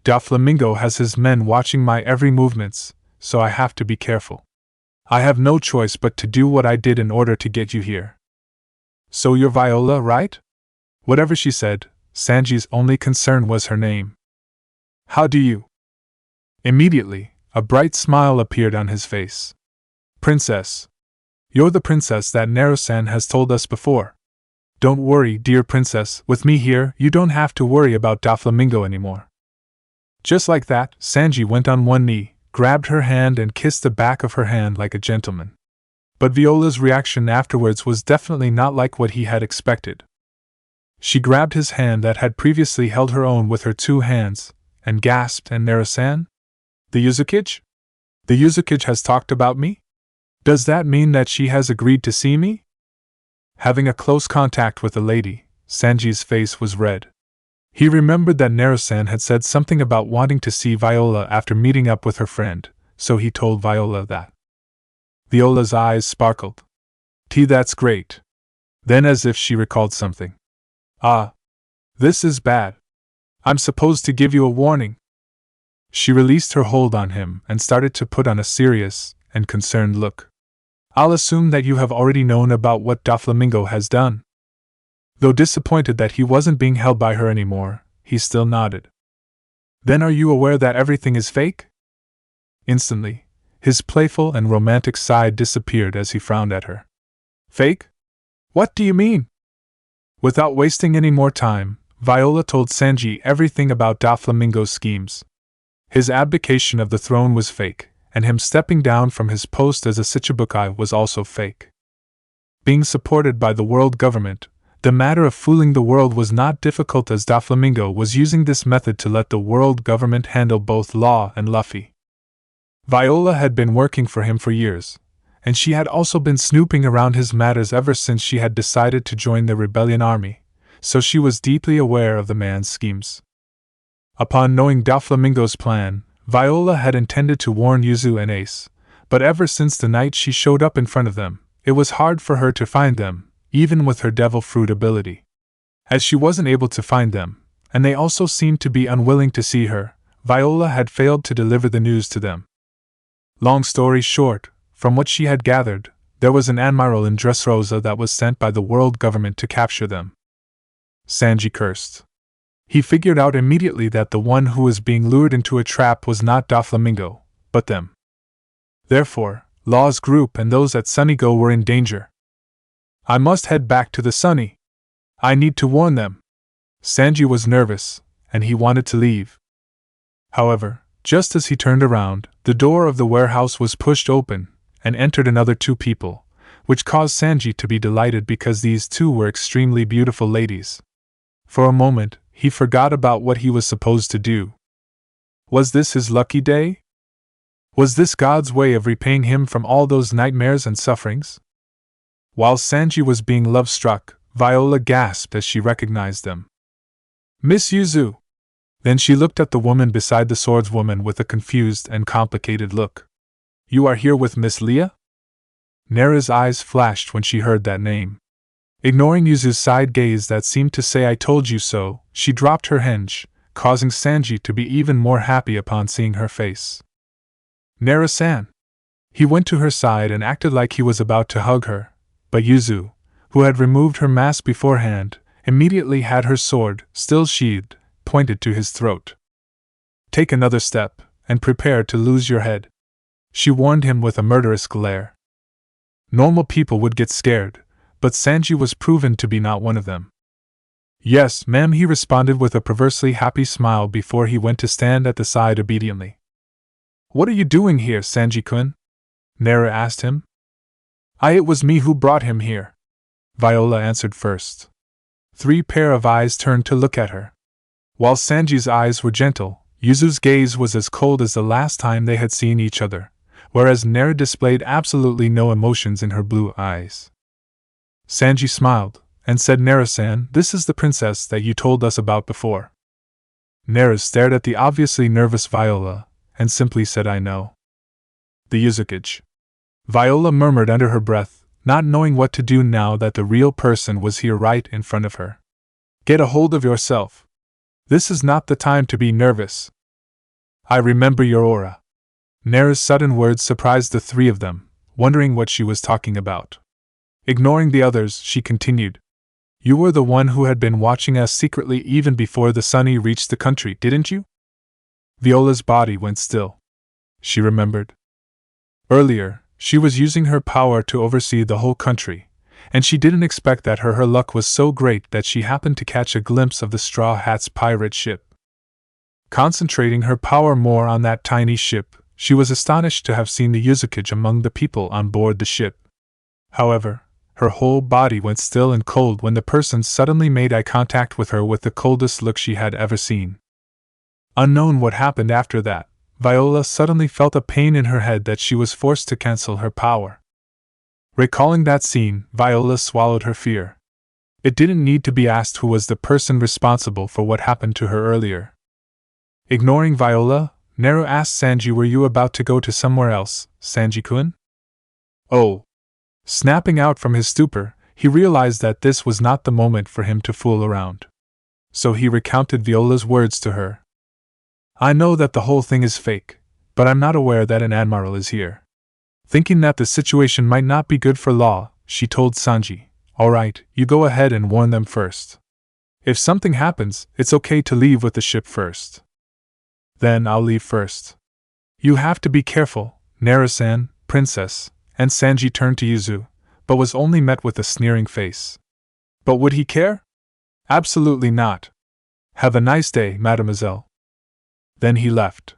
Doflamingo has his men watching my every movements, so I have to be careful. I have no choice but to do what I did in order to get you here." "So you're Viola, right?" Whatever she said, Sanji's only concern was her name. "How do you?" Immediately, a bright smile appeared on his face. "Princess. You're the princess that Naruto-san has told us before. Don't worry, dear princess, with me here, you don't have to worry about Doflamingo anymore." Just like that, Sanji went on one knee, grabbed her hand and kissed the back of her hand like a gentleman. But Viola's reaction afterwards was definitely not like what he had expected. She grabbed his hand that had previously held her own with her two hands, and gasped, "And Naruto-san? The Yuzukage? The Yuzukage has talked about me? Does that mean that she has agreed to see me?" Having a close contact with the lady, Sanji's face was red. He remembered that Naruto-san had said something about wanting to see Viola after meeting up with her friend, so he told Viola that. Viola's eyes sparkled. That's great." Then, as if she recalled something. "Ah. This is bad. I'm supposed to give you a warning." She released her hold on him and started to put on a serious and concerned look. "I'll assume that you have already known about what Doflamingo has done." Though disappointed that he wasn't being held by her anymore, he still nodded. "Then are you aware that everything is fake?" Instantly, his playful and romantic side disappeared as he frowned at her. "Fake? What do you mean?" Without wasting any more time, Viola told Sanji everything about Doflamingo's schemes. His abdication of the throne was fake, and him stepping down from his post as a Shichibukai was also fake. Being supported by the world government, the matter of fooling the world was not difficult, as Doflamingo was using this method to let the world government handle both Law and Luffy. Viola had been working for him for years, and she had also been snooping around his matters ever since she had decided to join the rebellion army, so she was deeply aware of the man's schemes. Upon knowing Doflamingo's plan, Viola had intended to warn Yuzu and Ace, but ever since the night she showed up in front of them, it was hard for her to find them, even with her devil fruit ability. As she wasn't able to find them, and they also seemed to be unwilling to see her, Viola had failed to deliver the news to them. Long story short, from what she had gathered, there was an admiral in Dressrosa that was sent by the world government to capture them. Sanji cursed. He figured out immediately that the one who was being lured into a trap was not Doflamingo, but them. Therefore, Law's group and those at Sunnygo were in danger. I must head back to the Sunny. I need to warn them. Sanji was nervous, and he wanted to leave. However, just as he turned around, the door of the warehouse was pushed open, and entered another two people, which caused Sanji to be delighted because these two were extremely beautiful ladies. For a moment, he forgot about what he was supposed to do. Was this his lucky day? Was this God's way of repaying him from all those nightmares and sufferings? While Sanji was being love-struck, Viola gasped as she recognized them. Miss Yuzu! Then she looked at the woman beside the swordswoman with a confused and complicated look. You are here with Miss Leah? Nera's eyes flashed when she heard that name. Ignoring Yuzu's side gaze that seemed to say I told you so, she dropped her hinge, causing Sanji to be even more happy upon seeing her face. Nera-san! He went to her side and acted like he was about to hug her, but Yuzu, who had removed her mask beforehand, immediately had her sword, still sheathed, pointed to his throat. Take another step, and prepare to lose your head, she warned him with a murderous glare. Normal people would get scared, but Sanji was proven to be not one of them. Yes, ma'am, he responded with a perversely happy smile before he went to stand at the side obediently. What are you doing here, Sanji-kun? Nera asked him. It was me who brought him here, Viola answered first. Three pair of eyes turned to look at her. While Sanji's eyes were gentle, Yuzu's gaze was as cold as the last time they had seen each other, whereas Nera displayed absolutely no emotions in her blue eyes. Sanji smiled, and said, Nera-san, this is the princess that you told us about before. Nera stared at the obviously nervous Viola, and simply said, I know. The Yuzukage. Viola murmured under her breath, not knowing what to do now that the real person was here right in front of her. Get a hold of yourself. This is not the time to be nervous. I remember your aura. Nera's sudden words surprised the three of them, wondering what she was talking about. Ignoring the others, she continued. You were the one who had been watching us secretly even before the Sunny reached the country, didn't you? Viola's body went still. She remembered. Earlier, she was using her power to oversee the whole country, and she didn't expect that her luck was so great that she happened to catch a glimpse of the Straw Hat's pirate ship. Concentrating her power more on that tiny ship, she was astonished to have seen the Yuzukage among the people on board the ship. However, her whole body went still and cold when the person suddenly made eye contact with her with the coldest look she had ever seen. Unknown what happened after that, Viola suddenly felt a pain in her head that she was forced to cancel her power. Recalling that scene, Viola swallowed her fear. It didn't need to be asked who was the person responsible for what happened to her earlier. Ignoring Viola, Nero asked Sanji, were you about to go to somewhere else, Sanji-kun? Oh. Snapping out from his stupor, he realized that this was not the moment for him to fool around. So he recounted Viola's words to her. I know that the whole thing is fake, but I'm not aware that an admiral is here. Thinking that the situation might not be good for Law, she told Sanji, alright, you go ahead and warn them first. If something happens, it's okay to leave with the ship first. Then I'll leave first. You have to be careful, Nera-san, princess, and Sanji turned to Yuzu, but was only met with a sneering face. But would he care? Absolutely not. Have a nice day, mademoiselle. Then he left.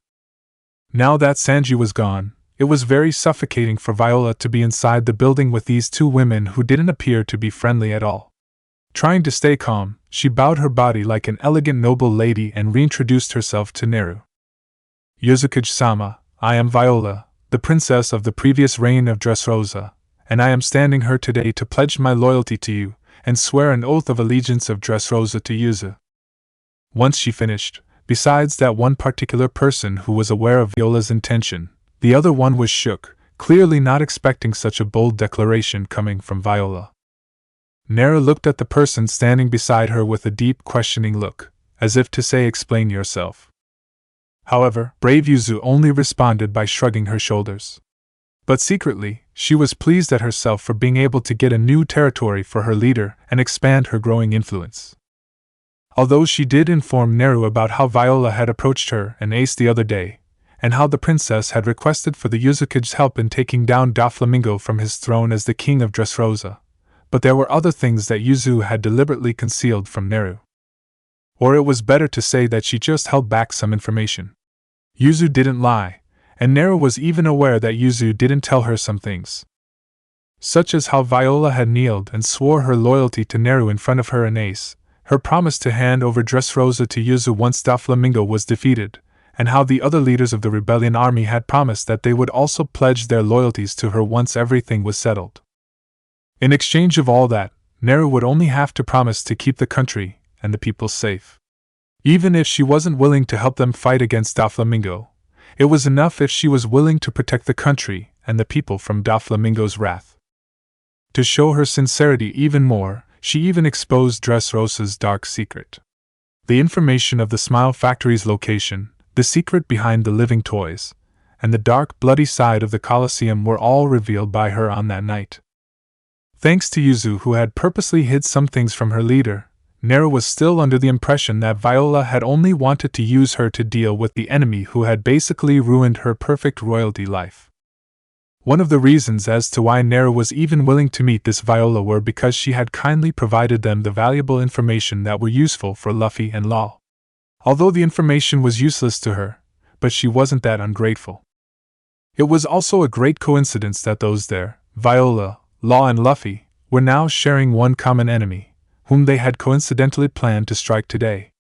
Now that Sanji was gone, it was very suffocating for Viola to be inside the building with these two women who didn't appear to be friendly at all. Trying to stay calm, she bowed her body like an elegant noble lady and reintroduced herself to Neru. Yuzukage-sama, I am Viola, the princess of the previous reign of Dressrosa, and I am standing here today to pledge my loyalty to you, and swear an oath of allegiance of Dressrosa to Yuzu. Once she finished, besides that one particular person who was aware of Viola's intention, the other one was shook, clearly not expecting such a bold declaration coming from Viola. Nera looked at the person standing beside her with a deep, questioning look, as if to say, "Explain yourself." However, brave Yuzu only responded by shrugging her shoulders. But secretly, she was pleased at herself for being able to get a new territory for her leader and expand her growing influence. Although she did inform Neru about how Viola had approached her and Ace the other day, and how the princess had requested for the Yuzuki's help in taking down Doflamingo from his throne as the king of Dressrosa, but there were other things that Yuzu had deliberately concealed from Neru. Or it was better to say that she just held back some information. Yuzu didn't lie, and Neru was even aware that Yuzu didn't tell her some things. Such as how Viola had kneeled and swore her loyalty to Neru in front of her and Ace, her promise to hand over Dressrosa to Yuzu once Doflamingo was defeated, and how the other leaders of the rebellion army had promised that they would also pledge their loyalties to her once everything was settled. In exchange of all that, Neru would only have to promise to keep the country and the people safe. Even if she wasn't willing to help them fight against Doflamingo, it was enough if she was willing to protect the country and the people from Doflamingo's wrath. To show her sincerity even more, she even exposed Dressrosa's dark secret. The information of the Smile Factory's location, the secret behind the living toys, and the dark, bloody side of the Colosseum were all revealed by her on that night. Thanks to Yuzu, who had purposely hid some things from her leader, Neru was still under the impression that Viola had only wanted to use her to deal with the enemy who had basically ruined her perfect royalty life. One of the reasons as to why Neru was even willing to meet this Viola were because she had kindly provided them the valuable information that were useful for Luffy and Law. Although the information was useless to her, but she wasn't that ungrateful. It was also a great coincidence that those there, Viola, Law and Luffy, were now sharing one common enemy, whom they had coincidentally planned to strike today.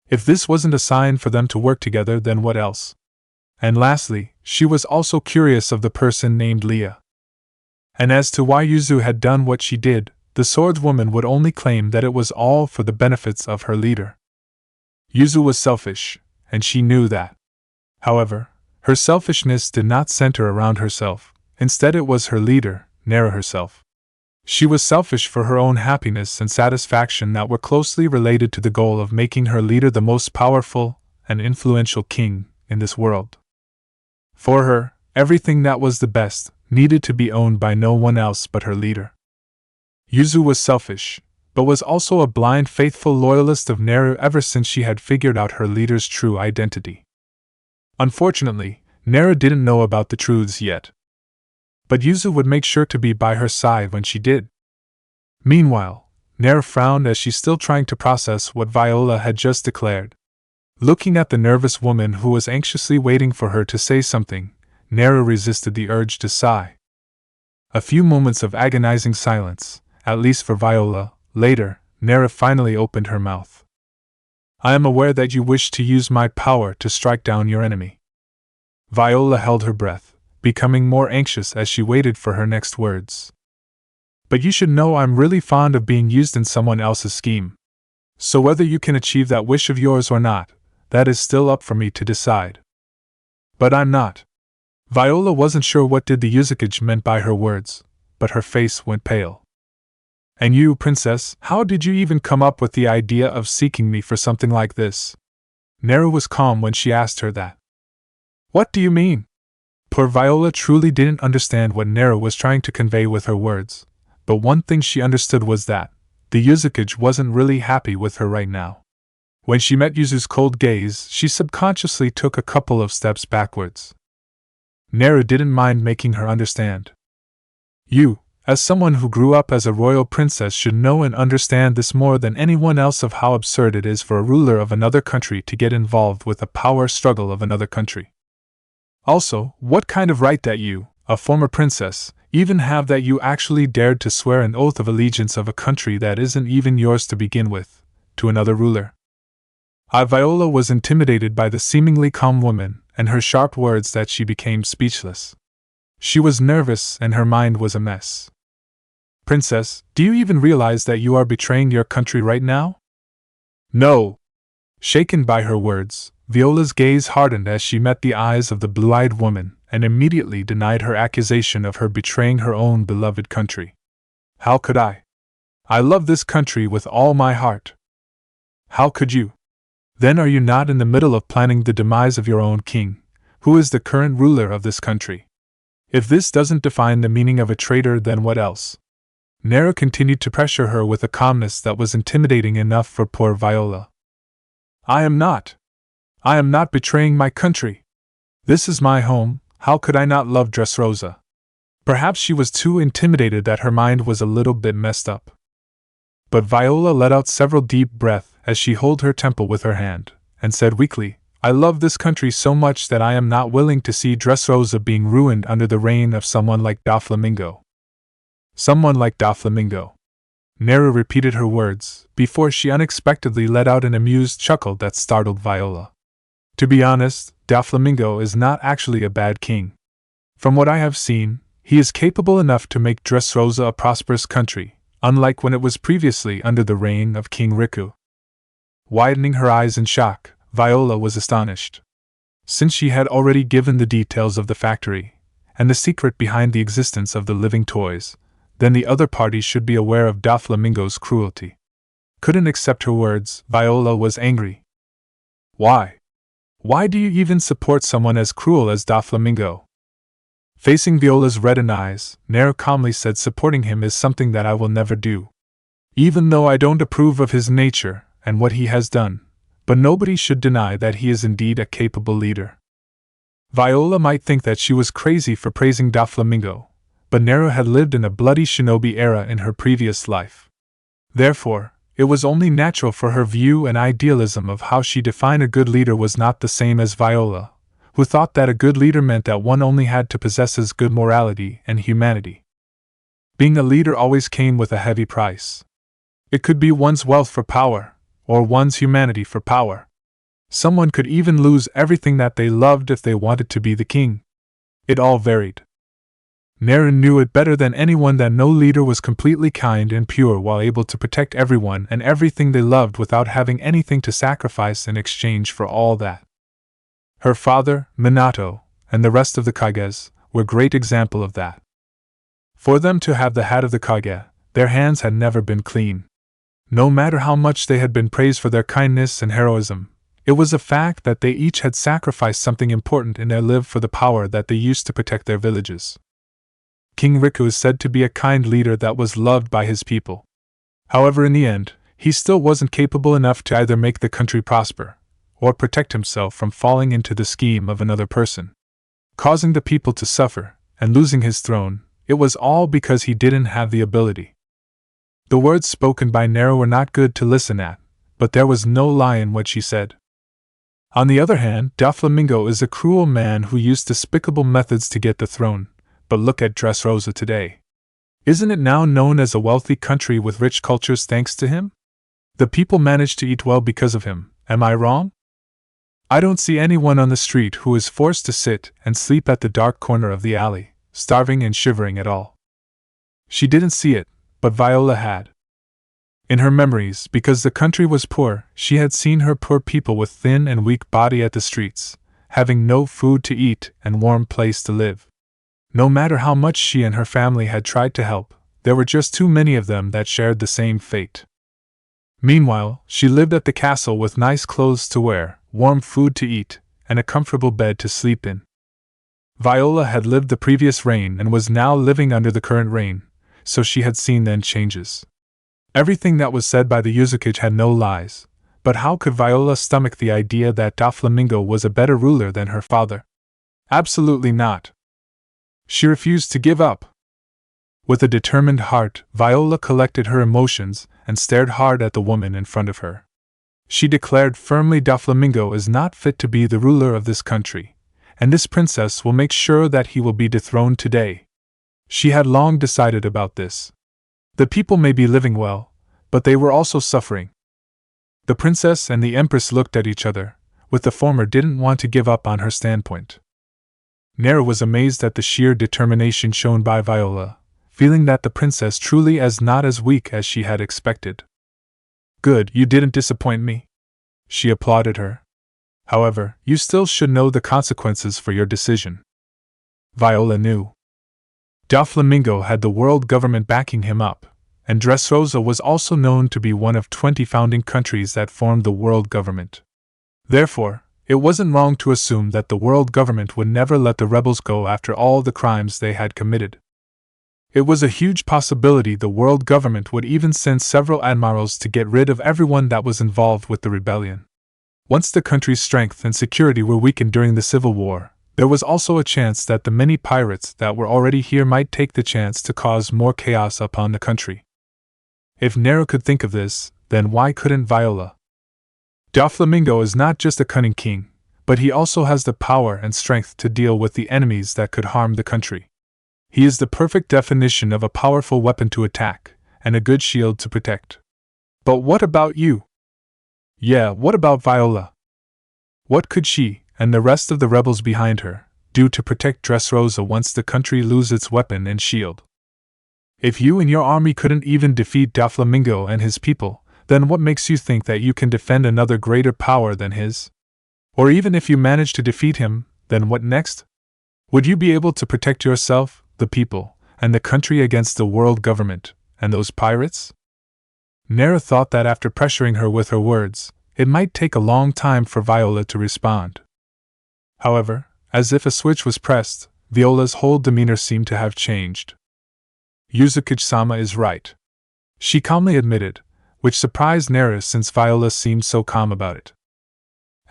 If this wasn't a sign for them to work together, then what else? And lastly, she was also curious of the person named Leah. And as to why Yuzu had done what she did, the swordswoman would only claim that it was all for the benefits of her leader. Yuzu was selfish, and she knew that. However, her selfishness did not center around herself, instead it was her leader, Neru herself. She was selfish for her own happiness and satisfaction that were closely related to the goal of making her leader the most powerful and influential king in this world. For her, everything that was the best needed to be owned by no one else but her leader. Yuzu was selfish, but was also a blind, faithful loyalist of Neru ever since she had figured out her leader's true identity. Unfortunately, Neru didn't know about the truths yet. But Yuzu would make sure to be by her side when she did. Meanwhile, Neru frowned as she still trying to process what Viola had just declared. Looking at the nervous woman who was anxiously waiting for her to say something, Neru resisted the urge to sigh. A few moments of agonizing silence, at least for Viola. Later, Neru finally opened her mouth. "I am aware that you wish to use my power to strike down your enemy." Viola held her breath, becoming more anxious as she waited for her next words. "But you should know I'm really fond of being used in someone else's scheme. So whether you can achieve that wish of yours or not, that is still up for me to decide." "But I'm not." Viola wasn't sure what did the Yuzuki meant by her words, but her face went pale. "And you, princess, how did you even come up with the idea of seeking me for something like this?" Neru was calm when she asked her that. "What do you mean?" Poor Viola truly didn't understand what Neru was trying to convey with her words, but one thing she understood was that the Yuzuki wasn't really happy with her right now. When she met Yuzu's cold gaze, she subconsciously took a couple of steps backwards. Neru didn't mind making her understand. "You, as someone who grew up as a royal princess, should know and understand this more than anyone else of how absurd it is for a ruler of another country to get involved with the power struggle of another country. Also, what kind of right that you, a former princess, even have that you actually dared to swear an oath of allegiance of a country that isn't even yours to begin with, to another ruler?" Viola was intimidated by the seemingly calm woman and her sharp words that she became speechless. She was nervous and her mind was a mess. Princess, do you even realize that you are betraying your country right now? No! Shaken by her words, Viola's gaze hardened as she met the eyes of the blue-eyed woman and immediately denied her accusation of her betraying her own beloved country. How could I? I love this country with all my heart. How could you? Then are you not in the middle of planning the demise of your own king, who is the current ruler of this country? If this doesn't define the meaning of a traitor, then what else? Naru continued to pressure her with a calmness that was intimidating enough for poor Viola. I am not betraying my country. This is my home, how could I not love Dressrosa? Perhaps she was too intimidated that her mind was a little bit messed up. But Viola let out several deep breaths as she held her temple with her hand, and said weakly, I love this country so much that I am not willing to see Dressrosa being ruined under the reign of someone like Doflamingo. Someone like Doflamingo. Naru repeated her words, before she unexpectedly let out an amused chuckle that startled Viola. To be honest, Doflamingo is not actually a bad king. From what I have seen, he is capable enough to make Dressrosa a prosperous country, unlike when it was previously under the reign of King Riku. Widening her eyes in shock, Viola was astonished. Since she had already given the details of the factory, and the secret behind the existence of the living toys, then the other party should be aware of Doflamingo's cruelty. Couldn't accept her words, Viola was angry. Why? Why do you even support someone as cruel as Doflamingo? Facing Viola's reddened eyes, Naru calmly said supporting him is something that I will never do. Even though I don't approve of his nature and what he has done, but nobody should deny that he is indeed a capable leader. Viola might think that she was crazy for praising Doflamingo, but Naru had lived in a bloody shinobi era in her previous life. Therefore, it was only natural for her view and idealism of how she defined a good leader was not the same as Viola, who thought that a good leader meant that one only had to possess his good morality and humanity. Being a leader always came with a heavy price. It could be one's wealth for power, or one's humanity for power. Someone could even lose everything that they loved if they wanted to be the king. It all varied. Naru knew it better than anyone that no leader was completely kind and pure while able to protect everyone and everything they loved without having anything to sacrifice in exchange for all that. Her father, Minato, and the rest of the Kages were great example of that. For them to have the hat of the Kage, their hands had never been clean. No matter how much they had been praised for their kindness and heroism, it was a fact that they each had sacrificed something important in their life for the power that they used to protect their villages. King Riku is said to be a kind leader that was loved by his people. However, in the end, he still wasn't capable enough to either make the country prosper, or protect himself from falling into the scheme of another person. Causing the people to suffer, and losing his throne, it was all because he didn't have the ability. The words spoken by Naru were not good to listen at, but there was no lie in what she said. On the other hand, Doflamingo is a cruel man who used despicable methods to get the throne, but look at Dressrosa today. Isn't it now known as a wealthy country with rich cultures thanks to him? The people manage to eat well because of him, am I wrong? I don't see anyone on the street who is forced to sit and sleep at the dark corner of the alley, starving and shivering at all. She didn't see it, but Viola had. In her memories, because the country was poor, she had seen her poor people with thin and weak body at the streets, having no food to eat and warm place to live. No matter how much she and her family had tried to help, there were just too many of them that shared the same fate. Meanwhile, she lived at the castle with nice clothes to wear, warm food to eat, and a comfortable bed to sleep in. Viola had lived the previous reign and was now living under the current reign, so she had seen then changes. Everything that was said by the Yuzukage had no lies, but how could Viola stomach the idea that Doflamingo was a better ruler than her father? Absolutely not. She refused to give up. With a determined heart, Viola collected her emotions and stared hard at the woman in front of her. She declared firmly Doflamingo is not fit to be the ruler of this country, and this princess will make sure that he will be dethroned today. She had long decided about this. The people may be living well, but they were also suffering. The princess and the empress looked at each other, with the former didn't want to give up on her standpoint. Naru was amazed at the sheer determination shown by Viola, feeling that the princess truly is not as weak as she had expected. Good, you didn't disappoint me. She applauded her. However, you still should know the consequences for your decision. Viola knew. Doflamingo had the world government backing him up, and Dressrosa was also known to be one of 20 founding countries that formed the world government. Therefore, it wasn't wrong to assume that the world government would never let the rebels go after all the crimes they had committed. It was a huge possibility the world government would even send several admirals to get rid of everyone that was involved with the rebellion. Once the country's strength and security were weakened during the Civil War, there was also a chance that the many pirates that were already here might take the chance to cause more chaos upon the country. If Nero could think of this, then why couldn't Viola? Doflamingo is not just a cunning king, but he also has the power and strength to deal with the enemies that could harm the country. He is the perfect definition of a powerful weapon to attack, and a good shield to protect. But what about you? Yeah, what about Viola? What could she, and the rest of the rebels behind her, do to protect Dressrosa once the country loses its weapon and shield? If you and your army couldn't even defeat Doflamingo and his people, then what makes you think that you can defend another greater power than his? Or even if you manage to defeat him, then what next? Would you be able to protect yourself, the people, and the country against the world government, and those pirates? Nera thought that after pressuring her with her words, it might take a long time for Viola to respond. However, as if a switch was pressed, Viola's whole demeanor seemed to have changed. Yuzuki-sama is right, she calmly admitted, which surprised Nera since Viola seemed so calm about it.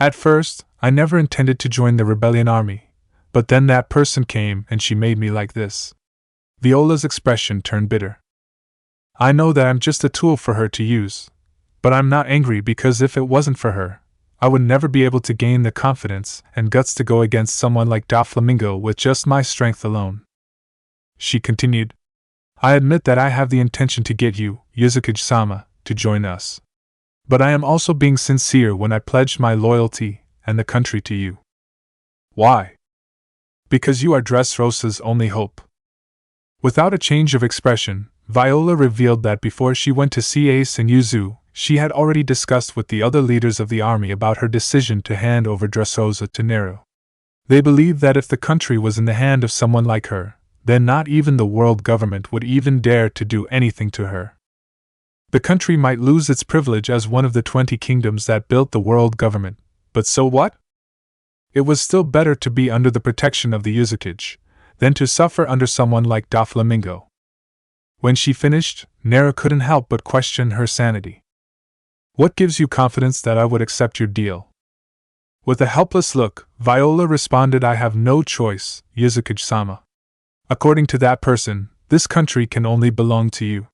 At first, I never intended to join the rebellion army, but then that person came and she made me like this. Viola's expression turned bitter. I know that I'm just a tool for her to use, but I'm not angry because if it wasn't for her, I would never be able to gain the confidence and guts to go against someone like Doflamingo with just my strength alone. She continued, I admit that I have the intention to get you, Yuzuki-sama, to join us. But I am also being sincere when I pledged my loyalty and the country to you. Why? Because you are Dressrosa's only hope. Without a change of expression, Viola revealed that before she went to see Ace and Yuzu, she had already discussed with the other leaders of the army about her decision to hand over Dressrosa to Nero. They believed that if the country was in the hand of someone like her, then not even the world government would even dare to do anything to her. The country might lose its privilege as one of the 20 kingdoms that built the world government, but so what? It was still better to be under the protection of the Yuzuki than to suffer under someone like Doflamingo. When she finished, Nera couldn't help but question her sanity. What gives you confidence that I would accept your deal? With a helpless look, Viola responded, I have no choice, Yuzuki-sama. According to that person, this country can only belong to you.